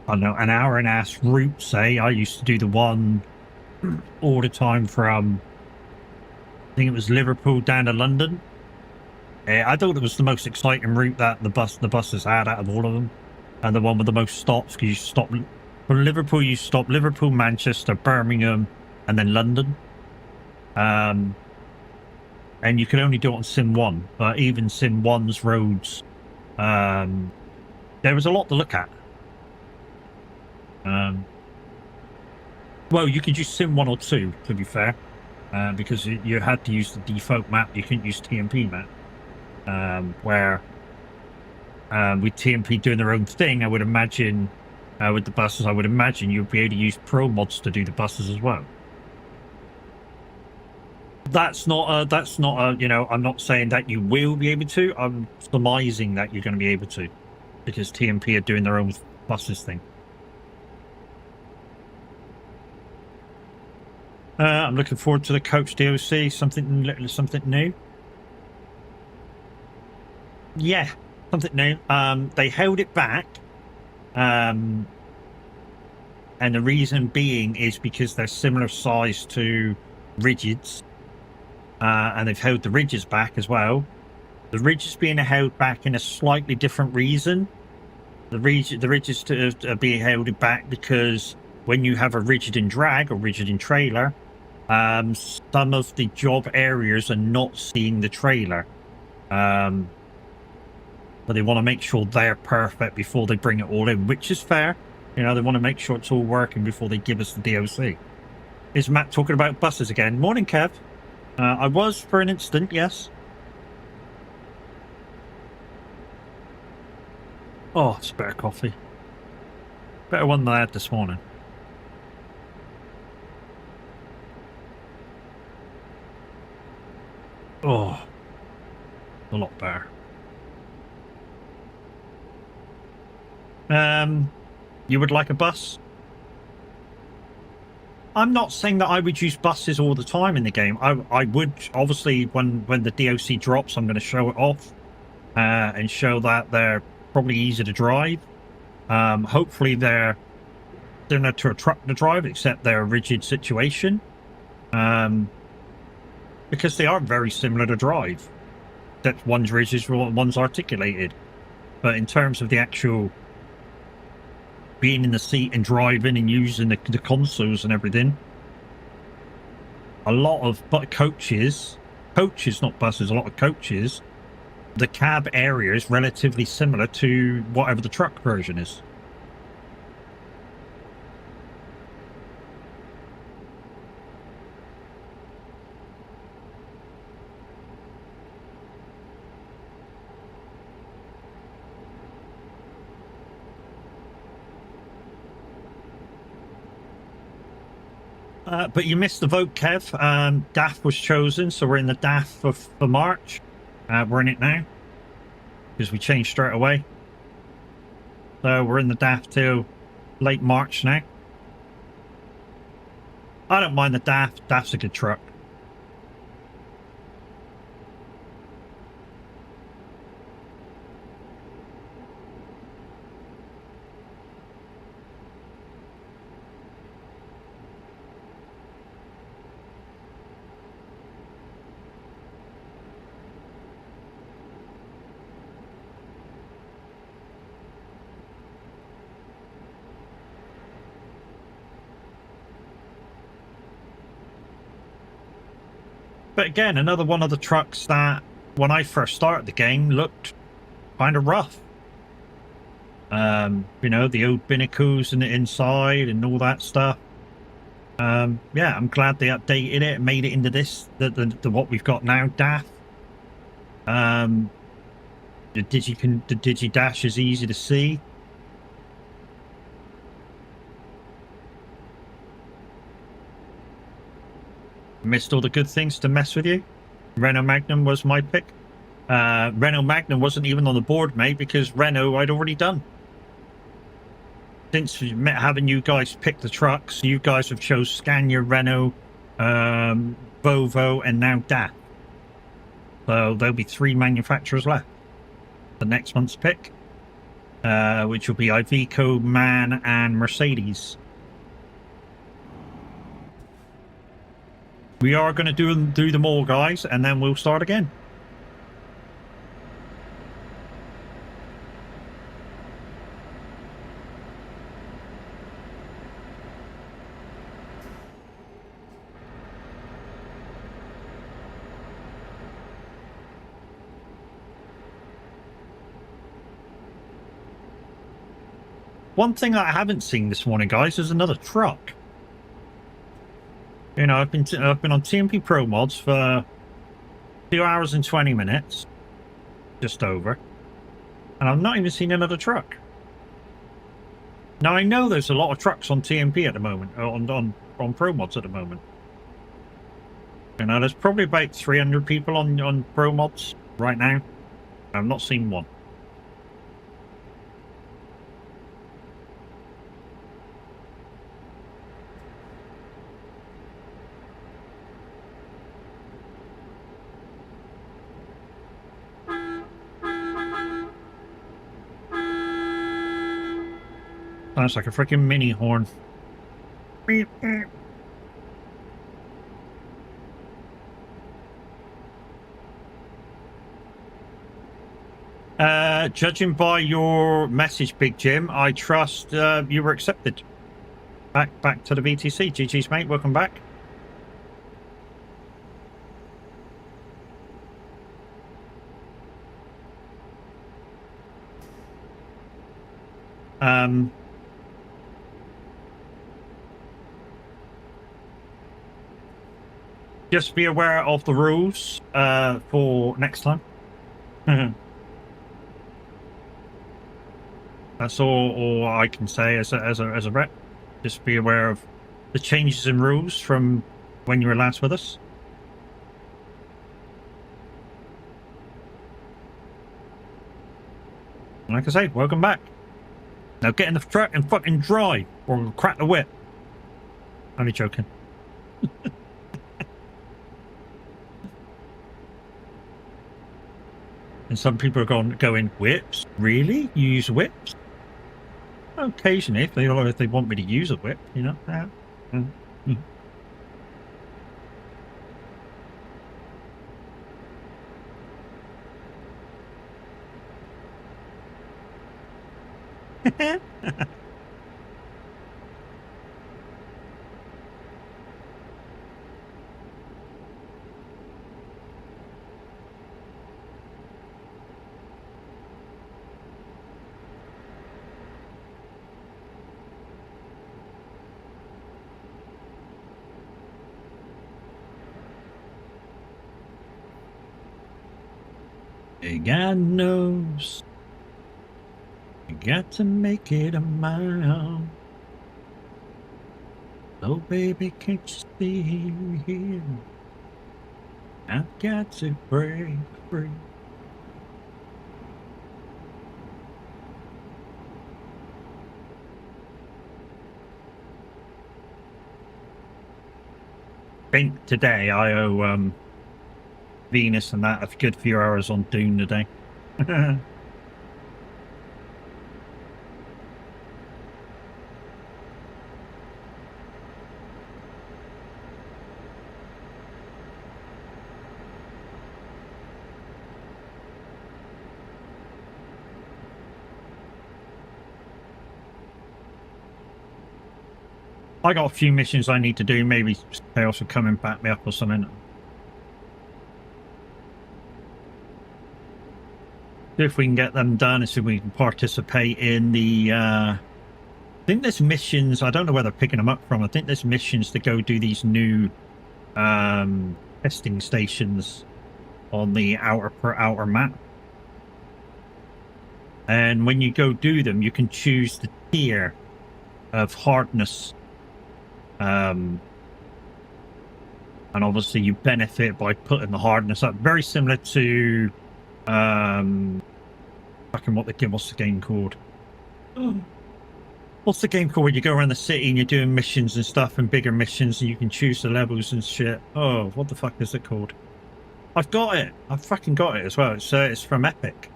Speaker 1: don't know, an hour and a half route, say, I used to do the one all the time from, I think it was Liverpool down to London. I thought it was the most exciting route that the buses had out of all of them, and the one with the most stops, because you stop from Liverpool, you stop Liverpool, Manchester, Birmingham, and then London. And you could only do it on Sim 1, but even Sim 1's roads, there was a lot to look at. Well, you could use Sim 1 or 2, to be fair, because you had to use the default map. You couldn't use TMP map. Where with TMP doing their own thing, I would imagine, with the buses, I would imagine you'd be able to use pro mods to do the buses as well. That's not a, you know, I'm not saying that you will be able to. I'm surmising that you're going to be able to, because TMP are doing their own buses thing. I'm looking forward to the coach DOC, something new. Yeah, something new. They held it back And the reason being is because they're similar size to rigids, and they've held the ridges back as well. The ridges being held back in a slightly different reason. The ridges are being held back because when you have a rigid in drag or rigid in trailer, some of the job areas are not seeing the trailer. But they want to make sure they're perfect before they bring it all in, which is fair. You know, they want to make sure it's all working before they give us the DOC. Is Matt talking about buses again? Morning, Kev. I was for an instant, yes. Oh, it's better coffee. Better one than I had this morning. Oh, a lot better. You would like a bus? I'm not saying that I would use buses all the time in the game. I would, obviously, when the DOC drops, I'm going to show it off and show that they're probably easy to drive. Hopefully they're similar to a truck to drive, except they're a rigid situation. Because they are very similar to drive. That one's rigid, one's articulated. But in terms of the actual being in the seat and driving and using the consoles and everything, a lot of coaches, not buses, a lot of coaches, the cab area is relatively similar to whatever the truck version is. But you missed the vote, Kev. DAF was chosen, so we're in the DAF for March. We're in it now because we changed straight away. So we're in the DAF till late March now. I don't mind the DAF. DAF's a good truck. But again, another one of the trucks that, when I first started the game, looked kind of rough. You know, the old binnacles in the inside and all that stuff. Yeah, I'm glad they updated it and made it into this, the what we've got now, DAF. The Digi Dash is easy to see. Missed all the good things to mess with you. Renault Magnum was my pick. Renault Magnum wasn't even on the board, mate, because Renault I'd already done. Since having you guys pick the trucks, you guys have chose Scania, Renault, Volvo, and now DAF. So there'll be 3 manufacturers left. The next month's pick, which will be Iveco, MAN, and Mercedes. We are going to do them all, guys, and then we'll start again. One thing I haven't seen this morning, guys, is another truck. You know, I've been on TMP Pro Mods for 2 hours and 20 minutes, just over, and I've not even seen another truck. Now I know there's a lot of trucks on TMP at the moment, on Pro Mods at the moment. You know, there's probably about 300 people on Pro Mods right now. I've not seen one. Sounds like a freaking mini horn. Judging by your message, Big Jim, I trust you were accepted. Back to the VTC. GG's, mate. Welcome back. Just be aware of the rules for next time. That's all I can say as a rep. Just be aware of the changes in rules from when you were last with us. Like I say, welcome back. Now get in the truck and fucking drive, or we'll crack the whip. Only joking. And some people are going, whips? Really? You use whips? Occasionally, if they want me to use a whip, you know. God knows you got to make it a mile. Oh, baby, can't you see here? I've got to break free. I think today I owe Venus and that a good few hours on Dune today. I got a few missions I need to do. Maybe Chaos will come and back me up or something. If we can get them done, so we can participate in the I think there's missions. I don't know where they're picking them up from. I think there's missions to go do these new testing stations on the outer map. And when you go do them, you can choose the tier of hardness. And obviously you benefit by putting the hardness up. Very similar to what's the game called? What's the game called where you go around the city and you're doing missions and stuff and bigger missions and you can choose the levels and shit? Oh, what the fuck is it called? I've got it. I've fucking got it as well. It's from Epic.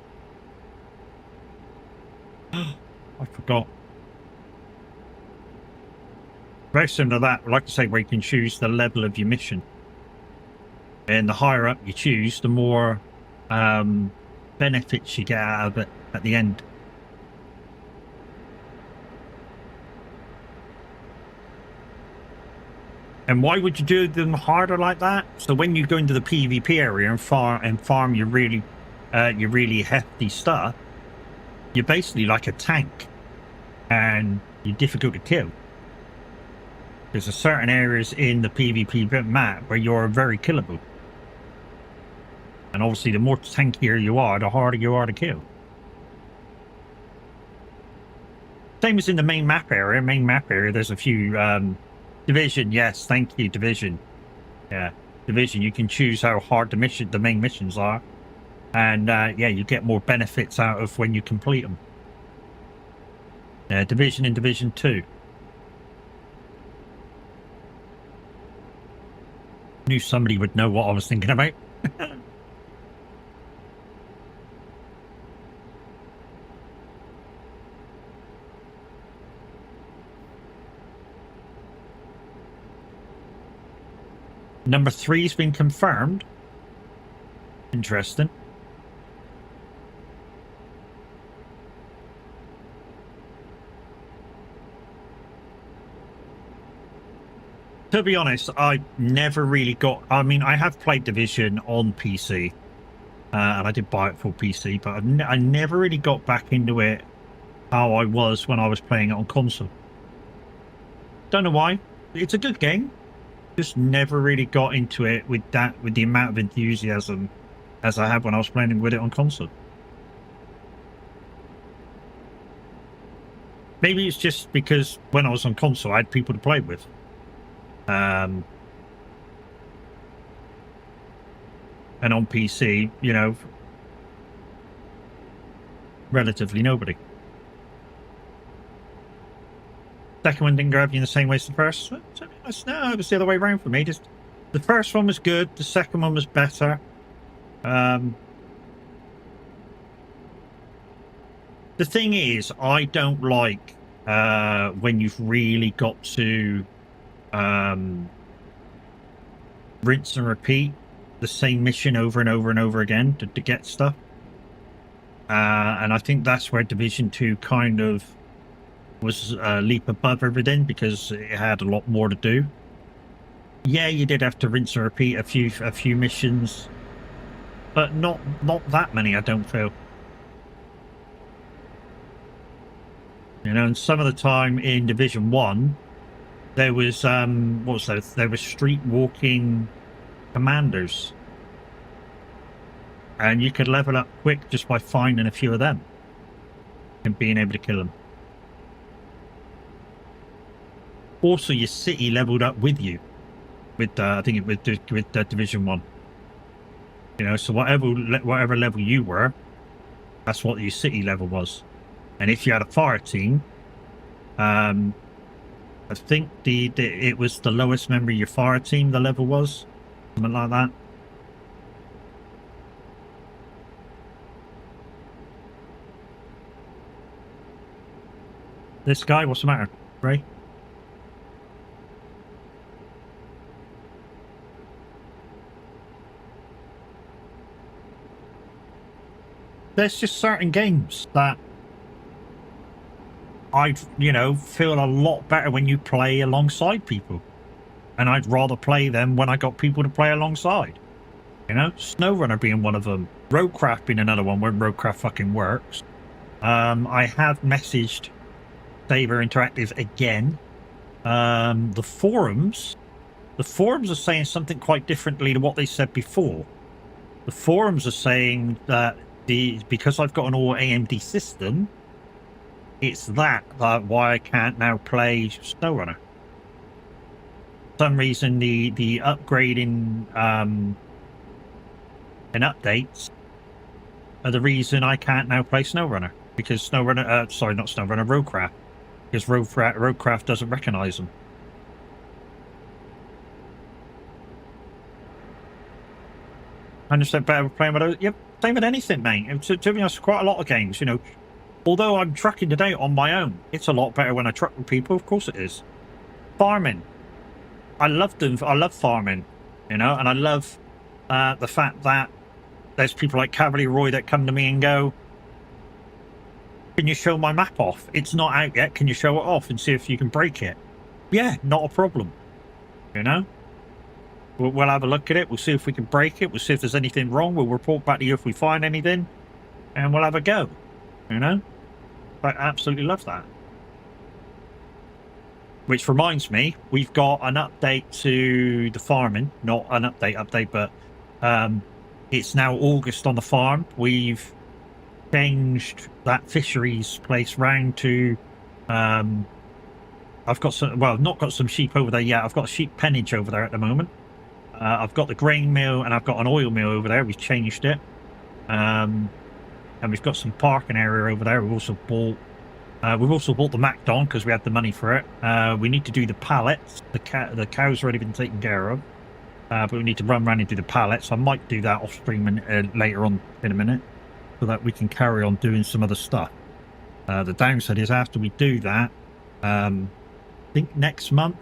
Speaker 1: I forgot. Very similar to that, like I say, where you can choose the level of your mission. And the higher up you choose, the more benefits you get out of it at the end. And why would you do them harder like that? So when you go into the PvP area and farm your really hefty stuff, you're basically like a tank, and you're difficult to kill. There's a certain areas in the PvP map where you're very killable. And obviously the more tankier you are, the harder you are to kill. Same as in the main map area. There's a few Division, yes, thank you, Division. Yeah, Division, you can choose how hard the main missions are. And yeah, you get more benefits out of when you complete them. Division and Division 2. Knew somebody would know what I was thinking about. Number 3's been confirmed. Interesting. To be honest, I never really got... I mean, I have played Division on PC, and I did buy it for PC, but I never really got back into it how I was when I was playing it on console. Don't know why. It's a good game. Just never really got into it with the amount of enthusiasm as I had when I was playing with it on console. Maybe it's just because when I was on console, I had people to play with. And on PC, you know, relatively nobody. Second one didn't grab you in the same way as the first. No, it was the other way around for me. Just the first one was good, the second one was better. The thing is, I don't like when you've really got to rinse and repeat the same mission over and over and over again to get stuff. And I think that's where Division 2 kind of was a leap above everything, because it had a lot more to do. Yeah, you did have to rinse and repeat a few missions, but not that many, I don't feel. You know, and some of the time in Division 1, there was what was that? There was street walking commanders, and you could level up quick just by finding a few of them and being able to kill them. Also, your city leveled up with you, with I think with Division 1. You know, so whatever level you were, that's what your city level was. And if you had a fire team, I think it was the lowest member of your fire team the level was, something like that. This guy, what's the matter, Ray? There's just certain games that I'd, you know, feel a lot better when you play alongside people. And I'd rather play them when I got people to play alongside. You know, SnowRunner being one of them. Roadcraft being another one where Roadcraft fucking works. I have messaged Saber Interactive again. The forums are saying something quite differently to what they said before. The forums are saying that because I've got an all AMD system, it's that why I can't now play SnowRunner. For some reason, the upgrading and updates are the reason I can't now play SnowRunner, because SnowRunner, sorry, not SnowRunner, Roadcraft, because Roadcraft doesn't recognize them. I understand better playing with those. Yep, same with anything, mate. To be honest, quite a lot of games, you know. Although I'm trucking today on my own, it's a lot better when I truck with people. Of course it is. Farming, I love farming, you know, and I love the fact that there's people like Cavalry Roy that come to me and go, "Can you show my map off? It's not out yet. Can you show it off and see if you can break it?" Yeah, not a problem. You know, we'll have a look at it. We'll see if we can break it. We'll see if there's anything wrong. We'll report back to you if we find anything, and we'll have a go. You know, I absolutely love that. Which reminds me, we've got an update to the farming. Not an update, but it's now August on the farm. We've changed that fisheries place round to I've got some, well, not got some sheep over there yet. I've got a sheep pennage over there at the moment. I've got the grain mill and I've got an oil mill over there. We've changed it. And we've got some parking area over there. We've also bought the MacDon because we had the money for it. We need to do the pallets. The cow's already been taken care of. But we need to run around and do the pallets. I might do that off stream later on in a minute, so that we can carry on doing some other stuff. The downside is after we do that, I think next month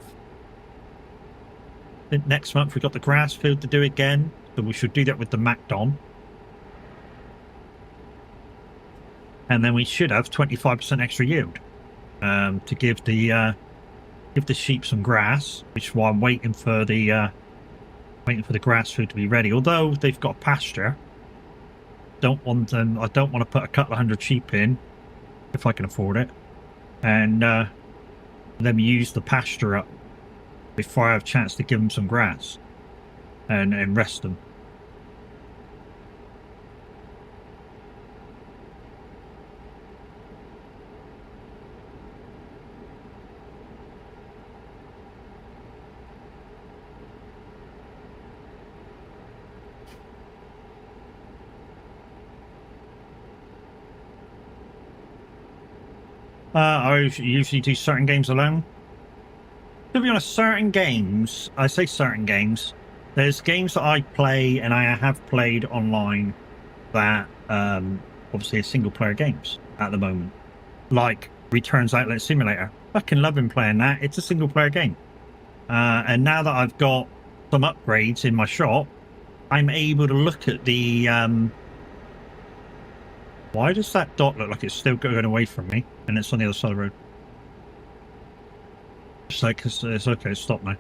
Speaker 1: think next month we've got the grass field to do again, so we should do that with the MacDon. And then we should have 25% extra yield to give the sheep some grass, which is why I'm waiting for the grass food to be ready. Although they've got pasture, I don't want to put a couple of hundred sheep in if I can afford it, and them use the pasture up before I have a chance to give them some grass and rest them. I usually do certain games alone. To be honest, certain games, I say certain games, there's games that I play and I have played online that obviously are single player games at the moment. Like Returns Outlet Simulator. Fucking loving playing that. It's a single player game. And now that I've got some upgrades in my shop, I'm able to look at the why does that dot look like it's still going away from me and it's on the other side of the road? It's like, it's okay, stop now.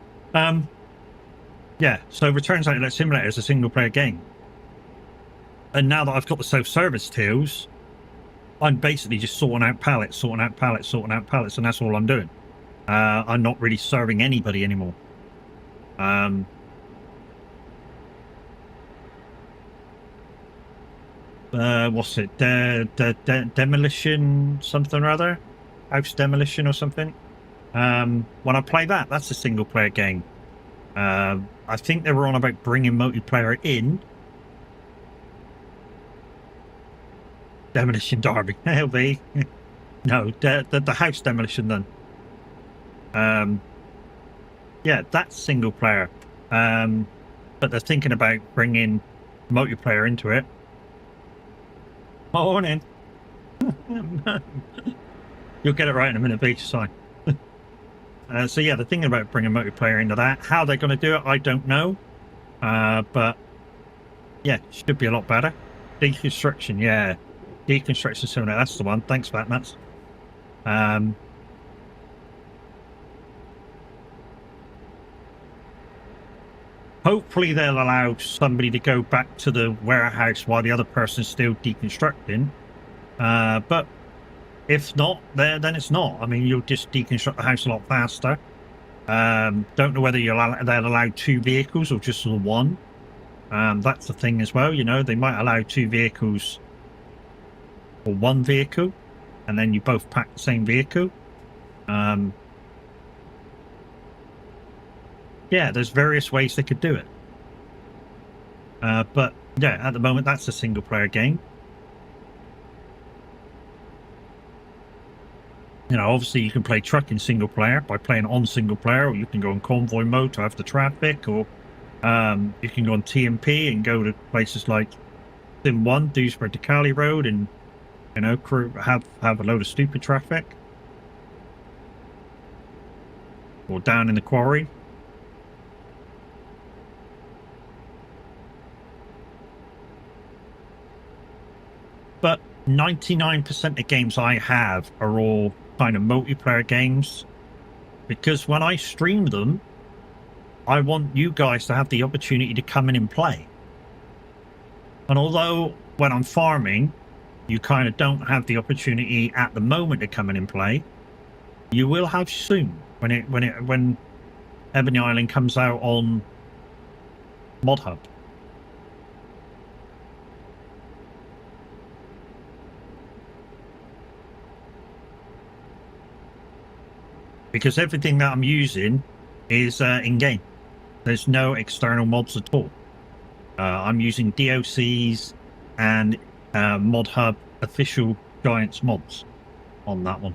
Speaker 1: Yeah, so Returns Outlet Simulator is a single player game. And now that I've got the self-service tools, I'm basically just sorting out pallets, and that's all I'm doing. I'm not really serving anybody anymore. What's it? Demolition something or other? House Demolition or something? When I play that, that's a single player game. I think they were on about bringing multiplayer in. Demolition Derby. LV. No, the House Demolition then. Yeah, that's single player. But they're thinking about bringing multiplayer into it. Morning. You'll get it right in a minute, Beach. Sorry. So yeah, they're thinking about bringing multiplayer into that. How they're going to do it, I don't know. But yeah, should be a lot better. Deconstruction, yeah. Deconstruction Simulator, that's the one. Thanks for that, Nuts. Hopefully they'll allow somebody to go back to the warehouse while the other person's still deconstructing. But if not, then it's not. I mean, you'll just deconstruct the house a lot faster. Don't know whether they'll allow 2 vehicles or just the one. That's the thing as well, you know, they might allow 2 vehicles or 1 vehicle, and then you both pack the same vehicle. Yeah, there's various ways they could do it. But yeah, at the moment, that's a single player game. You know, obviously you can play truck in single player by playing on single player, or you can go in convoy mode to have the traffic, or you can go on TMP and go to places like Sim 1, Dewsbury to Cali Road, and, you know, have a load of stupid traffic. Or down in the quarry. But 99% of games I have are all kind of multiplayer games, because when I stream them, I want you guys to have the opportunity to come in and play. And although when I'm farming, you kind of don't have the opportunity at the moment to come in and play, you will have soon when Ebony Island comes out on Mod Hub. Because everything that I'm using is in-game. There's no external mods at all. I'm using DOCs and Mod Hub official Giants mods on that one.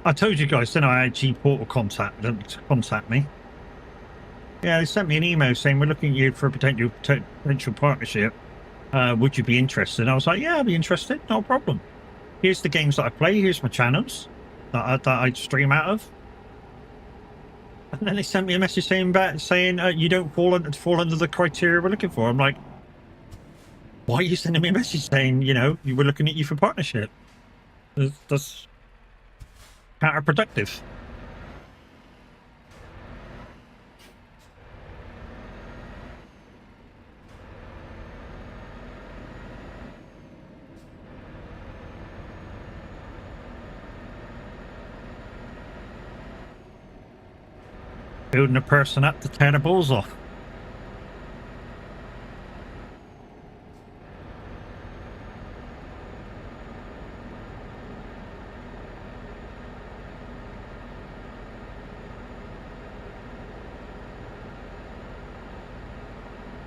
Speaker 1: I told you guys, didn't I? IG Portal contact them to contact me. Yeah, they sent me an email saying we're looking at you for a potential partnership. Would you be interested? And I was like, yeah, I'll be interested. No problem. Here's the games that I play. Here's my channels that I stream out of. And then they sent me a message saying you don't fall under the criteria we're looking for. I'm like, why are you sending me a message saying, you know, we were looking at you for partnership? That's counterproductive. Building a person up to tear the balls off.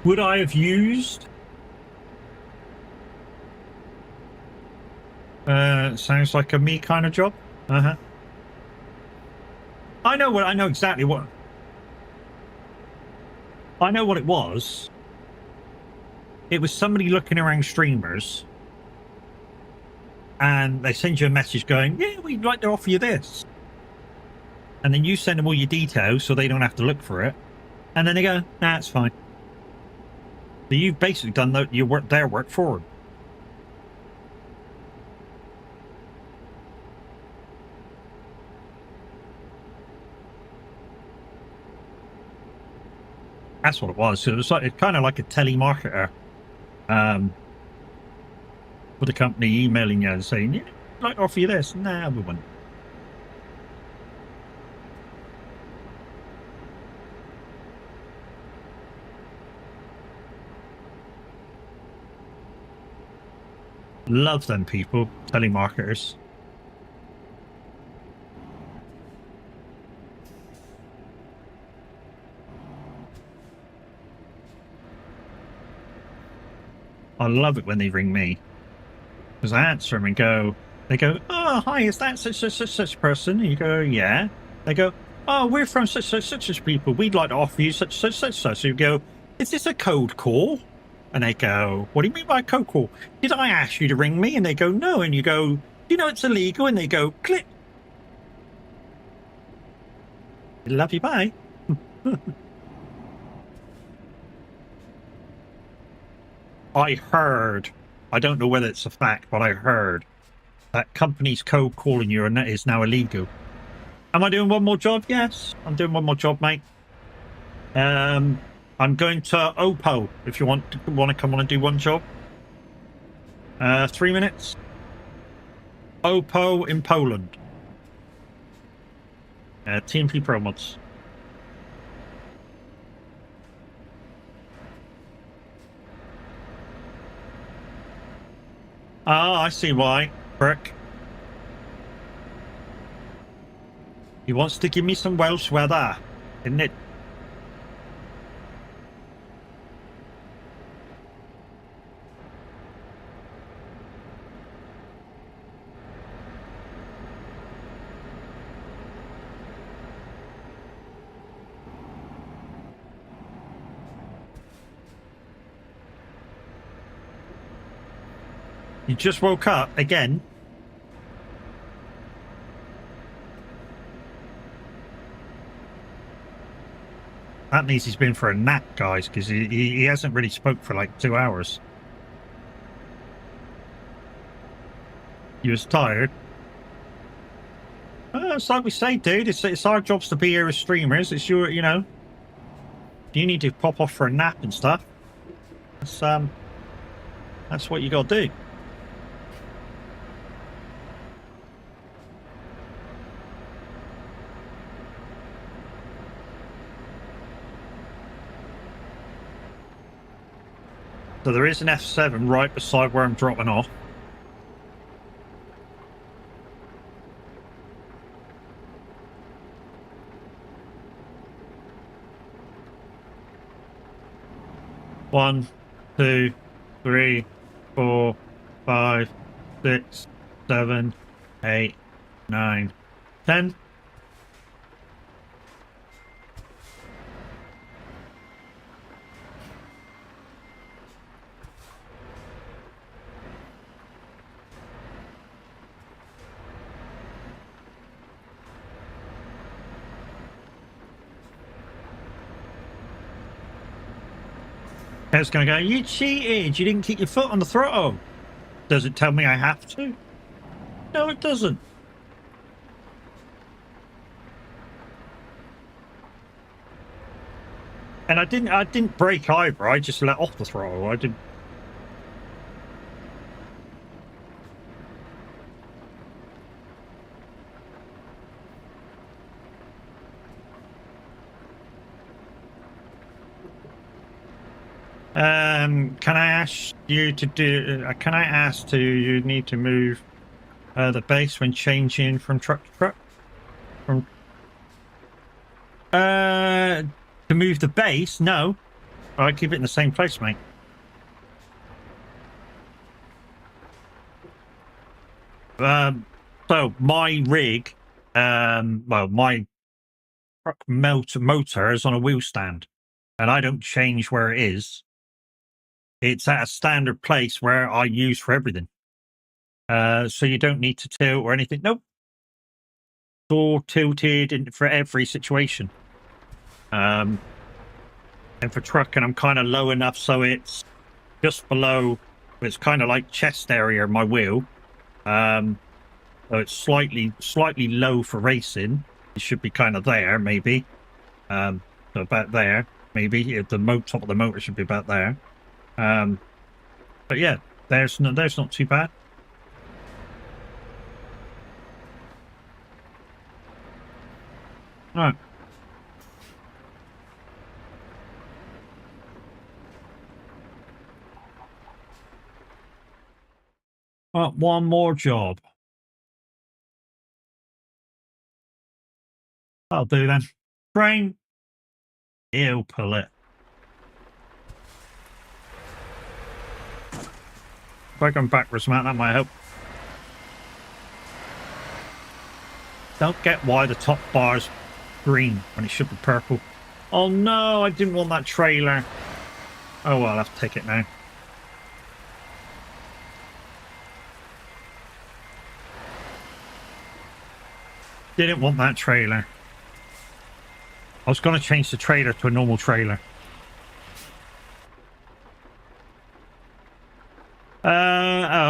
Speaker 1: Would I have used? Sounds like a me kind of job. I know exactly what. I know what it was. It was somebody looking around streamers, and they send you a message going, "Yeah, we'd like to offer you this," and then you send them all your details so they don't have to look for it, and then they go, "Nah, it's fine." So you've basically done their work for them. That's what it was. So it was kind of like a telemarketer, with the company emailing you and saying, "Yeah, I'd like to offer you this." Nah, we wouldn't. Love them people, telemarketers. I love it when they ring me, because I answer them and they go, "Oh, hi, is that such person?" And you go, "Yeah." They go, "Oh, we're from such people. We'd like to offer you such. So you go, "Is this a code call?" And they go, "What do you mean by a code call? Did I ask you to ring me?" And they go, "No." And you go, "Do you know it's illegal?" And they go, "Click." Love you, bye. I heard, I don't know whether it's a fact, but I heard that companies cold calling you is now illegal. Am I doing one more job? Yes, I'm doing one more job, mate. I'm going to Oppo if you want to come on and do one job. 3 minutes. Oppo in Poland. TMP Pro Mods. Ah, I see why. Brick. He wants to give me some Welsh weather, isn't it? You just woke up again. That means he's been for a nap, guys, because he hasn't really spoke for like 2 hours. He was tired. It's like we say, dude. It's our jobs to be here as streamers. It's your, you know. You need to pop off for a nap and stuff. That's what you got to do. So there is an F7 right beside where I'm dropping off. One, 2, 3, 4, 5, 6, 7, 8, 9, 10. It's going to go, you cheated. You didn't keep your foot on the throttle. Does it tell me I have to? No, it doesn't. And I didn't brake either. I just let off the throttle. I didn't. Can I ask you to do? Can I ask to you need to move the base when changing from truck to truck? From to move the base? No, I keep it in the same place, mate. So my rig, well, my truck motor is on a wheel stand, and I don't change where it is. It's at a standard place where I use for everything. So you don't need to tilt or anything. Nope. It's all tilted for every situation. And for trucking, I'm kind of low enough so it's just below. It's kind of like chest area of my wheel. So it's slightly low for racing. It should be kind of there, maybe. So about there, maybe. The top of the motor should be about there. But yeah, there's not too bad. All right. One more job. I'll do then. Train. He'll pull it. If I come backwards, Matt, that might help. Don't get why the top bar's green when it should be purple. Oh no, I didn't want that trailer. Oh well, I'll have to take it now. Didn't want that trailer. I was going to change the trailer to a normal trailer.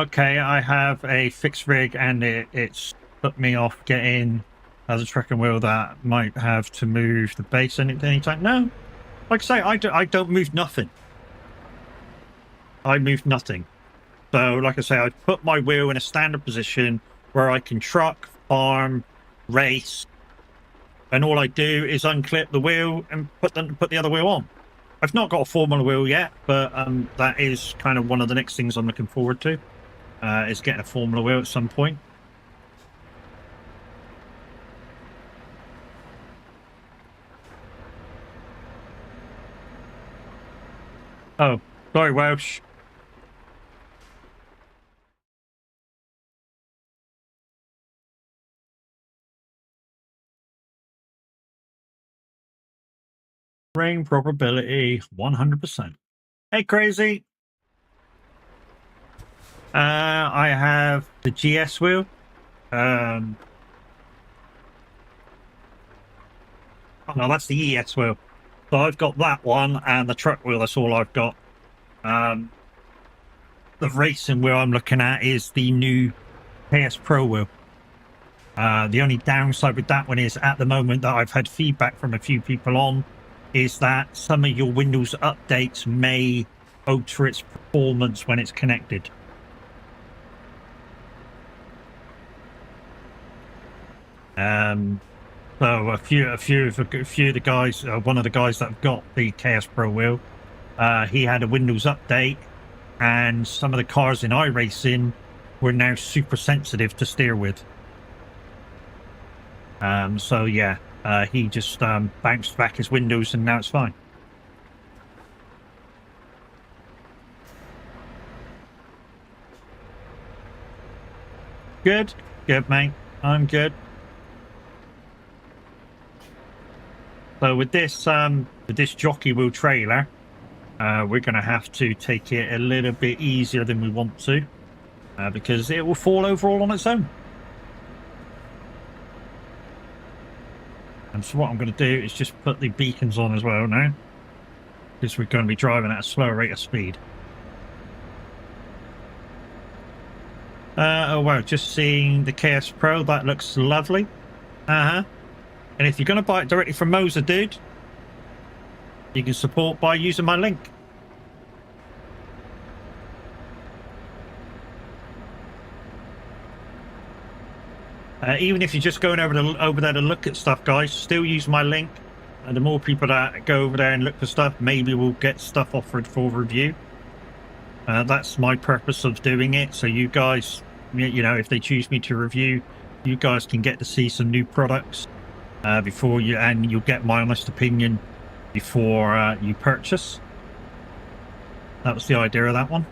Speaker 1: Okay, I have a fixed rig and it's put me off getting as a truck and wheel that might have to move the base anytime. No, like I say, I don't move nothing. I move nothing. So like I say, I put my wheel in a standard position where I can truck, farm, race, and all I do is unclip the wheel and put the other wheel on. I've not got a Formula wheel yet, but that is kind of one of the next things I'm looking forward to, is getting a Formula wheel at some point. Oh, sorry, Welsh. Rain probability 100%. Hey, crazy. I have the GS wheel. Oh no, that's the ES wheel. So I've got that one and the truck wheel. That's all I've got. The racing wheel I'm looking at is the new KS Pro wheel. The only downside with that one is at the moment that I've had feedback from a few people on is that some of your Windows updates may alter its performance when it's connected. So a few of the guys, one of the guys that have got the KS Pro wheel, he had a Windows update, and some of the cars in iRacing were now super sensitive to steer with. So yeah, he just bounced back his Windows, and now it's fine. Good, mate. I'm good. So with this jockey wheel trailer, we're going to have to take it a little bit easier than we want to, because it will fall over all on its own. And so what I'm going to do is just put the beacons on as well now, because we're going to be driving at a slower rate of speed. Oh wow, just seeing the KS Pro, that looks lovely. And if you're going to buy it directly from Moser, dude, you can support by using my link. Even if you're just going over there to look at stuff, guys, still use my link. And the more people that go over there and look for stuff, maybe we'll get stuff offered for review. That's my purpose of doing it. So you guys, you know, if they choose me to review, you guys can get to see some new products before you, and you'll get my honest opinion before you purchase. That was the idea of that one.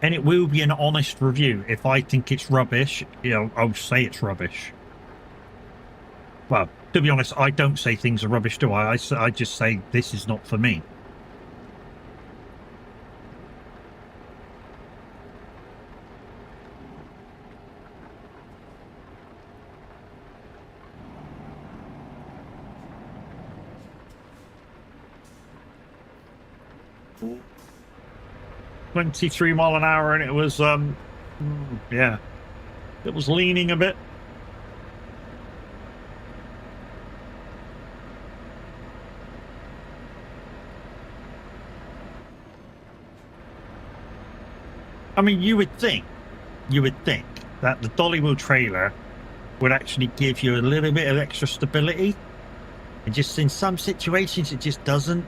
Speaker 1: And it will be an honest review. If I think it's rubbish, you know, I'll say it's rubbish. Well, to be honest, I don't say things are rubbish, do I? I just say this is not for me. Cool. 23 mile an hour, and it was yeah, it was leaning a bit. I mean, you would think that the dolly wheel trailer would actually give you a little bit of extra stability, and just in some situations it just doesn't.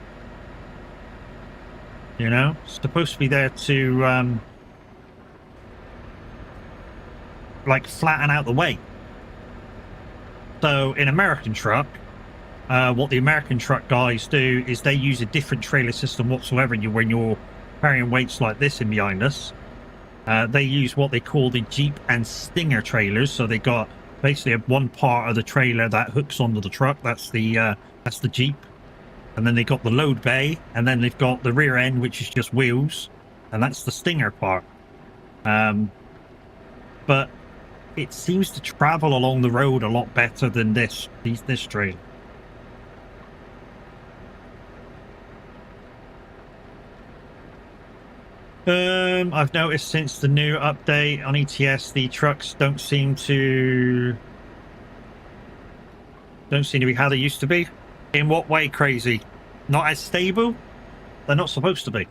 Speaker 1: You know, it's supposed to be there to like flatten out the weight. So in American truck, what the American truck guys do is they use a different trailer system whatsoever. When you're carrying weights like this in behind us, they use what they call the Jeep and Stinger trailers. So they got basically one part of the trailer that hooks onto the truck. That's the Jeep. And then they got the load bay, and then they've got the rear end, which is just wheels, and that's the Stinger part. But it seems to travel along the road a lot better than this trailer. I've noticed since the new update on ETS, the trucks don't seem to be how they used to be. In what way, Crazy? Not as stable? They're not supposed to be.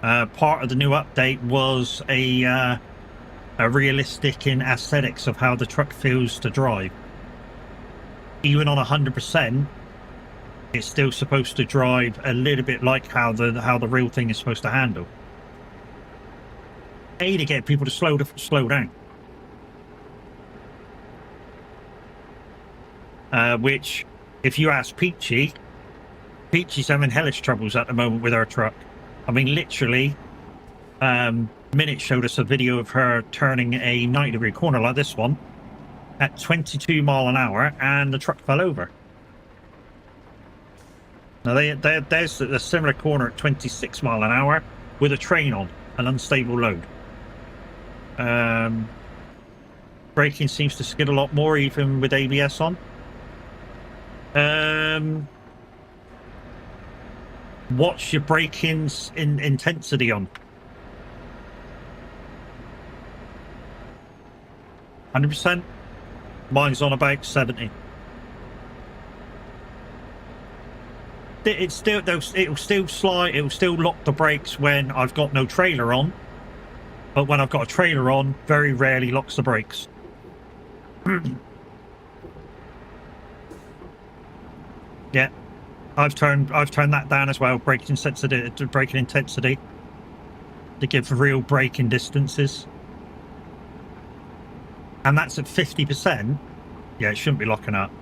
Speaker 1: Part of the new update was a realistic in aesthetics of how the truck feels to drive. Even on 100%, it's still supposed to drive a little bit like how the real thing is supposed to handle. To get people to slow down. Which, if you ask Peachy's having hellish troubles at the moment with her truck. I mean, literally, Minute showed us a video of her turning a 90-degree corner like this one at 22 mile an hour, and the truck fell over. Now, there's a similar corner at 26 mile an hour with a train on, an unstable load. Braking seems to skid a lot more, even with ABS on. What's your braking intensity on? 100%? Mine's on about 70. It'll still slide. It'll still lock the brakes when I've got no trailer on, but when I've got a trailer on, very rarely locks the brakes. Yeah, I've turned that down as well. Braking intensity to give real braking distances, and that's at 50%. Yeah, it shouldn't be locking up.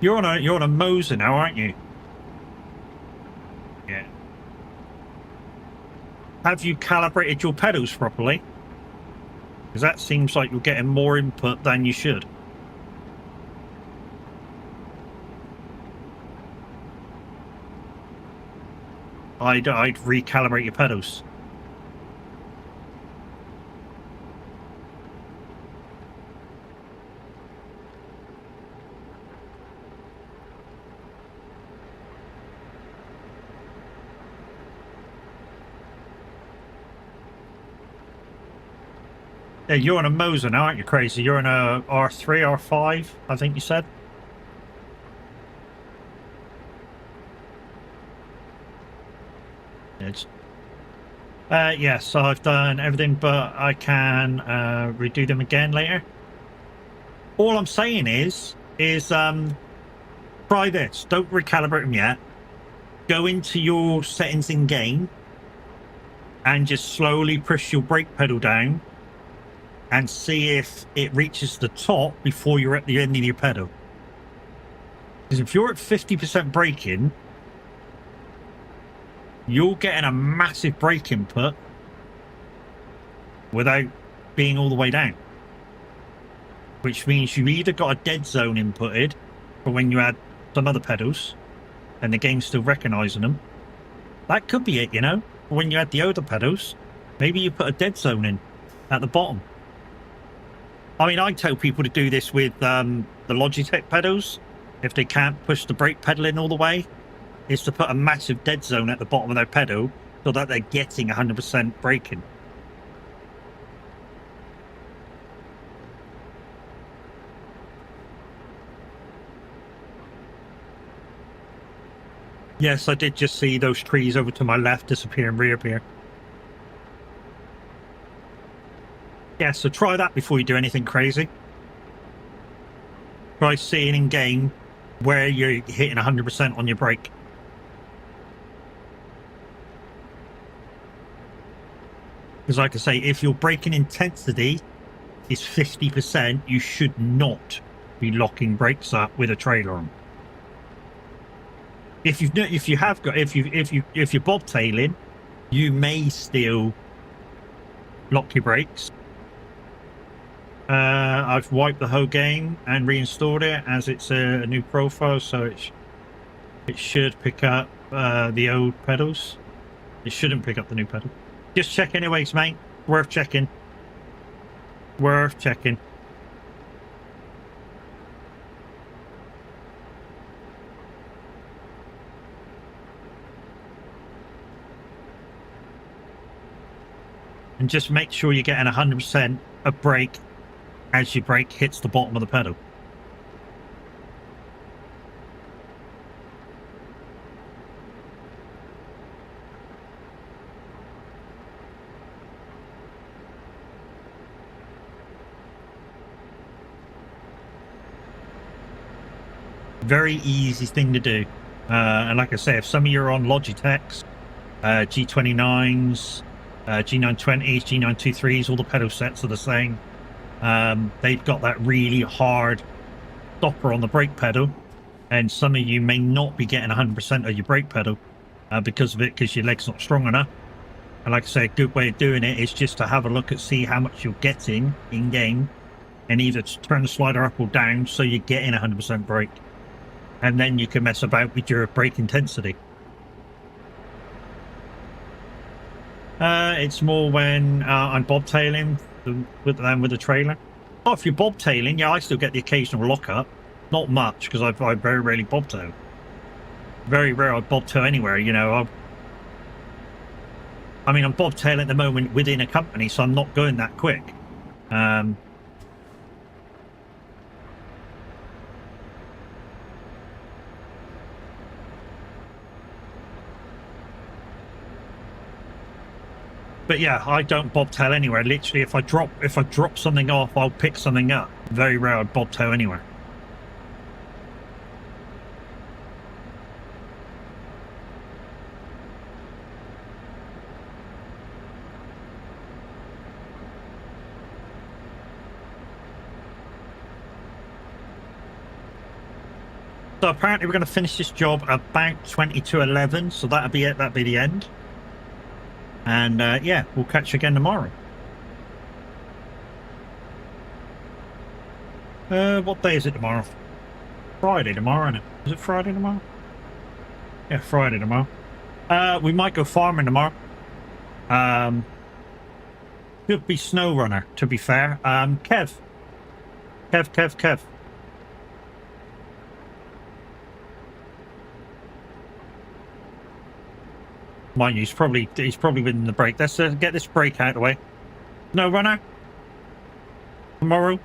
Speaker 1: You're on a Moser now, aren't you? Yeah. have you calibrated your pedals properly? Because that seems like you're getting more input than you should. I'd recalibrate your pedals. Yeah, you're on a Moser now, aren't you, Crazy? You're on a R3, R5, I think you said. Yeah, so I've done everything, but I can redo them again later. All I'm saying is try this. Don't recalibrate them yet. Go into your settings in game and just slowly push your brake pedal down and see if it reaches the top before you're at the end of your pedal. Because if you're at 50% braking, you're getting a massive brake input without being all the way down. Which means you either got a dead zone inputted for when you had some other pedals and the game's still recognizing them. That could be it, you know? When you had the other pedals, maybe you put a dead zone in at the bottom. I mean, I tell people to do this with the Logitech pedals. If they can't push the brake pedal in all the way, is to put a massive dead zone at the bottom of their pedal so that they're getting 100% braking. Yes, I did just see those trees over to my left disappear and reappear. Yeah, so try that before you do anything crazy. Try seeing in game where you're hitting 100% on your brake. Because like I say, if your braking intensity is 50%, you should not be locking brakes up with a trailer on. If you're bobtailing, you may still lock your brakes. I've wiped the whole game and reinstalled it as it's a new profile, so it should pick up the old pedals. It shouldn't pick up the new pedal. Just check anyways, mate. Worth checking. Worth checking. And just make sure you're getting 100% of brake as your brake hits the bottom of the pedal. Very easy thing to do. And like I say, if some of you are on Logitechs, G29s, G920s, G923s, all the pedal sets are the same. They've got that really hard stopper on the brake pedal, and some of you may not be getting 100% of your brake pedal because of it, because your leg's not strong enough. And like I say, a good way of doing it is just to have a look at see how much you're getting in game, and either turn the slider up or down so you're getting 100% brake, and then you can mess about with your brake intensity. It's more when I'm bobtailing with the trailer. Oh, if you're bobtailing, yeah, I still get the occasional lockup. Not much, because I very rarely bobtail. Very rare I bobtail anywhere, you know. I mean, I'm bobtailing at the moment within a company, so I'm not going that quick. But yeah, I don't bobtail anywhere. Literally, if I drop something off, I'll pick something up. Very rare I bobtail anywhere. So apparently we're going to finish this job about 20 to 11, so that'll be it. That'll be the end. And yeah, we'll catch you again tomorrow. What day is it tomorrow? Friday tomorrow, isn't it? Is it Friday tomorrow? Yeah, Friday tomorrow. We might go farming tomorrow. Could be SnowRunner, to be fair. Kev. Mind you, he's probably been in the break. Let's get this break out of the way. SnowRunner. Tomorrow.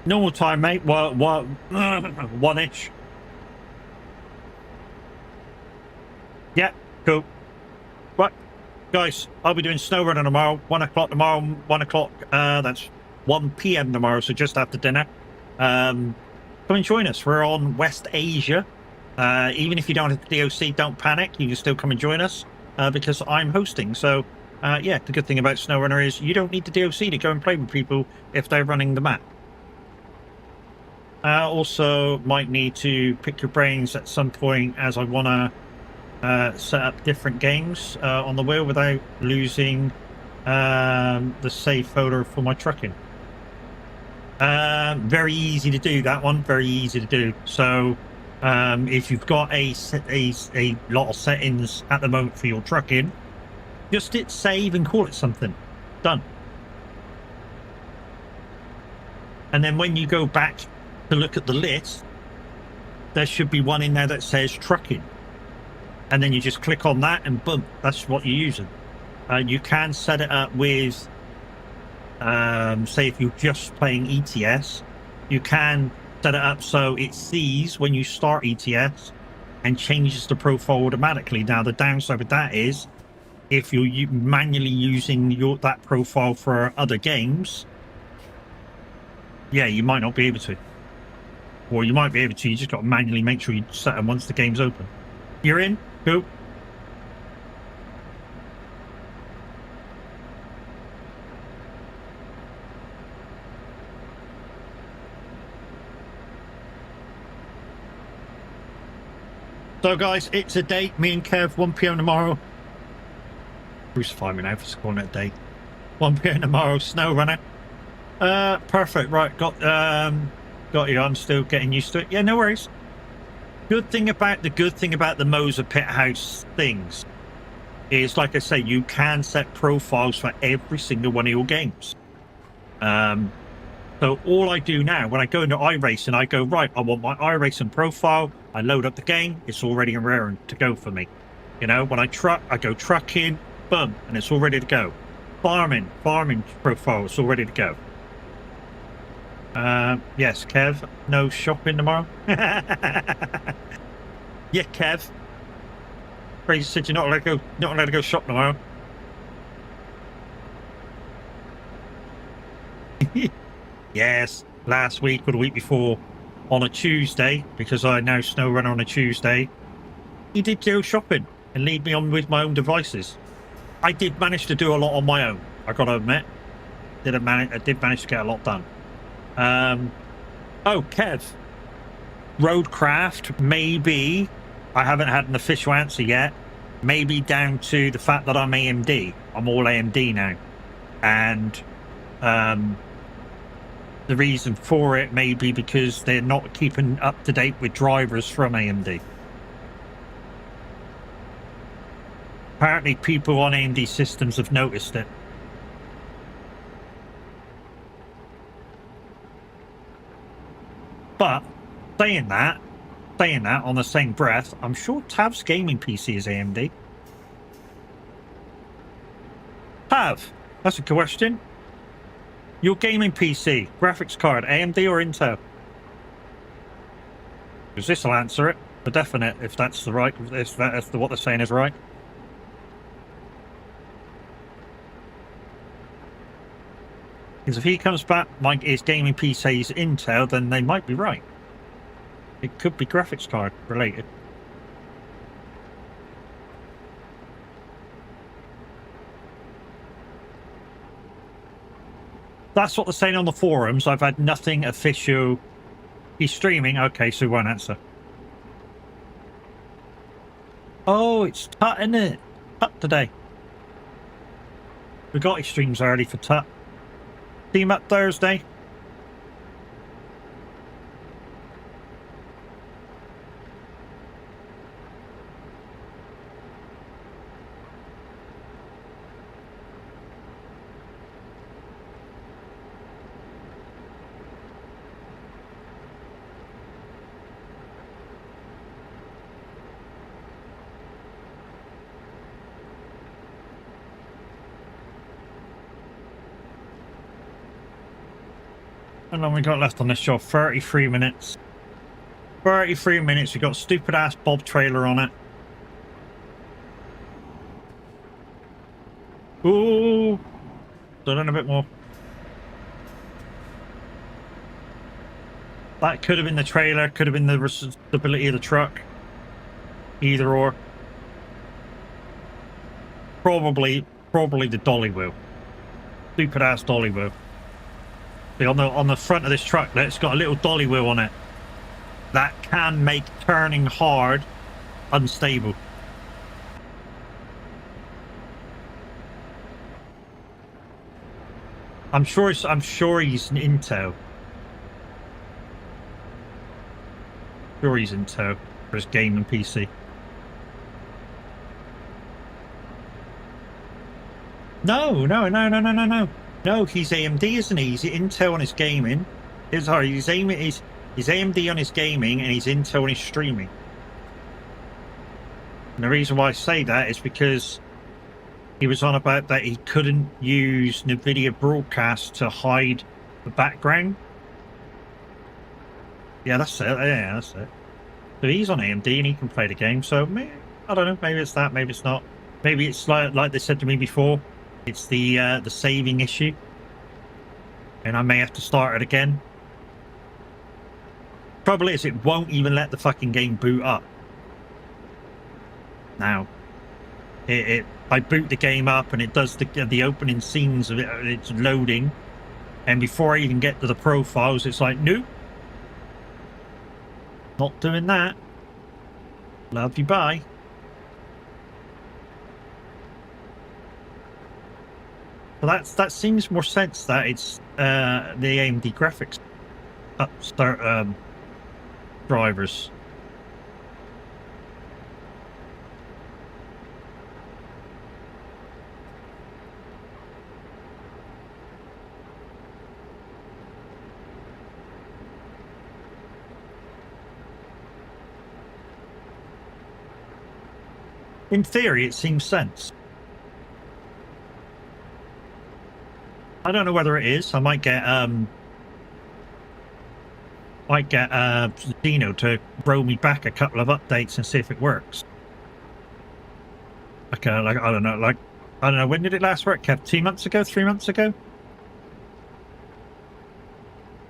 Speaker 1: Normal time, mate. What? 1-ish. Yeah, cool. Right, guys, I'll be doing SnowRunner tomorrow. 1 o'clock tomorrow. 1 o'clock. That's 1 p.m. tomorrow. So just after dinner. Come and join us. We're on West Asia. Even if you don't have the DOC, don't panic. You can still come and join us because I'm hosting. So yeah, the good thing about SnowRunner is you don't need the DOC to go and play with people if they're running the map. Also, might need to pick your brains at some point as I want to set up different games on the wheel without losing the save folder for my trucking. Very easy to do, that one. Very easy to do. So if you've got a lot of settings at the moment for your trucking, just hit save and call it something. Done. And then when you go back to look at the list, there should be one in there that says trucking, and then you just click on that and boom, that's what you're using. You can set it up with say if you're just playing ETS, you can set it up so it sees when you start ETS and changes the profile automatically. Now the downside with that is if you're manually using that profile for other games, yeah, you might not be able to. Or you might be able to, you just got to manually make sure you set them once the game's open. You're in? Cool. So guys, it's a date. Me and Kev, 1 p.m. tomorrow. Crucify me now for calling it a date. 1 p.m. tomorrow, SnowRunner. Perfect. Right, got you. I'm still getting used to it. Yeah, no worries. The good thing about the Moser Pit House things is, like I say, you can set profiles for every single one of your games. So all I do now when I go into iRacing, I go, right, I want my iRacing profile. I load up the game. It's already raring to go for me. You know, when I truck, I go trucking, boom, and it's all ready to go. Farming profile, it's all ready to go. Yes, Kev, no shopping tomorrow. Yeah, Kev. Fraser said you're not allowed to go shop tomorrow. Yes, last week or the week before, on a Tuesday, because I now SnowRunner on a Tuesday, he did go shopping and lead me on with my own devices. I did manage to do a lot on my own, I gotta admit. I did manage to get a lot done. Oh, Kev. Roadcraft, maybe. I haven't had an official answer yet. Maybe down to the fact that I'm AMD. I'm all AMD now. And the reason for it may be because they're not keeping up to date with drivers from AMD. Apparently people on AMD systems have noticed it. But saying that on the same breath, I'm sure Tav's gaming PC is AMD. Tav, that's a question. Your gaming PC, graphics card, AMD or Intel? Because this will answer it for definite if that's the right, if that's what they're saying is right. Because if he comes back, his gaming PC is Intel, then they might be right. It could be graphics card related. That's what they're saying on the forums. I've had nothing official He's streaming. Okay, so he won't answer. Oh, it's Tut, isn't it? Tut today. We got his streams early for Tut. Team up Thursday. How long we got left on this show? 33 minutes. 33 minutes. We got stupid ass Bob trailer on it. Ooh. So then a bit more. That could have been the trailer, could have been the stability of the truck. Either or. Probably the dolly wheel. Stupid ass dolly wheel. See, on the front of this truck, it's got a little dolly wheel on it. That can make turning hard unstable. I'm sure he's in Intel. Sure he's Intel for his gaming PC. No. No, he's AMD, isn't he? He's Intel on his gaming. He's AMD on his gaming and he's Intel on his streaming. And the reason why I say that is because he was on about that he couldn't use NVIDIA Broadcast to hide the background. Yeah, that's it. Yeah, that's it. So he's on AMD and he can play the game. So I don't know. Maybe it's that. Maybe it's not. Maybe it's like they said to me before. It's the saving issue, and I may have to start it again. Trouble is, it won't even let the fucking game boot up. Now, I boot the game up and it does the opening scenes of it. It's loading, and before I even get to the profiles, it's like, nope, not doing that. Love you, bye. Well, that seems more sense that it's the AMD graphics drivers. In theory, it seems sense. I don't know whether it is. I might get Dino to roll me back a couple of updates and see if it works. I don't know. When did it last work, Kev? 2 months ago? 3 months ago?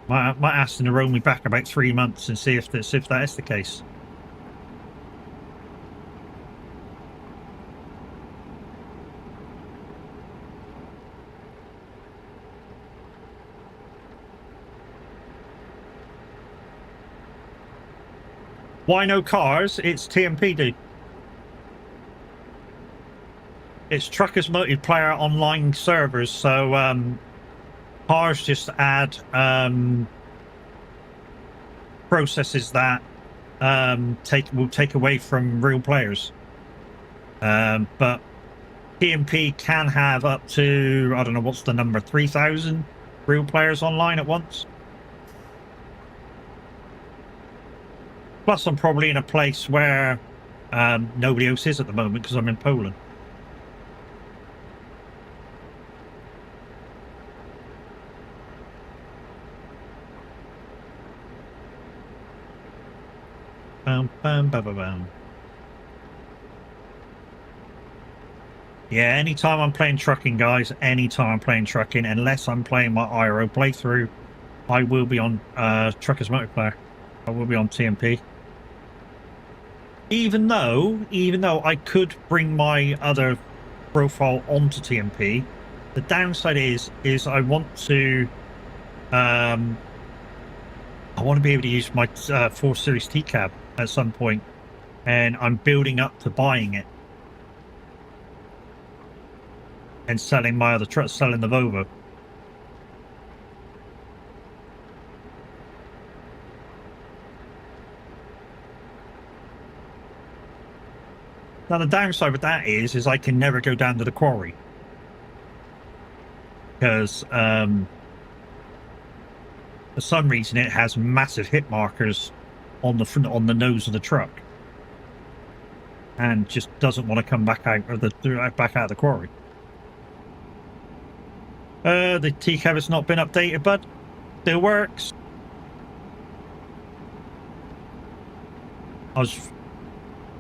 Speaker 1: Might ask them to roll me back about 3 months and see if that is the case. Why no cars? It's TMP, dude. It's Truckers Multiplayer online servers, so cars just add processes that will take away from real players. But TMP can have up to, I don't know what's the number, 3,000 real players online at once. Plus, I'm probably in a place where nobody else is at the moment because I'm in Poland. Bam, bam, bam, bam, bam. Yeah, anytime I'm playing trucking, guys, anytime I'm playing trucking, unless I'm playing my IRO playthrough, I will be on Truckers Multiplayer. I will be on TMP. Even though I could bring my other profile onto TMP, the downside is I want to. Oh I want to be able to use my 4 Series T-Cab at some point, and I'm building up to buying it and selling my other truck, selling the Volvo. Now the downside with that is I can never go down to the quarry because for some reason it has massive hit markers on the front, on the nose of the truck, and just doesn't want to come back out of the quarry. The T-Cab has not been updated, but still works.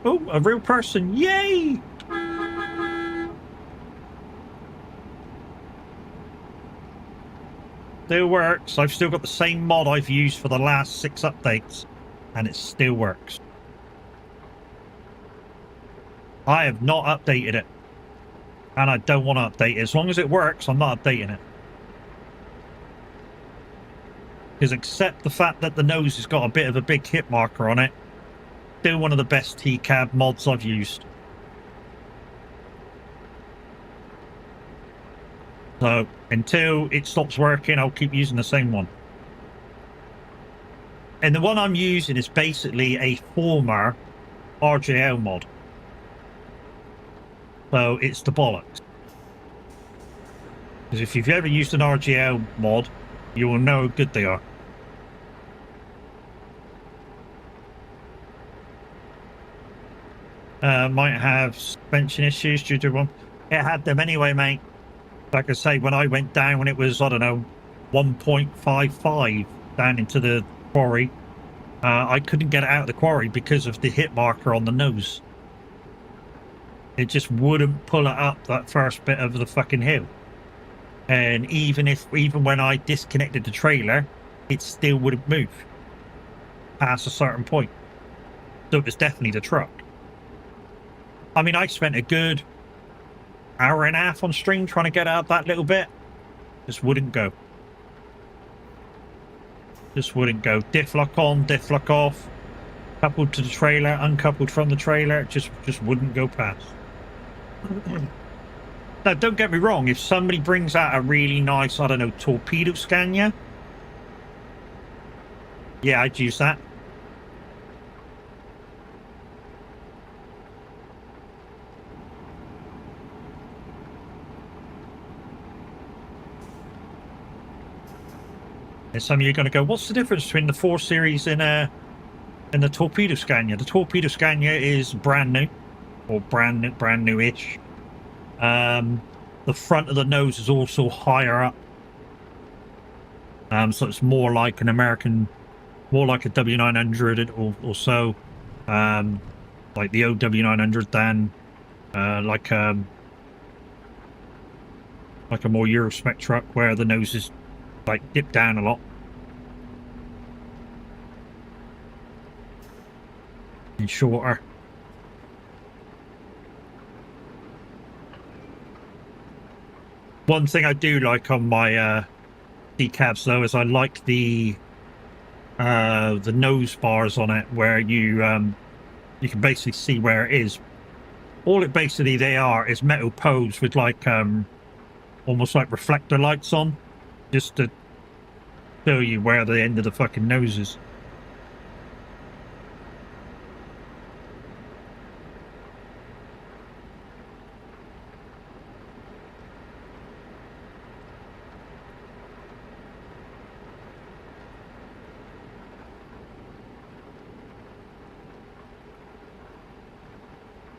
Speaker 1: Oh, a real person! Yay! Still works. I've still got the same mod I've used for the last 6 updates, and it still works. I have not updated it, and I don't want to update it. As long as it works, I'm not updating it. Because except the fact that the nose has got a bit of a big hit marker on it, still one of the best T-Cab mods I've used. So until it stops working, I'll keep using the same one. And the one I'm using is basically a former RJL mod. So it's the bollocks. Because if you've ever used an RJL mod, you will know how good they are. Might have suspension issues due to one. It had them anyway, mate. Like I say, when I went down, when it was, I don't know, 1.55 down into the quarry, I couldn't get it out of the quarry because of the hit marker on the nose. It just wouldn't pull it up that first bit of the fucking hill. And even when I disconnected the trailer, it still wouldn't move past a certain point. So it was definitely the truck. I mean, I spent a good hour and a half on stream trying to get out that little bit. Just wouldn't go. Just wouldn't go. Diff lock on, diff lock off. Coupled to the trailer, uncoupled from the trailer. Just wouldn't go past. Now, don't get me wrong. If somebody brings out a really nice, I don't know, torpedo Scania, yeah, I'd use that. And some of you are going to go, what's the difference between the 4 Series and the torpedo Scania? The torpedo Scania is brand new, or brand new-ish. The front of the nose is also higher up, so it's more like an American, more like a W900 or so, like the OW900 than like a more Eurospec truck where the nose is like dipped down a lot. And shorter. One thing I do like on my T-Cabs though is I like the nose bars on it where you can basically see where it is. All it basically they are is metal posts with like almost like reflector lights on, just to show you where the end of the fucking nose is.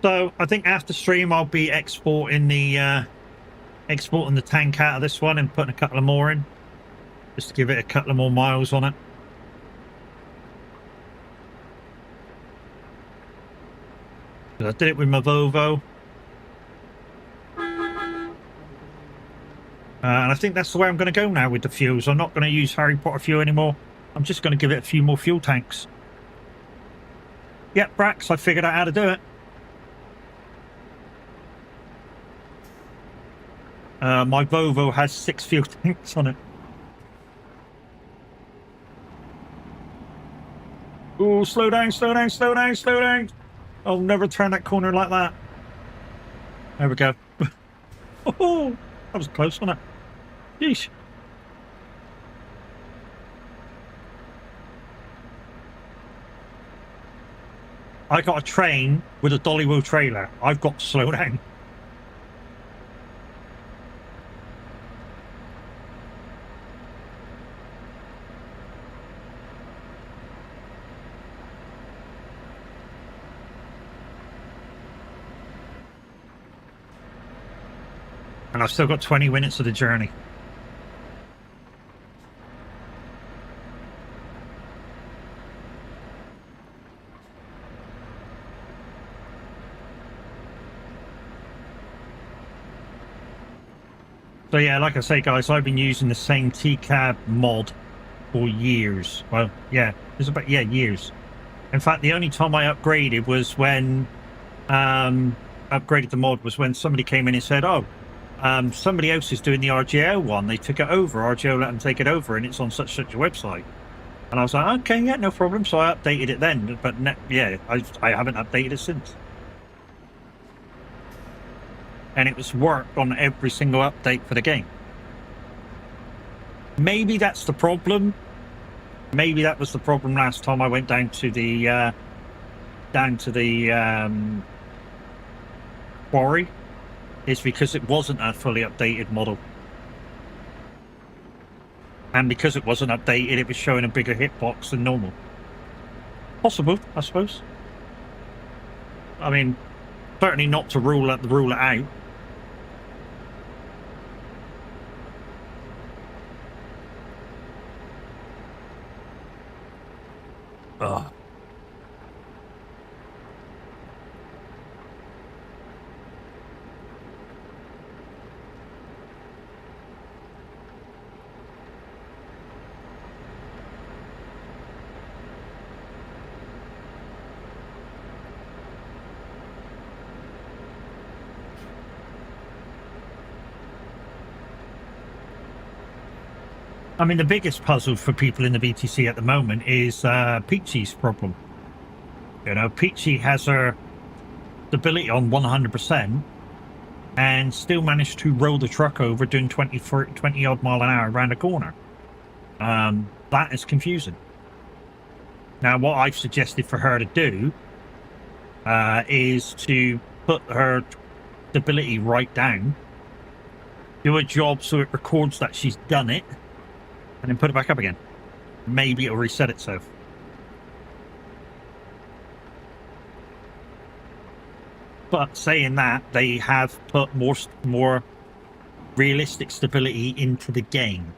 Speaker 1: So I think after stream I'll be exporting the tank out of this one and putting a couple of more in, just to give it a couple of more miles on it. I did it with my Volvo, and I think that's the way I'm going to go now with the fuels. I'm not going to use Harry Potter fuel anymore. I'm just going to give it a few more fuel tanks. Yep, Brax, I figured out how to do it. My Volvo has 6 fuel tanks on it. Oh, slow down, slow down, slow down, slow down. I'll never turn that corner like that. There we go. Oh, that was close, wasn't it? Yeesh. I got a train with a dolly wheel trailer. I've got to slow down. And I've still got 20 minutes of the journey. So yeah, like I say, guys, I've been using the same TCAB mod for years. Well, yeah, it's about, yeah, years. In fact, the only time I upgraded was when upgraded the mod was when somebody came in and said, oh, somebody else is doing the RGO one. They took it over. RGO let them take it over, and it's on such a website. And I was like, okay, yeah, no problem. So I updated it then, but yeah, I haven't updated it since. And it was worked on every single update for the game. Maybe that's the problem. Maybe that was the problem last time I went down to the quarry. Is because it wasn't a fully updated model. And because it wasn't updated, it was showing a bigger hitbox than normal. Possible, I suppose. I mean, certainly not to rule it out. Ugh. I mean, the biggest puzzle for people in the BTC at the moment is Peachy's problem. You know, Peachy has her stability on 100% and still managed to roll the truck over doing 20 odd mile an hour around a corner. That is confusing. Now, what I've suggested for her to do is to put her stability right down, do a job so it records that she's done it, and then put it back up again. Maybe it'll reset itself. But saying that, they have put more realistic stability into the game.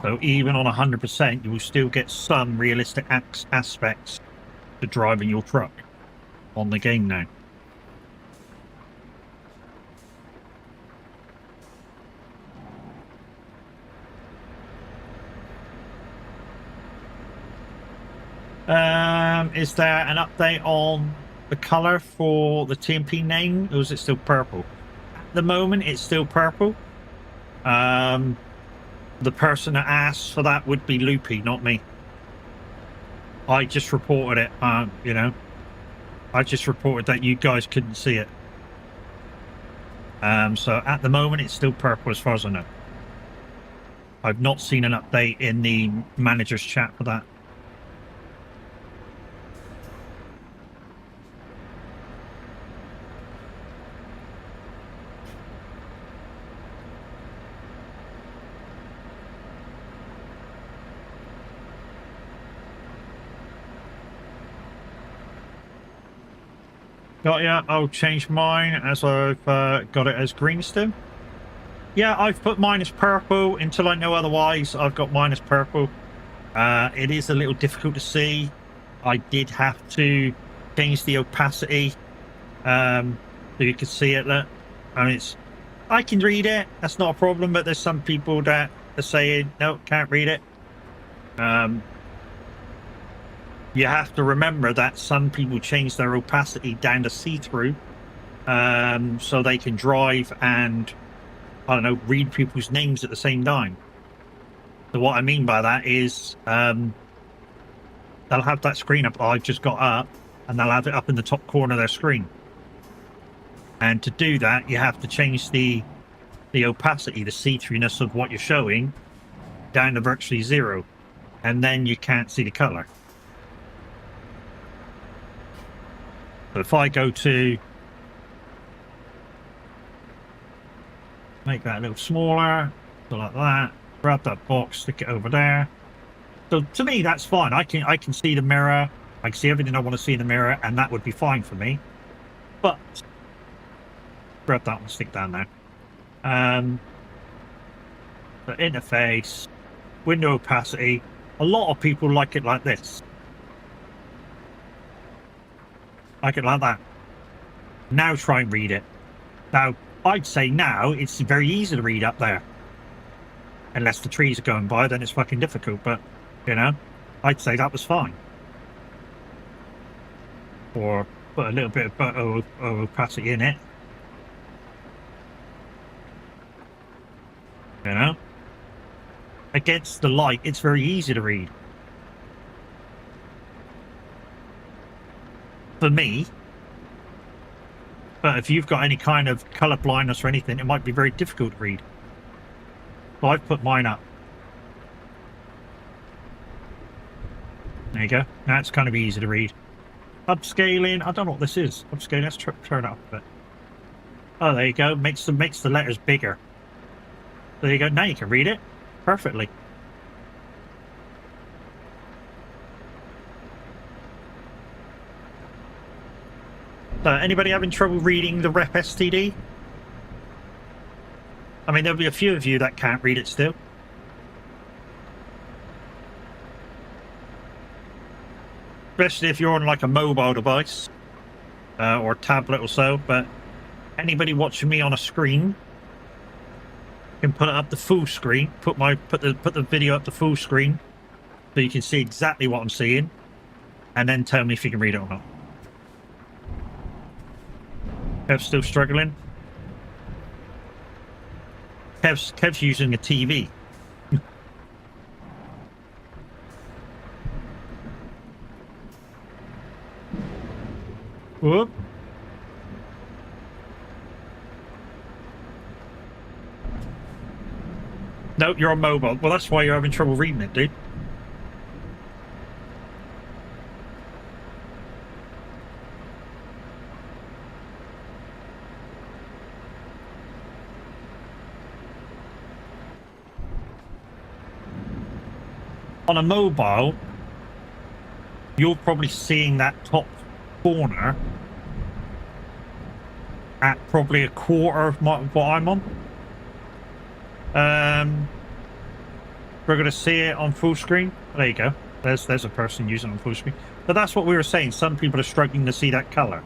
Speaker 1: So even on 100%, you will still get some realistic aspects to driving your truck on the game now. Is there an update on the color for the TMP name, or is it still purple? At the moment, it's still purple. The person that asked for that would be Loopy, not me. I just reported it. You know, I just reported that you guys couldn't see it. So at the moment, it's still purple as far as I know. I've not seen an update in the manager's chat for that. Got ya. I'll change mine as I've got it as green still. Yeah, I've put mine as purple until I know otherwise. I've got mine as purple. It is a little difficult to see. I did have to change the opacity so you can see it. Look, I mean, I can read it. That's not a problem. But there's some people that are saying no, can't read it. You have to remember that some people change their opacity down to see-through so they can drive and, I don't know, read people's names at the same time. So what I mean by that is they'll have that screen up I've just got up, and they'll have it up in the top corner of their screen. And to do that, you have to change the opacity, the see-throughness of what you're showing down to virtually 0, and then you can't see the color. So if I go to make that a little smaller, so like that, grab that box, stick it over there. So to me, that's fine. I can see the mirror, I can see everything I want to see in the mirror, and that would be fine for me. But grab that one, stick down there. The interface, window opacity. A lot of people like it like this. Like it like that. Now try and read it. Now, I'd say now it's very easy to read up there. Unless the trees are going by, then it's fucking difficult. But, you know, I'd say that was fine. Or put a little bit of opacity in it. You know? Against the light, it's very easy to read. For me. But if you've got any kind of colour blindness or anything, it might be very difficult to read. So I've put mine up. There you go. Now it's kind of easy to read. Upscaling. I don't know what this is. Upscaling. Let's turn it up a bit. Oh, there you go. Makes the letters bigger. There you go. Now you can read it perfectly. So, anybody having trouble reading the Rep STD? I mean, there'll be a few of you that can't read it still. Especially if you're on like a mobile device or a tablet or so. But anybody watching me on a screen can put it up the full screen. Put the video up the full screen so you can see exactly what I'm seeing, and then tell me if you can read it or not. Kev's still struggling. Kev's using a TV. Whoop. No, you're on mobile. Well, that's why you're having trouble reading it, dude. On a mobile, you're probably seeing that top corner at probably a quarter of what I'm on. We're going to see it on full screen. There you go. There's a person using it on full screen. But that's what we were saying. Some people are struggling to see that color,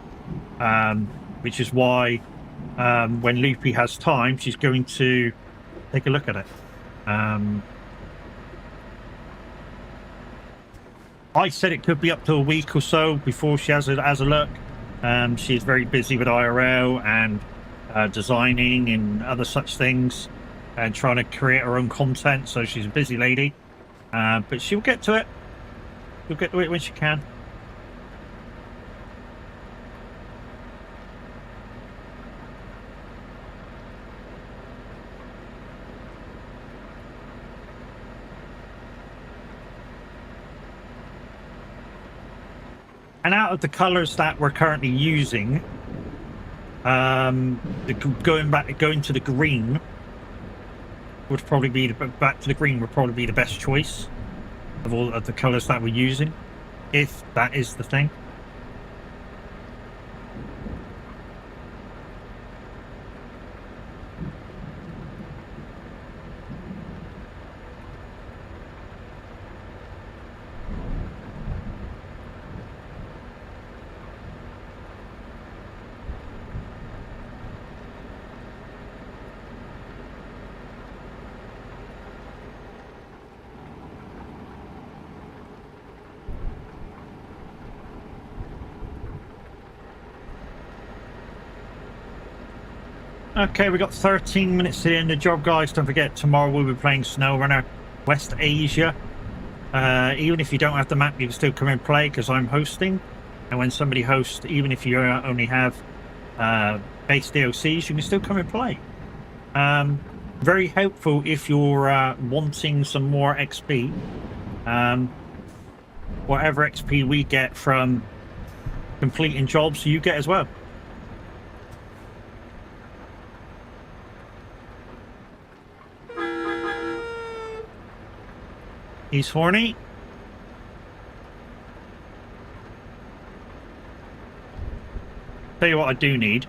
Speaker 1: which is why when Loopy has time, she's going to take a look at it. I said it could be up to a week or so before she has a look. She's very busy with IRL and designing and other such things, and trying to create her own content. So she's a busy lady, but she'll get to it. She'll get to it when she can. And out of the colors that we're currently using, going to the green would probably be the best choice of all of the colors that we're using, if that is the thing. Okay, we got 13 minutes to the end of the job, guys. Don't forget, tomorrow we'll be playing SnowRunner West Asia. Even if you don't have the map, you can still come and play because I'm hosting. And when somebody hosts, even if you only have base DLCs, you can still come and play. Very helpful if you're wanting some more XP. Whatever XP we get from completing jobs, you get as well. He's horny. Tell you what I do need.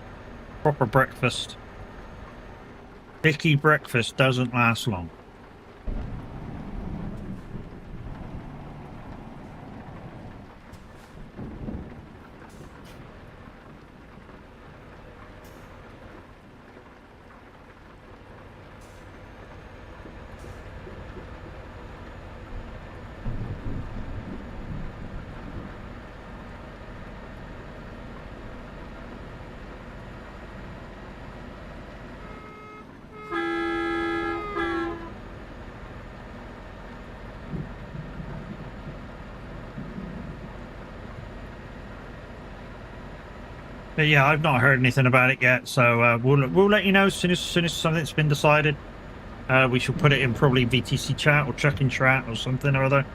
Speaker 1: Proper breakfast. Dicky breakfast doesn't last long. But yeah, I've not heard anything about it yet, so we'll let you know as soon as something's been decided. We shall put it in probably VTC chat or check-in chat or something or other,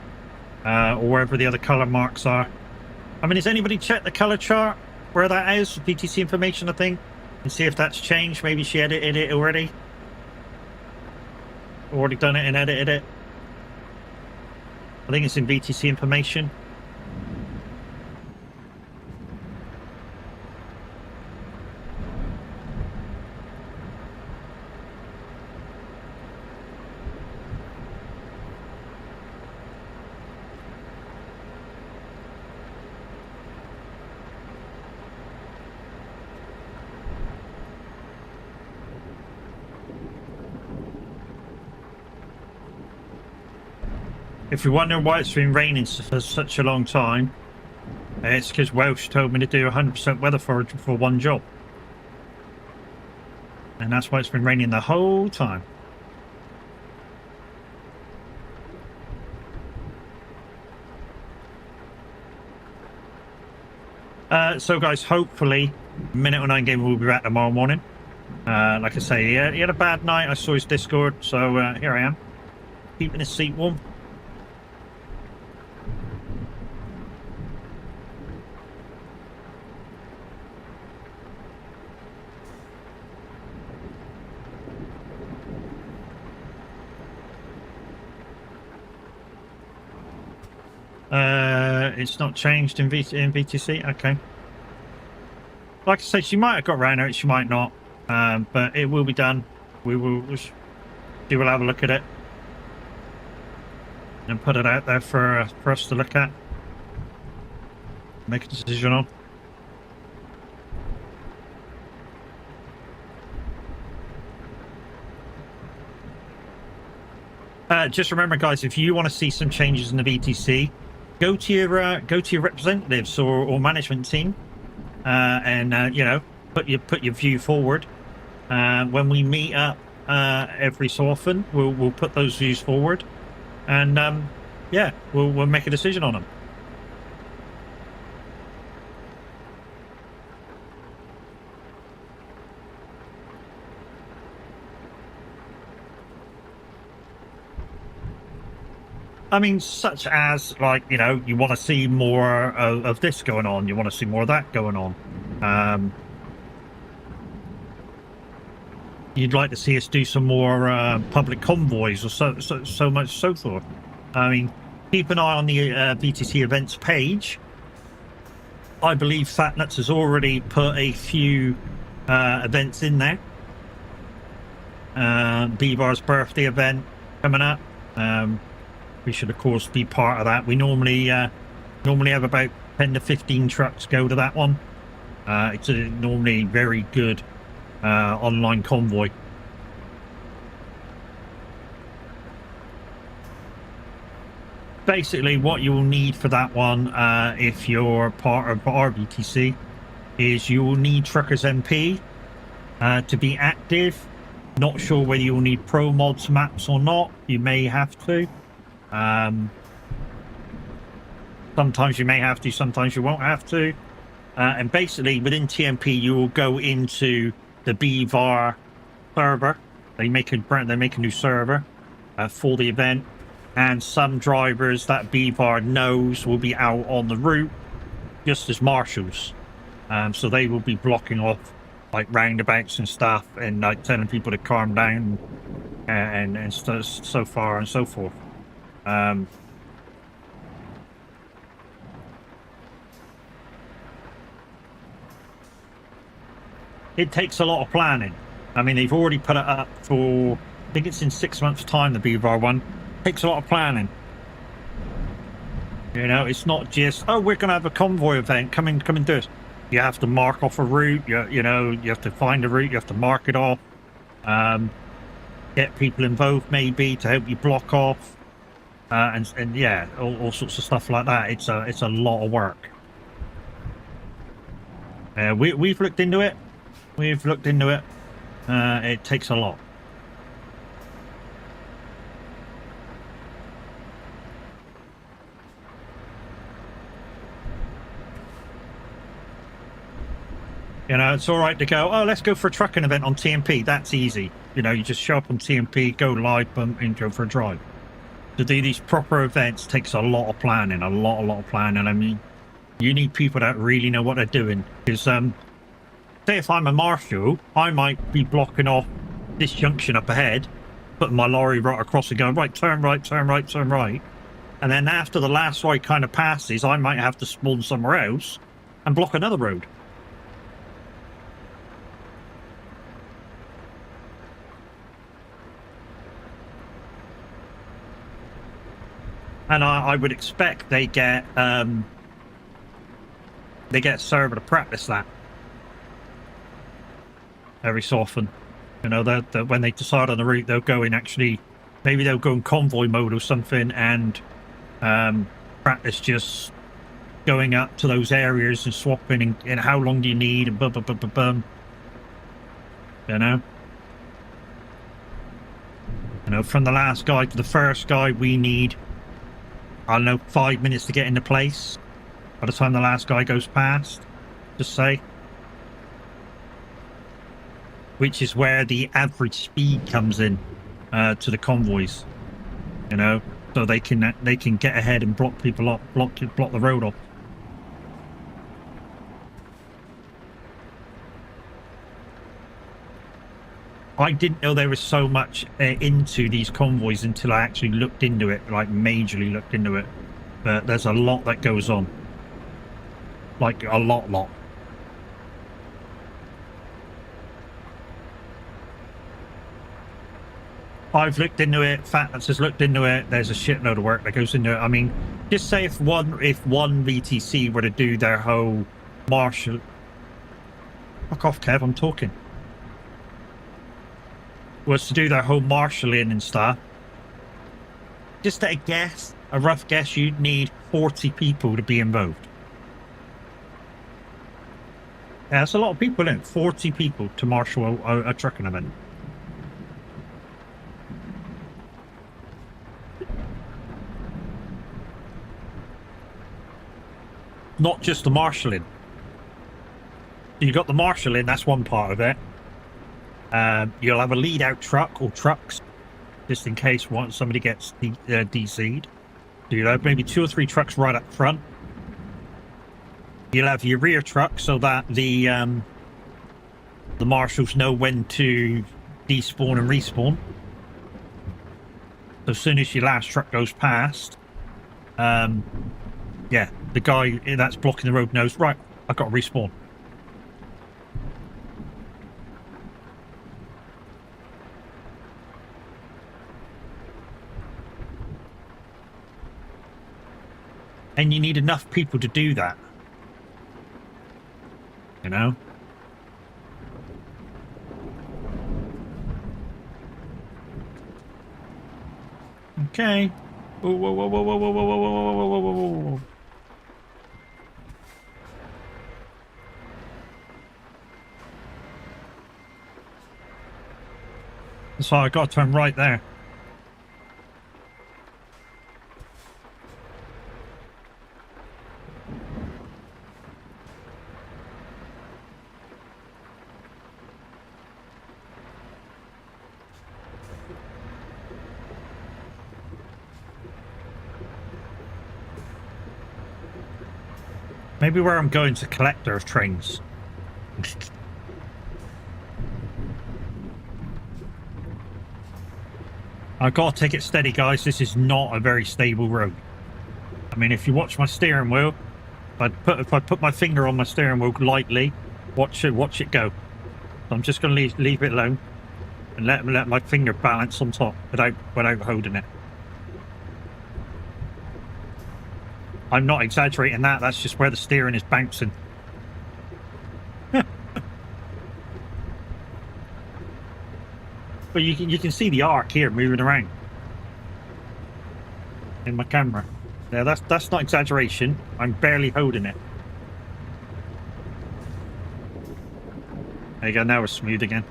Speaker 1: or wherever the other color marks are. I mean, has anybody checked the color chart where that is? VTC information, I think, and see if that's changed. Maybe she edited it already. Already done it and edited it. I think it's in VTC information. If you're wondering why it's been raining for such a long time, it's because Welsh told me to do 100% weather for one job. And that's why it's been raining the whole time. So guys, hopefully Minute09 Gamer will be back tomorrow morning. Like I say, he had a bad night. I saw his Discord, so here I am, keeping his seat warm. It's not changed in VTC. Okay. Like I say, she might have got around it, she might not, but it will be done. She will have a look at it and put it out there for us to look at, make a decision on. Just remember, guys, if you want to see some changes in the VTC, go to your representatives or management team, and you know, put your view forward. When we meet up every so often, we'll put those views forward, and yeah, we'll make a decision on them. I mean, such as, like, you know, you want to see more of this going on, you want to see more of that going on. You'd like to see us do some more public convoys or so much so forth. I mean, keep an eye on the VTC events page. I believe Fatnuts has already put a few events in there. Beavar's birthday event coming up. We should, of course, be part of that. We normally have about 10 to 15 trucks go to that one. It's a normally very good online convoy. Basically, what you will need for that one, if you're part of RVTC, is you will need Truckers MP to be active. Not sure whether you'll need Pro Mods maps or not. You may have to. Sometimes you may have to, sometimes you won't have to. And basically, within TMP, you will go into the BVAR server. They make a new server for the event, and some drivers that BVAR knows will be out on the route just as marshals. So they will be blocking off like roundabouts and stuff, and like telling people to calm down, and so far and so forth. It takes a lot of planning. I mean, they've already put it up for, I think it's in 6 months' time, the BVAR one. It takes a lot of planning. You know, it's not just, oh, we're going to have a convoy event, come and do it. You have to mark off a route, you know, you have to find a route, you have to mark it off. Get people involved maybe to help you block off. And yeah, all sorts of stuff like that. It's a lot of work. We've looked into it. It takes a lot. You know, it's all right to go, oh, let's go for a trucking event on TMP. That's easy. You know, you just show up on TMP, go live, bump, and go for a drive. To do these proper events takes a lot of planning, a lot of planning. I mean, you need people that really know what they're doing. Because, say if I'm a marshal, I might be blocking off this junction up ahead, putting my lorry right across and going, right, turn right, turn right, turn right. And then after the last right kind of passes, I might have to spawn somewhere else and block another road. And I would expect they get a server to practice that every so often. You know, that when they decide on the route, they'll go in maybe they'll go in convoy mode or something and practice just going up to those areas and swapping and how long do you need and bum. You know? You know, from the last guy to the first guy, we need, I don't know, 5 minutes to get into place by the time the last guy goes past, just say. Which is where the average speed comes in to the convoys, you know, so they can get ahead and block people up, block the road off. I didn't know there was so much into these convoys until I actually looked into it, like majorly looked into it. But there's a lot that goes on, like a lot. I've looked into it. Fatnuts has looked into it. There's a shitload of work that goes into it. I mean, just say if one VTC were to do their whole marshal. Fuck off, Kev. I'm talking. Was to do their whole marshalling and stuff. Just at a rough guess, you'd need 40 people to be involved. Yeah, that's a lot of people, isn't it? 40 people to marshal a trucking event. Not just the marshalling. You got the marshalling, that's one part of it. You'll have a lead out truck or trucks, just in case somebody gets DC'd. So you'll have maybe 2 or 3 trucks right up front. You'll have your rear truck so that the marshals know when to despawn and respawn. So as soon as your last truck goes past, yeah, the guy that's blocking the road knows, right, I've got to respawn. And you need enough people to do that. You know? Okay. Whoa. So I got to turn right there. Maybe where I'm going to collect those trains. I've got to take it steady, guys. This is not a very stable road. I mean, if you watch my steering wheel, if I put my finger on my steering wheel lightly, watch it go. So I'm just going to leave it alone and let my finger balance on top without holding it. I'm not exaggerating that. That's just where the steering is bouncing. But you can see the arc here moving around in my camera. Yeah, that's not exaggeration. I'm barely holding it. There you go. Now we're smooth again.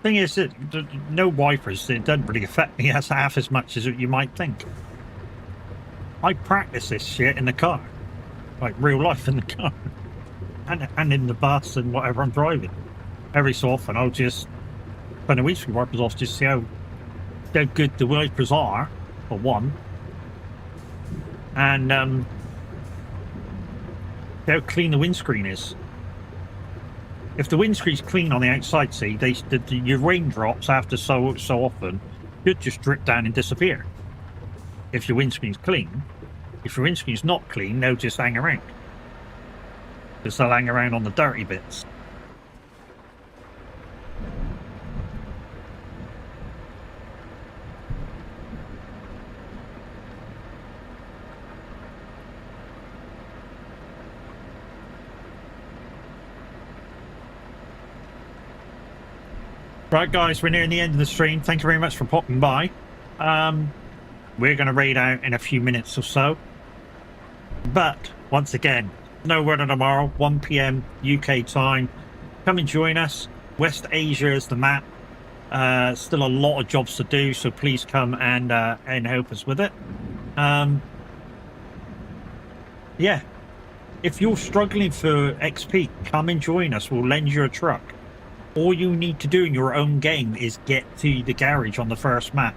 Speaker 1: Thing is that no wipers, it doesn't really affect me as half as much as you might think. I practice this shit in the car, like real life in the car, and in the bus and whatever I'm driving. Every so often I'll just turn the windscreen wipers off, just see how good the wipers are, for one, and how clean the windscreen is. If the windscreen's clean on the outside, see, your raindrops after so often should just drip down and disappear. If your windscreen's clean. If your windscreen's not clean, they'll just hang around. Just they'll hang around on the dirty bits. Right, guys, we're nearing the end of the stream. Thank you very much for popping by. We're going to raid out in a few minutes or so. But, once again, no word on tomorrow, 1 PM UK time. Come and join us. West Asia is the map. Still a lot of jobs to do, so please come and help us with it. Yeah. If you're struggling for XP, come and join us. We'll lend you a truck. All you need to do in your own game is get to the garage on the first map.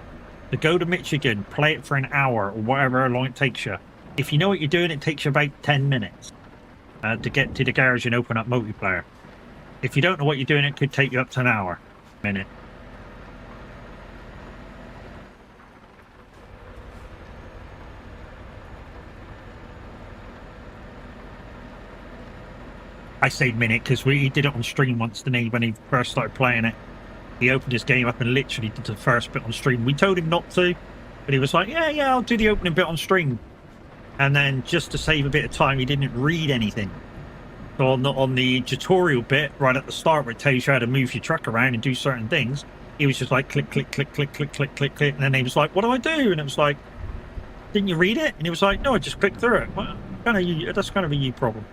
Speaker 1: To go to Michigan, play it for an hour or whatever long it takes you. If you know what you're doing, it takes you about 10 minutes to get to the garage and open up multiplayer. If you don't know what you're doing, it could take you up to an hour, minute. I say minute because he did it on stream once, didn't he, when he first started playing it. He opened his game up and literally did the first bit on stream. We told him not to, but he was like, yeah, I'll do the opening bit on stream. And then just to save a bit of time, he didn't read anything. So on the tutorial bit, right at the start where it tells you how to move your truck around and do certain things, he was just like, click, click, click, click, click, click, click, click. And then he was like, what do I do? And it was like, didn't you read it? And he was like, no, I just clicked through it. Well, that's kind of a you problem.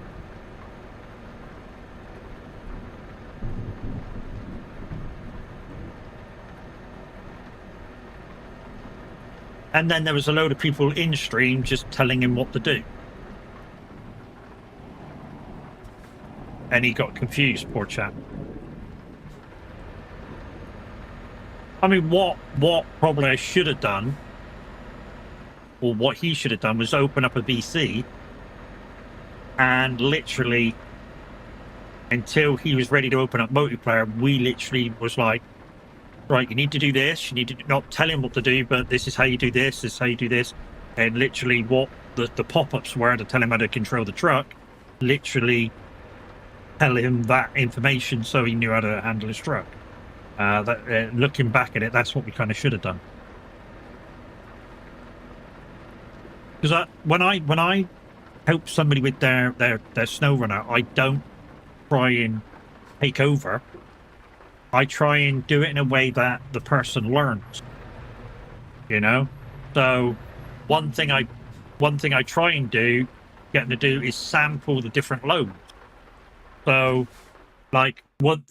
Speaker 1: And then there was a load of people in stream just telling him what to do. And he got confused, poor chap. I mean, what probably I should have done, or what he should have done, was open up a VC and literally, until he was ready to open up multiplayer, we literally was like, right, you need to do this, you need to not tell him what to do, but this is how you do this is how you do this. And literally what the pop-ups were to tell him how to control the truck, literally tell him that information so he knew how to handle his truck. Looking back at it, that's what we kind of should have done. Because when I help somebody with their snow runner, I don't try and take over. I try and do it in a way that the person learns, you know? So one thing I try and get them to do is sample the different loads. So like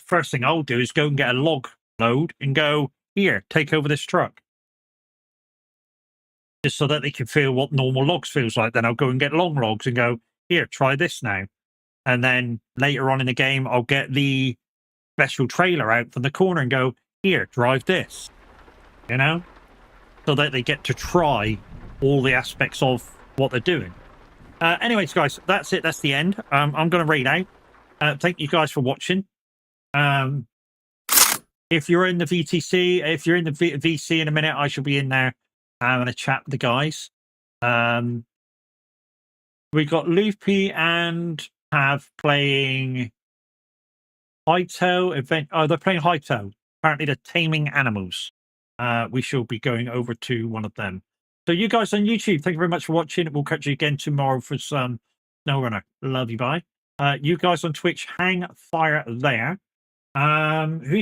Speaker 1: first thing I'll do is go and get a log load and go, here, take over this truck. Just so that they can feel what normal logs feels like. Then I'll go and get long logs and go, here, try this now. And then later on in the game, I'll get the special trailer out from the corner and go, here, drive this. You know? So that they get to try all the aspects of what they're doing. Anyways, guys, that's it. That's the end. I'm going to raid out. Thank you guys for watching. If you're in the VTC, if you're in the VC in a minute, I shall be in there having a chat with the guys. We got Loopy and Pav playing Hightail event. Oh, they're playing Hightail. Apparently, they're taming animals. We shall be going over to one of them. So, you guys on YouTube, thank you very much for watching. We'll catch you again tomorrow for some SnowRunner. Love you, bye. You guys on Twitch, hang fire there. Who